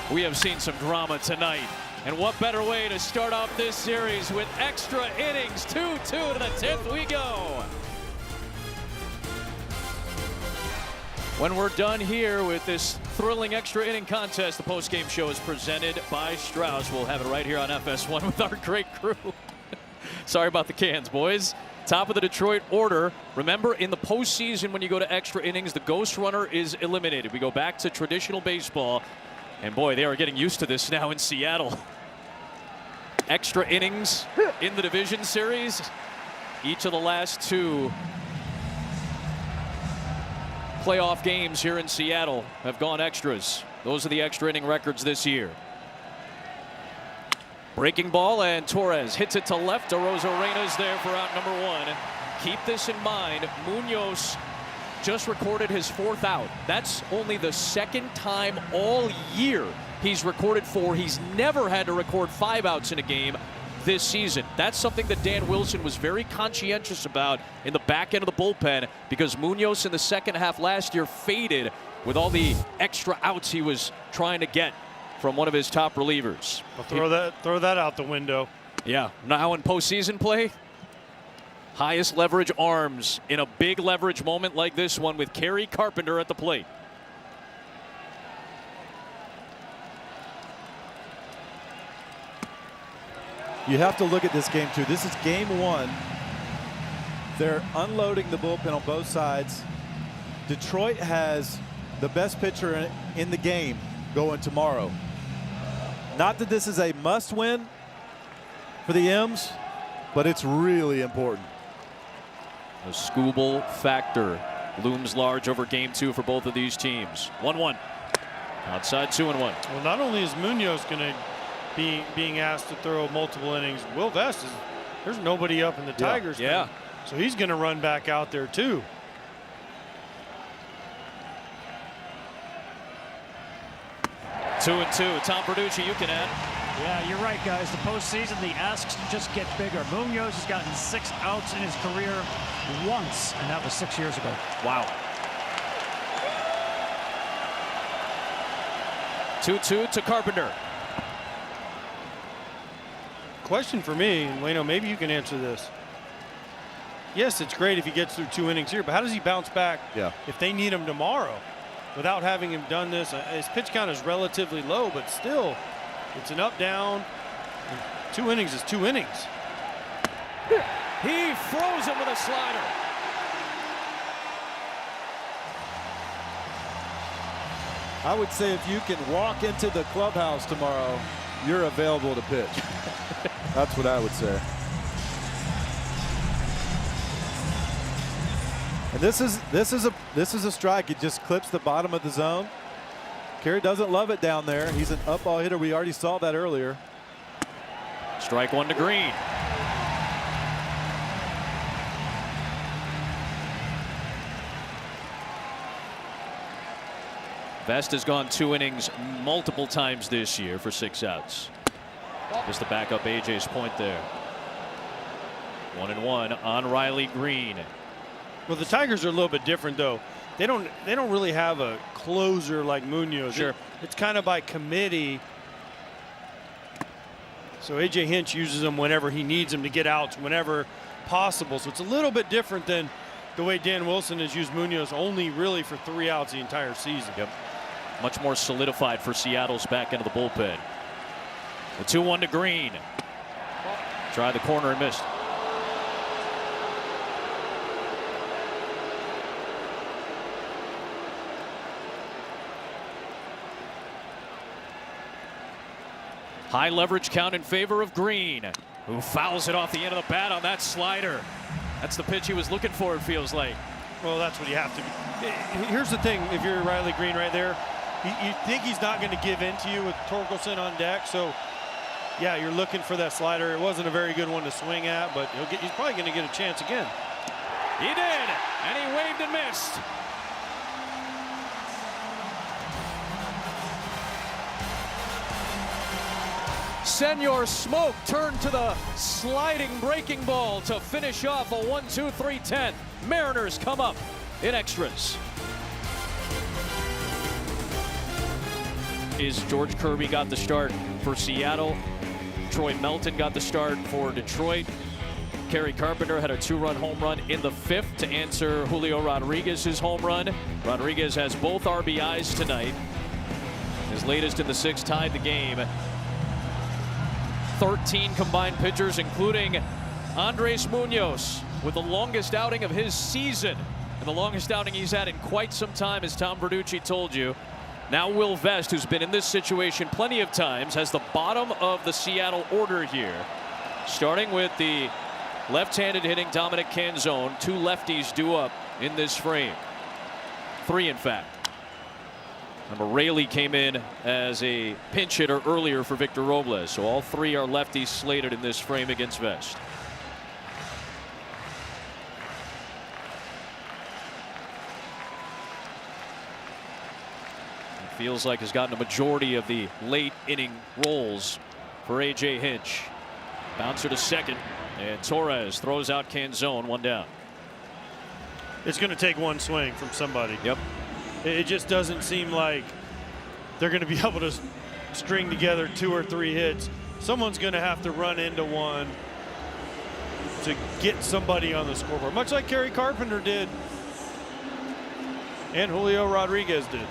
we have seen some drama tonight. And what better way to start off this series with extra innings. 2-2 to the 10th we go. When we're done here with this thrilling extra inning contest, the post-game show is presented by Strauss. We'll have it right here on FS1 with our great crew. Sorry about the cans, boys. Top of the Detroit order. Remember, in the postseason, when you go to extra innings, the ghost runner is eliminated. We go back to traditional baseball. And boy, they are getting used to this now in Seattle. Extra innings in the division series. Each of the last 2 playoff games here in Seattle have gone extras. Those are the extra inning records this year. Breaking ball, and Torres hits it to left. Arozarena there for out number 1. Keep this in mind. Munoz just recorded his 4th out. That's only the 2nd time all year he's recorded 4. He's never had to record 5 outs in a game this season. That's something that Dan Wilson was very conscientious about in the back end of the bullpen, because Munoz in the second half last year faded with all the extra outs he was trying to get from one of his top relievers. Well, throw that out the window. Yeah, now in postseason play, highest leverage arms in a big leverage moment like this one with Kerry Carpenter at the plate. You have to look at this game too. This is game one. They're unloading the bullpen on both sides. Detroit has the best pitcher in the game going tomorrow. Not that this is a must win for the M's, but it's really important. The Skubal factor looms large over game two for both of these teams. 1-1. Outside 2-1. Well, not only is Munoz going to be being asked to throw multiple innings, Will Vest there's nobody up in the Tigers. Yeah. So he's going to run back out there too. Two and two. Tom Verducci, you can add. Yeah, you're right, guys. The postseason, the asks just get bigger. Munoz has gotten 6 outs in his career once, and that was 6 years ago. Wow. 2-2 to Carpenter. Question for me, and Wayno, maybe you can answer this. Yes, it's great if he gets through 2 innings here, but how does he bounce back if they need him tomorrow without having him done this? His pitch count is relatively low, but still, it's an up-down. 2 innings is 2 innings. He froze him with a slider. I would say if you can walk into the clubhouse tomorrow, you're available to pitch. That's what I would say. And this is a strike. It just clips the bottom of the zone. Kerry doesn't love it down there. He's an up ball hitter. We already saw that earlier. Strike one to Green. Vest has gone 2 innings multiple times this year for 6 outs. Just to back up AJ's point there. 1-1 on Riley Green. Well, the Tigers are a little bit different, though. They don't really have a closer like Munoz. Sure. It's kind of by committee. So AJ Hinch uses them whenever he needs them to get outs, whenever possible. So it's a little bit different than the way Dan Wilson has used Munoz, only really for 3 outs the entire season. Yep. Much more solidified for Seattle's back end of the bullpen. The 2-1 to Green. Tried the corner and missed. High leverage count in favor of Green, who fouls it off the end of the bat on that slider. That's the pitch he was looking for, it feels like. Well, that's what you have to be. Here's the thing, if you're Riley Green right there, you think he's not going to give in to you with Torkelson on deck. So, yeah, you're looking for that slider. It wasn't a very good one to swing at, but he's probably going to get a chance again. He did, and he waved and missed. Senor Smoke turned to the sliding breaking ball to finish off a 1-2-3-10. Mariners come up in extras. George Kirby got the start for Seattle. Troy Melton got the start for Detroit. Kerry Carpenter had a 2-run home run in the 5th to answer Julio Rodriguez's home run. Rodriguez has both RBIs tonight. His latest in the 6th tied the game. 13 combined pitchers, including Andres Munoz, with the longest outing of his season and the longest outing he's had in quite some time, as Tom Verducci told you. Now Will Vest, who's been in this situation plenty of times, has the bottom of the Seattle order here, starting with the left-handed hitting Dominic Canzone. 2 lefties due up in this frame. 3, in fact. Remember, Raley came in as a pinch hitter earlier for Victor Robles, so all 3 are lefties slated in this frame against Vest. It feels like has gotten a majority of the late inning roles for AJ Hinch. Bouncer to second, and Torres throws out Canzone, 1 down. It's going to take one swing from somebody. Yep. It just doesn't seem like they're going to be able to string together 2 or 3 hits. Someone's going to have to run into one. to get somebody on the scoreboard, much like Kerry Carpenter did and Julio Rodriguez did.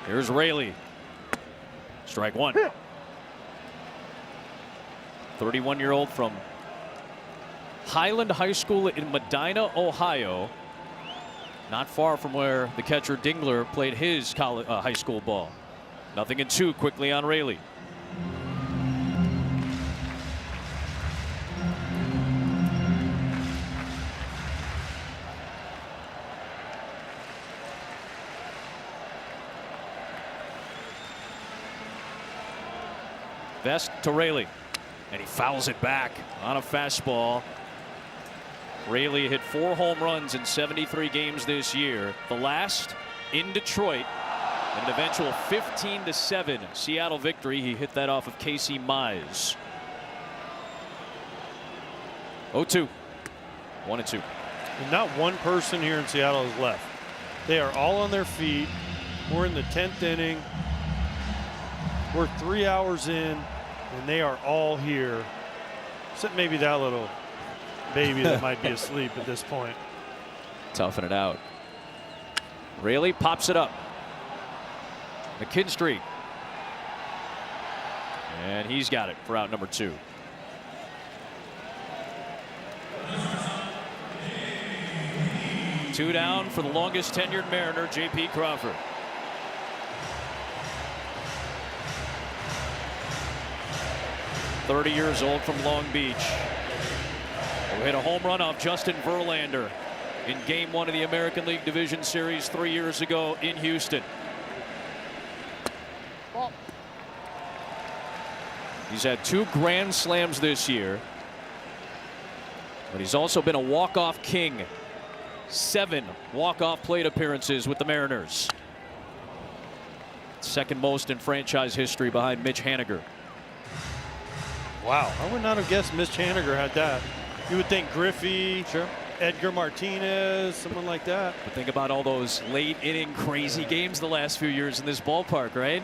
Here's Raley. Strike one. 31-year-old from Highland High School in Medina, Ohio. Not far from where the catcher Dingler played his high school ball. 0-2 quickly on Raley. Vest to Raley, and he fouls it back on a fastball. Raley hit 4 home runs in 73 games this year. The last in Detroit, and an eventual 15-7 Seattle victory. He hit that off of Casey Mize. 0-2, 1-2. And not one person here in Seattle is left. They are all on their feet. We're in the 10th inning. We're 3 hours in, and they are all here. Except maybe that little baby that might be asleep at this point. Toughing it out. Raley pops it up. McKinstry. And he's got it for out number 2. Two down for the longest tenured Mariner, J.P. Crawford. .30 years old from Long Beach. Who hit a home run off Justin Verlander in Game 1 of the American League Division Series 3 years ago in Houston. He's had 2 grand slams this year, but he's also been a walk-off king. 7 walk-off plate appearances with the Mariners. Second most in franchise history behind Mitch Haniger. Wow, I would not have guessed Mitch Haniger had that. You would think Griffey, sure, Edgar Martinez, someone like that. But think about all those late inning crazy games the last few years in this ballpark, right?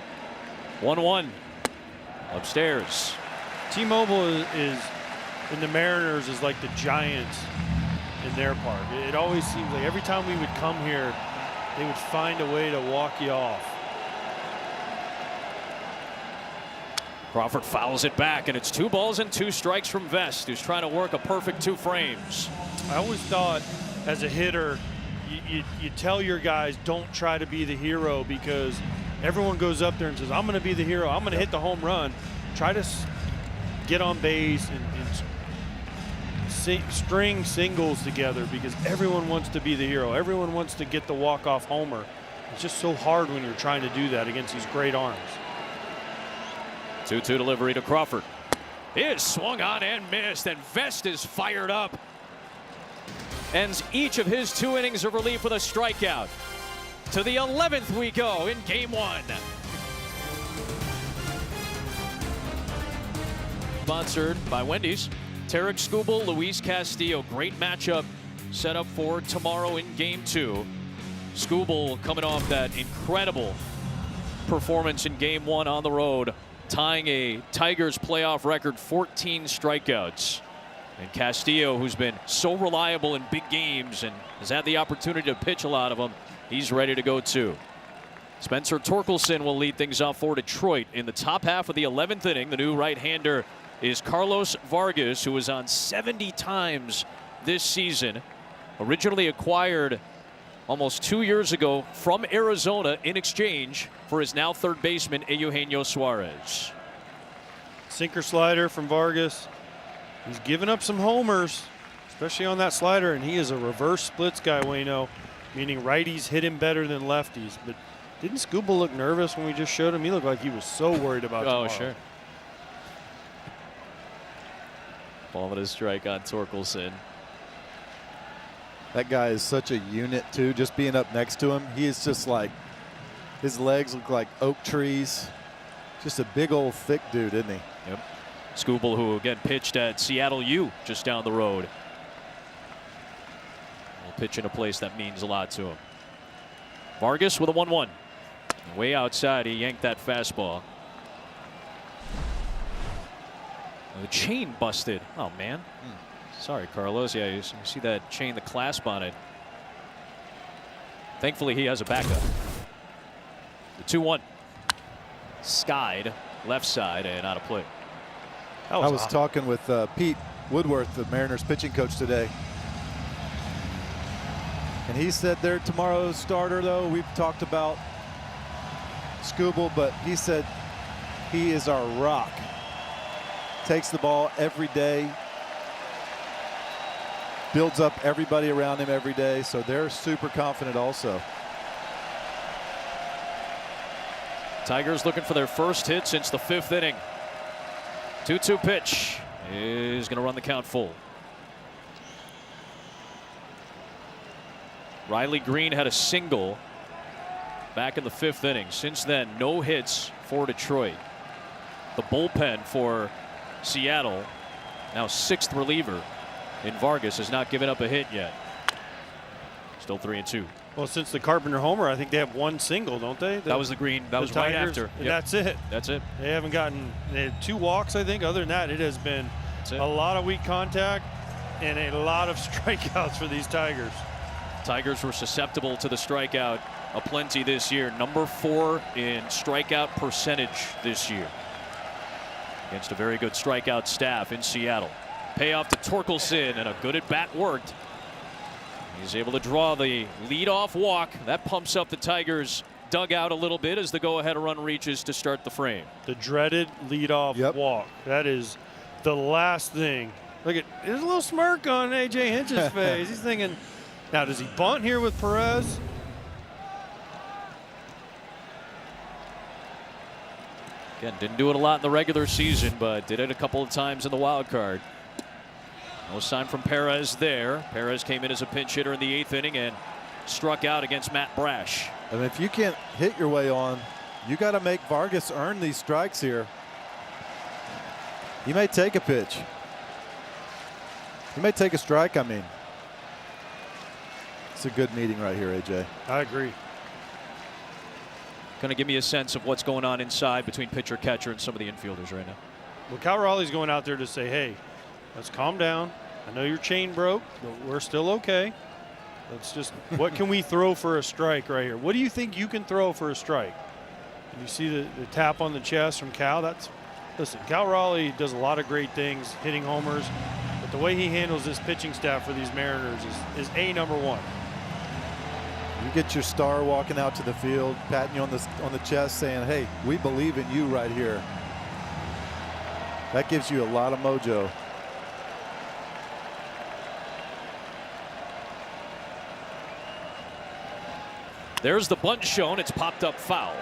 1-1 upstairs. T-Mobile is in the Mariners is like the Giants in their park. It always seems like every time we would come here, they would find a way to walk you off. Crawford fouls it back, and it's 2 balls and 2 strikes from Vest, who's trying to work a perfect 2 frames. I always thought as a hitter, you tell your guys don't try to be the hero, because everyone goes up there and says, I'm going to be the hero. I'm going to hit the home run. Try to get on base and string singles together, because everyone wants to be the hero. Everyone wants to get the walk-off homer. It's just so hard when you're trying to do that against these great arms. 2-2 delivery to Crawford. He is swung on and missed, and Vest is fired up. Ends each of his 2 innings of relief with a strikeout. To the 11th we go in Game 1. Sponsored by Wendy's. Tarek Skubal, Luis Castillo. Great matchup set up for tomorrow in Game 2. Skubal coming off that incredible performance in Game 1 on the road, tying a Tigers playoff record, 14 strikeouts. And Castillo, who's been so reliable in big games and has had the opportunity to pitch a lot of them, he's ready to go too. Spencer Torkelson will lead things off for Detroit in the top half of the 11th inning. The new right-hander is Carlos Vargas, who was on 70 times this season. Originally acquired almost 2 years ago from Arizona in exchange for his now third baseman, Eugenio Suarez. Sinker slider from Vargas. He's given up some homers, especially on that slider, and he is a reverse splits guy, Wayno, meaning righties hit him better than lefties. But didn't Skubal look nervous when we just showed him? He looked like he was so worried about tomorrow. Oh, sure. Ball with a strike on Torkelson. That guy is such a unit too, just being up next to him. He is just like, his legs look like oak trees. Just a big old thick dude, isn't he? Yep. Skubal, who again pitched at Seattle U just down the road. Will pitch in a place that means a lot to him. Vargas with a 1-1. Way outside, he yanked that fastball. The chain busted. Oh, man. Sorry, Carlos. Yeah, you see that chain, the clasp on it. Thankfully, he has a backup. The 2-1. Skied left side and out of play. I was talking with Pete Woodworth, the Mariners pitching coach today. And he said they're tomorrow's starter, though. We've talked about Skubal, but he said he is our rock. Takes the ball every day. Builds up everybody around him every day, so they're super confident also. Tigers looking for their first hit since the 5th inning. 2-2 pitch is going to run the count full. Riley Green had a single back in the 5th inning. Since then, no hits for Detroit. The bullpen for Seattle, now 6th reliever in Vargas, has not given up a hit yet. Still 3-2. Well, since the Carpenter homer, I think they have one single, don't they? That was the Green. That was right Tigers, after. Yep. That's it. That's it. They haven't gotten. They had 2 walks, I think. Other than that, it has been a lot of weak contact and a lot of strikeouts for these Tigers. Tigers were susceptible to the strikeout aplenty this year. Number 4 in strikeout percentage this year against a very good strikeout staff in Seattle. Payoff to Torkelson, and a good at bat worked. He's able to draw the leadoff walk. That pumps up the Tigers' dugout a little bit as the go-ahead run reaches to start the frame. The dreaded leadoff walk. That is the last thing. Look at, there's a little smirk on A.J. Hinch's face. He's thinking, now does he bunt here with Perez? Again, didn't do it a lot in the regular season, but did it a couple of times in the wild card. No sign from Perez there. Perez came in as a pinch hitter in the 8th inning and struck out against Matt Brash. And if you can't hit your way on, you got to make Vargas earn these strikes here. He may take a pitch. He may take a strike, I mean. It's a good meeting right here, AJ. I agree. Going to give me a sense of what's going on inside between pitcher, catcher, and some of the infielders right now. Well, Cal Raleigh's going out there to say, hey, let's calm down. I know your chain broke, but we're still okay. Let's just, what can we throw for a strike right here? What do you think you can throw for a strike? And you see the tap on the chest from Cal. That's, listen, Cal Raleigh does a lot of great things, hitting homers, but the way he handles this pitching staff for these Mariners is number 1. You get your star walking out to the field, patting you on the chest, saying, hey, we believe in you right here. That gives you a lot of mojo. There's the bunt shown. It's popped up foul,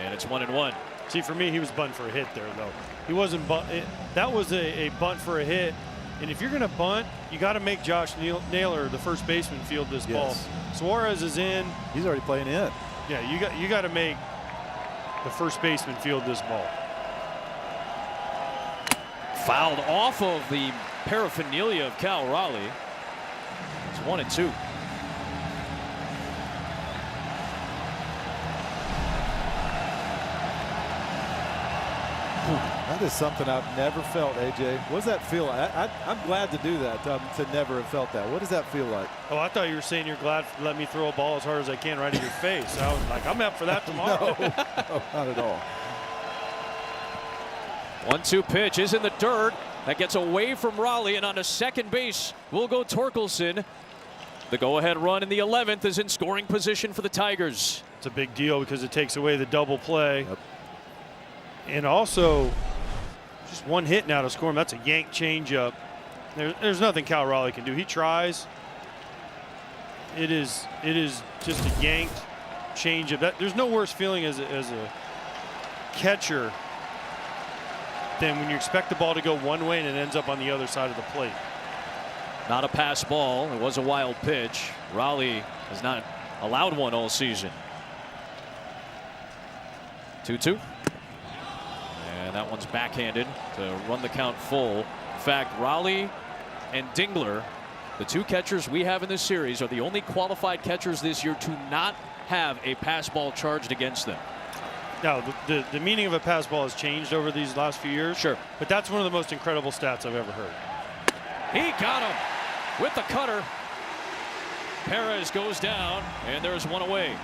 and it's 1-1. See, for me, he was bunting for a hit there, though. He wasn't that was a bunt for a hit. And if you're going to bunt, you got to make Josh Naylor, the first baseman, field this ball. Suarez is in. He's already playing in. Yeah, you got to make the first baseman field this ball. Fouled off of the paraphernalia of Cal Raleigh. It's 1-2. That is something I've never felt, AJ. What does that feel like? I'm glad to do that, to never have felt that. What does that feel like? Oh, I thought you were saying you're glad to let me throw a ball as hard as I can right in your face. I was like, I'm up for that tomorrow. No, not at all. 1-2 pitch is in the dirt. That gets away from Raleigh, and on to second base will go Torkelson. The go-ahead run in the 11th is in scoring position for the Tigers. It's a big deal because it takes away the double play. Yep. And also, just one hit now to score him. That's a yank changeup. There's nothing Cal Raleigh can do. He tries. It is just a yanked changeup. There's no worse feeling as a catcher than when you expect the ball to go one way and it ends up on the other side of the plate. Not a pass ball. It was a wild pitch. Raleigh has not allowed one all season. 2-2. And that one's backhanded to run the count full. In fact, Raleigh and Dingler, the 2 catchers we have in this series, are the only qualified catchers this year to not have a pass ball charged against them. Now, the meaning of a pass ball has changed over these last few years. Sure. But that's one of the most incredible stats I've ever heard. He got him with the cutter. Perez goes down, and there's one away.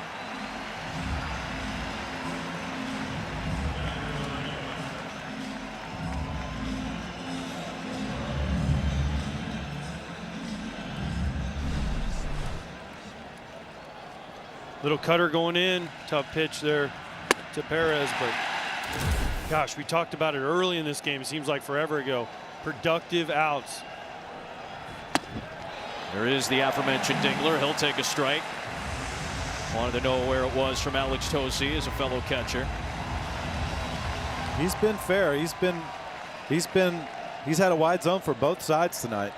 Little cutter going in. Tough pitch there to Perez, but gosh, we talked about it early in this game. It seems like forever ago. Productive outs. There is the aforementioned Dingler. He'll take a strike. Wanted to know where it was from Alex Tosi as a fellow catcher. He's been fair. He's had a wide zone for both sides tonight.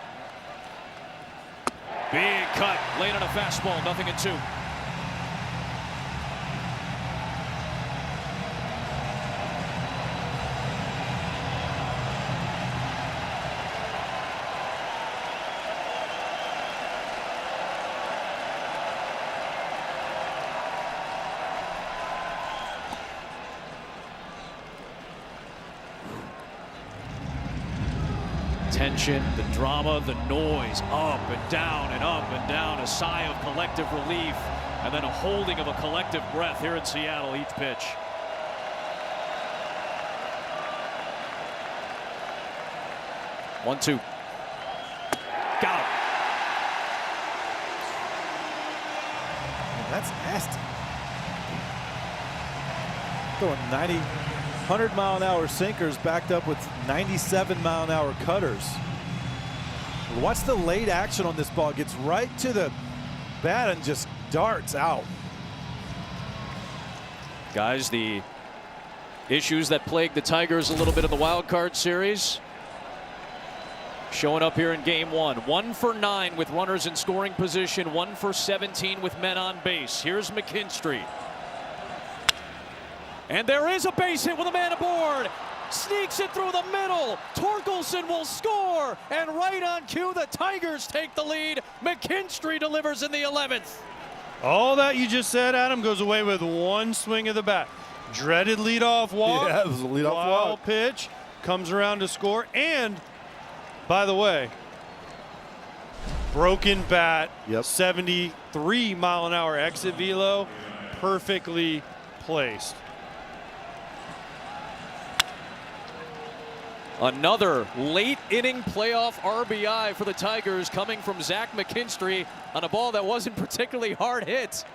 Big cut, late on a fastball, 0-2. Tension, the drama, the noise, up and down and up and down. A sigh of collective relief, and then a holding of a collective breath here in Seattle each pitch. One-two. Got him. That's nasty. Throwing 100-mile-an-hour sinkers backed up with 97-mile-an-hour cutters. Watch the late action on this ball. It gets right to the bat and just darts out. Guys, the issues that plagued the Tigers a little bit in the wild card series showing up here in game one. 1 for 9 with runners in scoring position, 1 for 17 with men on base. Here's McKinstry. And there is a base hit with a man aboard. Sneaks it through the middle. Torkelson will score. And right on cue, the Tigers take the lead. McKinstry delivers in the 11th. All that you just said, Adam, goes away with one swing of the bat. Dreaded leadoff walk. Yeah, it was a leadoff wild walk. Pitch. Comes around to score. And, by the way, broken bat. Yep. 73-mile-an-hour exit velo. Perfectly placed. Another late inning playoff RBI for the Tigers coming from Zach McKinstry on a ball that wasn't particularly hard hit.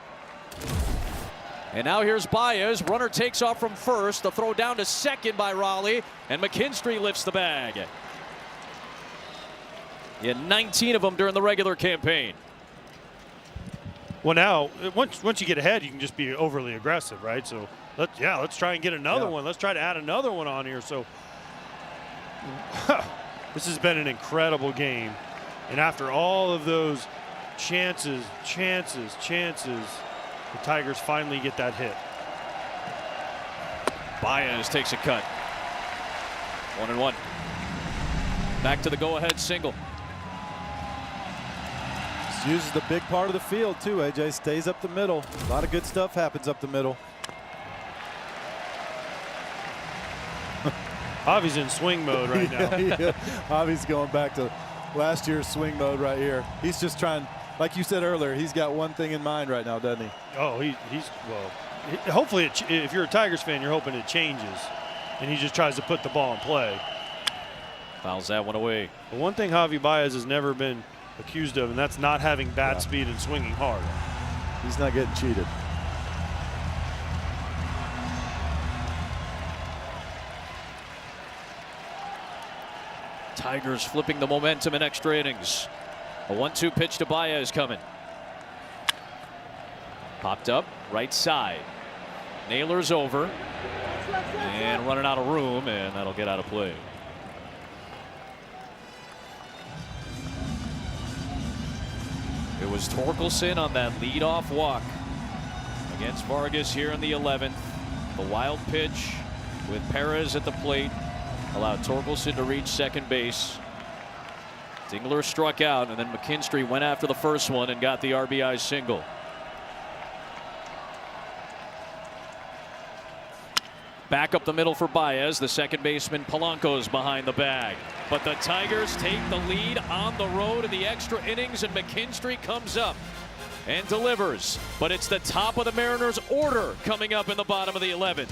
And now here's Baez. Runner takes off from first. The throw down to second by Raleigh, and McKinstry lifts the bag. He had 19 of them during the regular campaign. Well, now, once you get ahead, you can just be overly aggressive, right? So, let's try and get another one. Let's try to add another one on here. So, this has been an incredible game. And after all of those chances, the Tigers finally get that hit. Baez takes a cut. 1-1. Back to the go-ahead single. Just uses the big part of the field, too, AJ. Stays up the middle. A lot of good stuff happens up the middle. Javi's in swing mode right now. Yeah. Javi's going back to last year's swing mode right here. He's just trying, like you said earlier, he's got one thing in mind right now, doesn't he? Oh, hopefully, if you're a Tigers fan, you're hoping it changes. And he just tries to put the ball in play. Fouls that one away. But one thing Javi Baez has never been accused of, and that's not having bat speed and swinging hard. He's not getting cheated. Tigers flipping the momentum in extra innings. A 1-2 pitch to Baez coming. Popped up, right side. Naylor's over. And running out of room, and that'll get out of play. It was Torkelson on that leadoff walk against Vargas here in the 11th. The wild pitch with Perez at the plate allowed Torkelson to reach second base. Dingler struck out, and then McKinstry went after the first one and got the RBI single. Back up the middle for Baez. The second baseman Polanco's behind the bag. But the Tigers take the lead on the road in the extra innings, and McKinstry comes up and delivers. But it's the top of the Mariners' order coming up in the bottom of the 11th.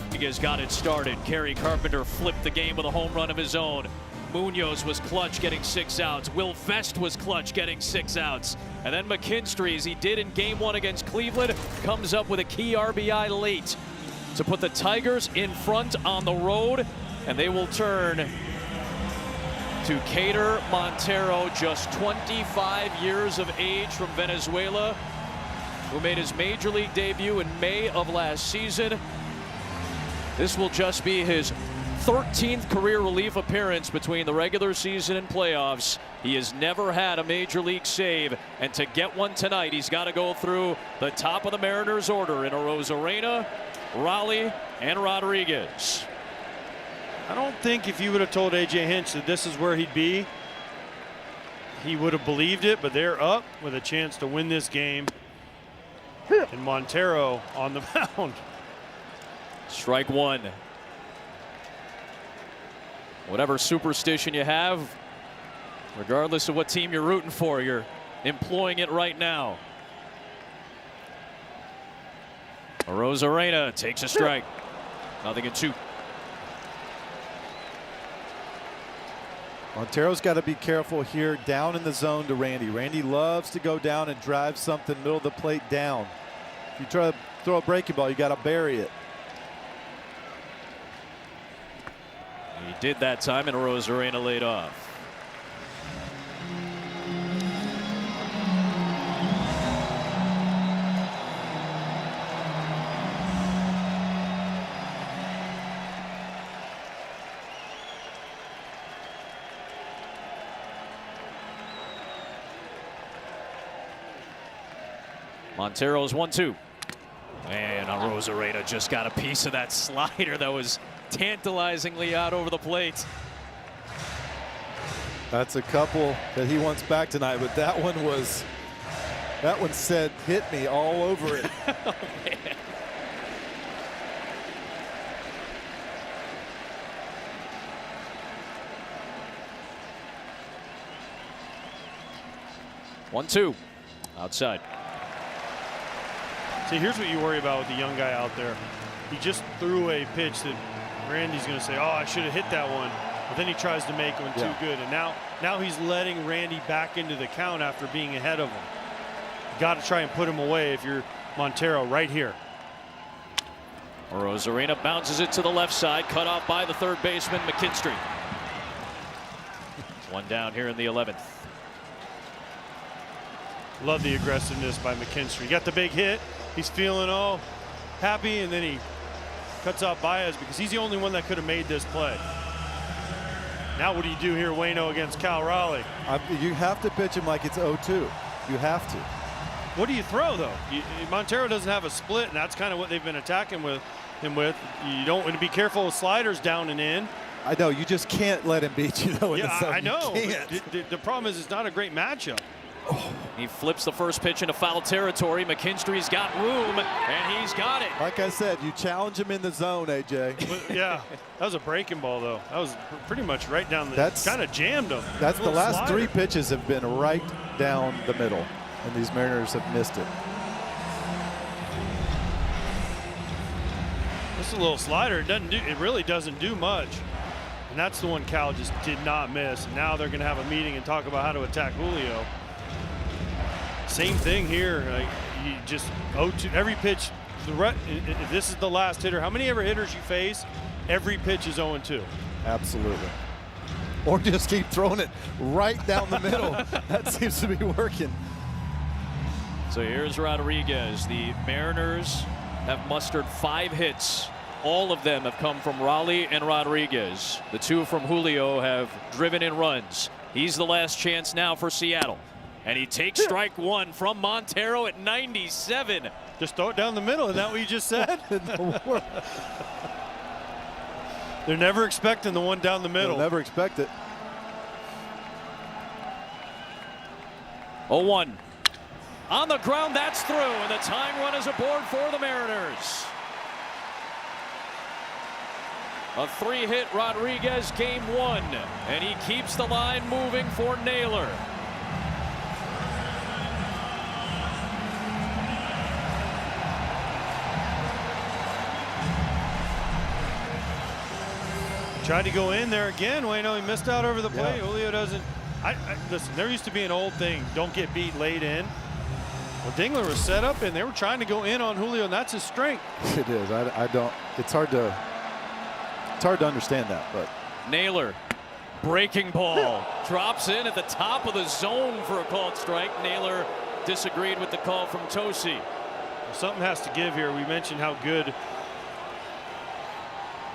Rodriguez got it started. Kerry Carpenter flipped the game with a home run of his own. Munoz was clutch, getting 6 outs. Will Vest was clutch, getting 6 outs. And then McKinstry, as he did in Game 1 against Cleveland, comes up with a key RBI late to put the Tigers in front on the road, and they will turn to Cater Montero, just 25 years of age, from Venezuela, who made his Major League debut in May of last season. This will just be his 13th career relief appearance between the regular season and playoffs. He has never had a Major League save, and to get one tonight, he's got to go through the top of the Mariners' order in Arozarena, Raleigh, and Rodriguez. I don't think if you would have told A.J. Hinch that this is where he'd be, he would have believed it, but they're up with a chance to win this game. And Montero on the mound. Strike one. Whatever superstition you have, regardless of what team you're rooting for, you're employing it right now. Arozarena takes a strike. 0-2. Montero's got to be careful here, down in the zone to Randy. Randy loves to go down and drive something middle of the plate down. If you try to throw a breaking ball, you got to bury it. He did that time, and Arozarena laid off. Montero's 1-2. And Arozarena just got a piece of that slider that was tantalizingly out over the plate. That's a couple that he wants back tonight, but that one said hit me all over it. Oh, man. One-two. Outside. See, here's what you worry about with the young guy out there. He just threw a pitch that Randy's going to say, oh, I should have hit that one. But then he tries to make one too good. And now he's letting Randy back into the count after being ahead of him. You got to try and put him away if you're Montero right here. Arozarena bounces it to the left side, cut off by the third baseman, McKinstry. One down here in the 11th. Love the aggressiveness by McKinstry. He got the big hit. He's feeling all happy, and then he cuts out Baez because he's the only one that could have made this play. Now what do you do here, Waino, against Cal Raleigh? You have to pitch him like it's 0-2. You have to. What do you throw, though? Montero doesn't have a split, and that's kind of what they've been attacking him with. You don't want to be careful with sliders down and in. I know. You just can't let him beat you, though. Yeah, I know. The problem is it's not a great matchup. Oh. He flips the first pitch into foul territory. McKinstry's got room, and he's got it. Like I said, you challenge him in the zone, AJ. But, yeah, that was a breaking ball, though. That was pretty much right down the. Kind of jammed him. That's the last three pitches have been right down the middle, and these Mariners have missed it. This is a little slider. It really doesn't do much. And that's the one Cal just did not miss. And now they're going to have a meeting and talk about how to attack Julio. Same thing here. You just 0-2 every pitch. If this is the last hitter, how many ever hitters you face, every pitch is 0-2. Absolutely. Or just keep throwing it right down the middle. That seems to be working. So here's Rodriguez. The Mariners have mustered 5 hits. All of them have come from Raleigh and Rodriguez. The 2 from Julio have driven in runs. He's the last chance now for Seattle. And he takes strike one from Montero at 97. Just throw it down the middle. Isn't that what you just said? They're never expecting the one down the middle. They'll never expect it. 0-1. On the ground, that's through, and the tying run is aboard for the Mariners. A 3-hit Rodriguez game 1, and he keeps the line moving for Naylor. Tried to go in there again. Waino, he missed out over the plate. Yeah. Julio doesn't. Listen, there used to be an old thing, don't get beat late in. Well, Dingler was set up, and they were trying to go in on Julio, and that's his strength. It is. I don't. It's hard to understand that, but Naylor, breaking ball, drops in at the top of the zone for a called strike. Naylor disagreed with the call from Tosi. Something has to give here. We mentioned how good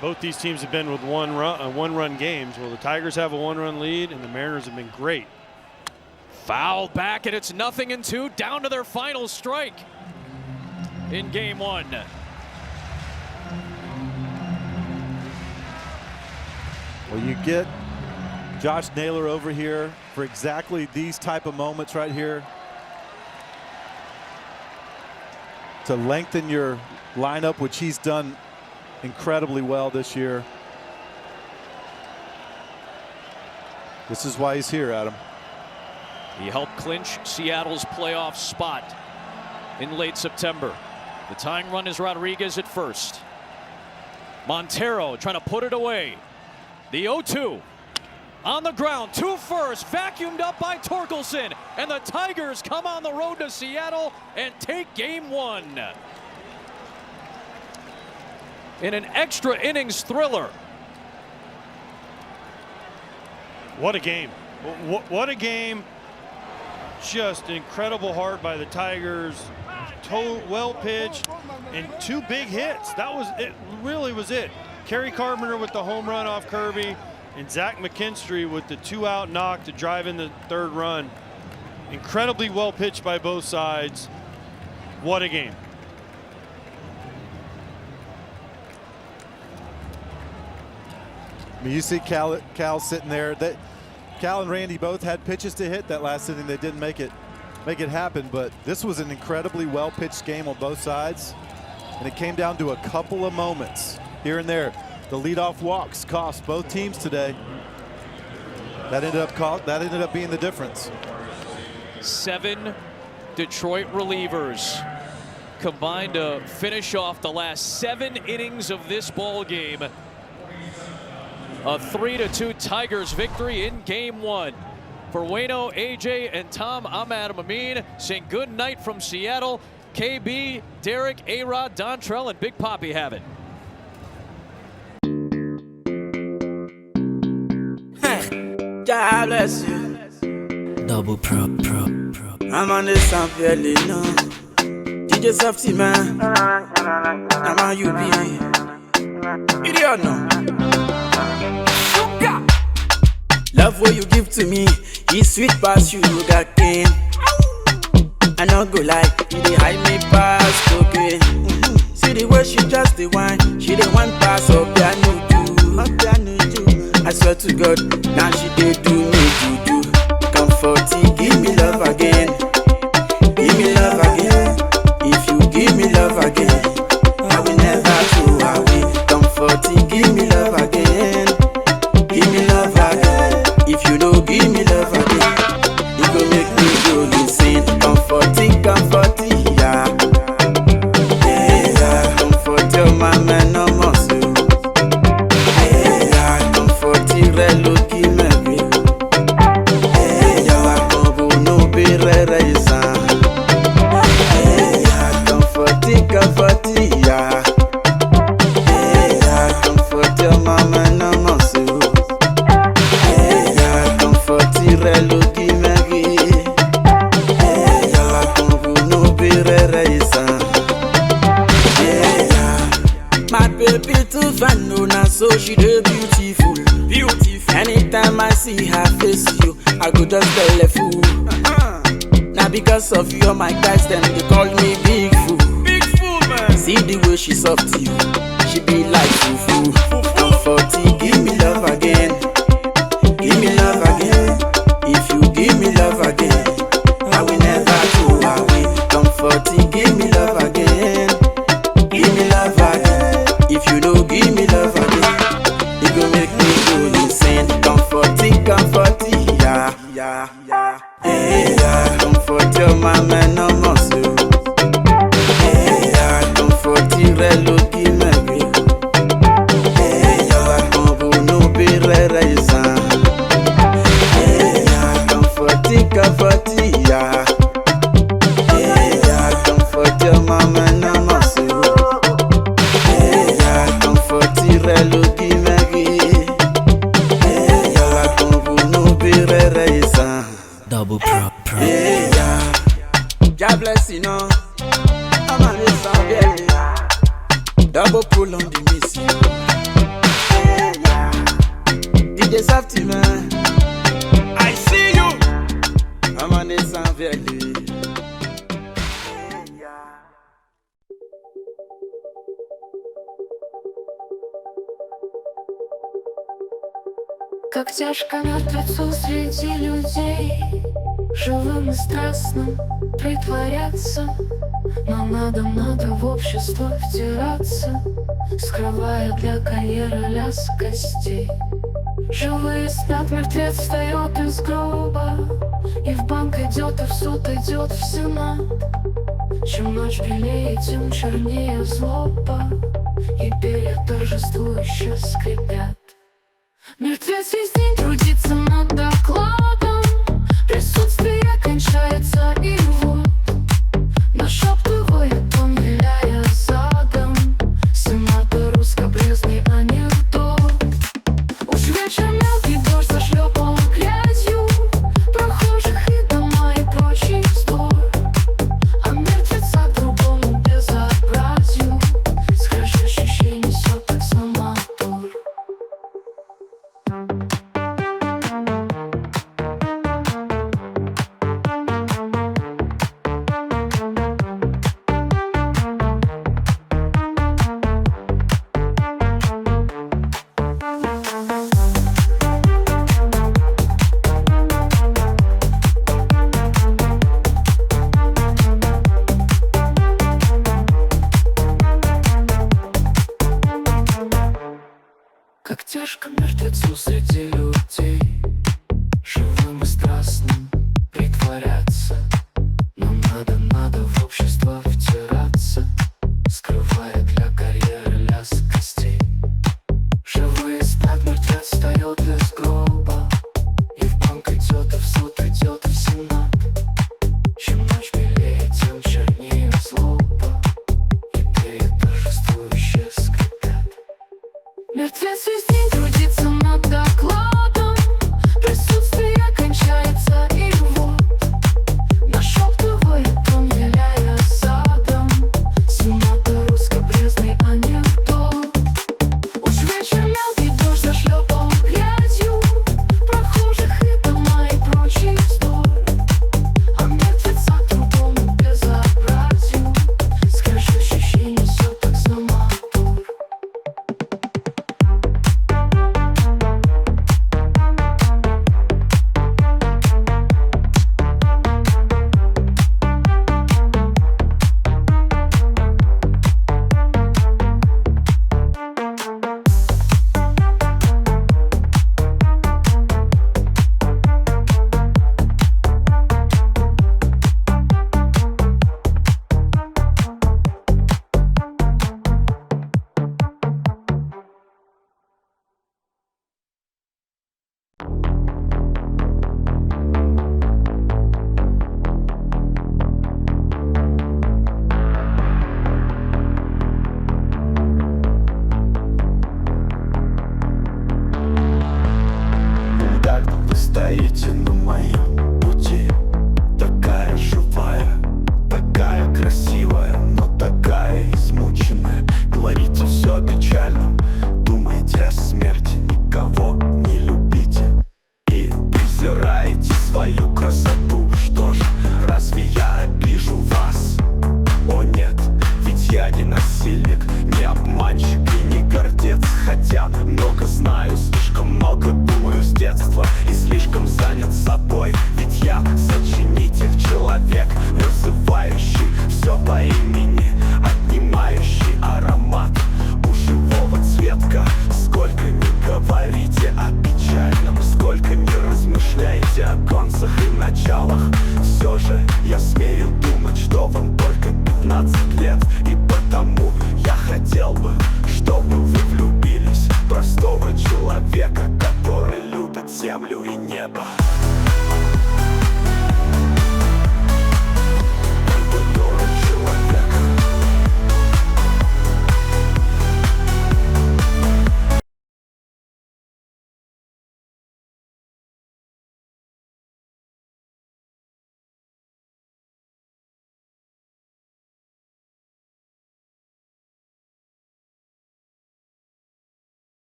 both these teams have been with one-run games. Well, the Tigers have a one-run lead, and the Mariners have been great. Fouled back, and it's 0-2, down to their final strike in game 1. well, you get Josh Naylor over here for exactly these type of moments right here to lengthen your lineup, which he's done incredibly well this year. This is why he's here, Adam. He helped clinch Seattle's playoff spot in late September. The tying run is Rodriguez at first. Montero trying to put it away. The 0-2 on the ground, 2 first, vacuumed up by Torkelson, and the Tigers come on the road to Seattle and take game 1. In an extra innings thriller. What a game. What a game. Just incredible heart by the Tigers. Well pitched and 2 big hits. That was it. Really was it. Kerry Carpenter with the home run off Kirby, and Zach McKinstry with the 2-out knock to drive in the 3rd run. Incredibly well pitched by both sides. What a game. I mean, you see Cal sitting there. Cal and Randy both had pitches to hit that last inning. They didn't make it happen, but this was an incredibly well-pitched game on both sides, and it came down to a couple of moments here and there. The leadoff walks cost both teams today. That ended up being the difference. 7 Detroit relievers combined to finish off the last 7 innings of this ball game. A 3-2 Tigers victory in game 1. For Waino, AJ, and Tom, I'm Adam Amin saying good night from Seattle. KB, Derek, A-Rod, Dontrell, and Big Poppy have it. God bless you. Double prop. I'm on this sound fairly no. DJ Softy man. I'm on you be. Idiot no. Love what you give to me, it's sweet past you got cane. I not go lie, you dey hide me past okay. See the way she just the wine, she the one pass up piano do. I swear to God, now she dey do me do. Comforting, give me love again. Give me love again. If you give me love again, I will never go away. Comforting, give me love again. Give me love again. If you don't give me love again, it go make me go insane. Comforting, yeah. Yeah, comfort your mama no more so. Yeah, comforting reloki me. Yeah, combo no be reisa. Yeah, comforting, yeah. Yeah, comfort your mama no more so. My baby too fine, no, now so she dey beautiful. Anytime I see her face, you, I go just tell a fool. Now because of you, my guys, them they call me big fool. Big fool, man. See the way she soft to you, she be like foo. Comforting, give me love again. Give me love again. If you give me love again, I will never go away. ma main en morceaux. Et y'a confortire l'ouki magri. Et y'a convonu pire raisin. Et y'a conforti ya. Et y'a conforti ma main en morceaux. Et y'a confortire l'ouki magri. Et y'a convenu pire raisin. Double prop. Yeah, God bless you, know. I'm on this song, yeah. Double pull on the missing. Yeah, DJ Safety, man. I see you. I'm on this song, yeah. Как тяжко мертвецу среди людей, живым и страстным притворяться. Но надо в общество втираться, скрывая для карьеры лязг костей. Живые спят, мертвец встает из гроба, и в банк идет, и в суд идет, в сенат. Чем ночь белее, тем чернее злоба, и перья торжествующе скрипят. Мертвец весь день трудится над докладом, присутствие кончается, и вот нашептывает он, виляя задом, сенатору скабрезный анекдот. Уж вечер мелкий дождь зашлепал грязью прохожих и дома и прочий вздор, а мертвеца к другому безобразию скрежещущий несет таксомотор. Как тяжко мертвецу среди людей, живым и страстным притворяться. Но надо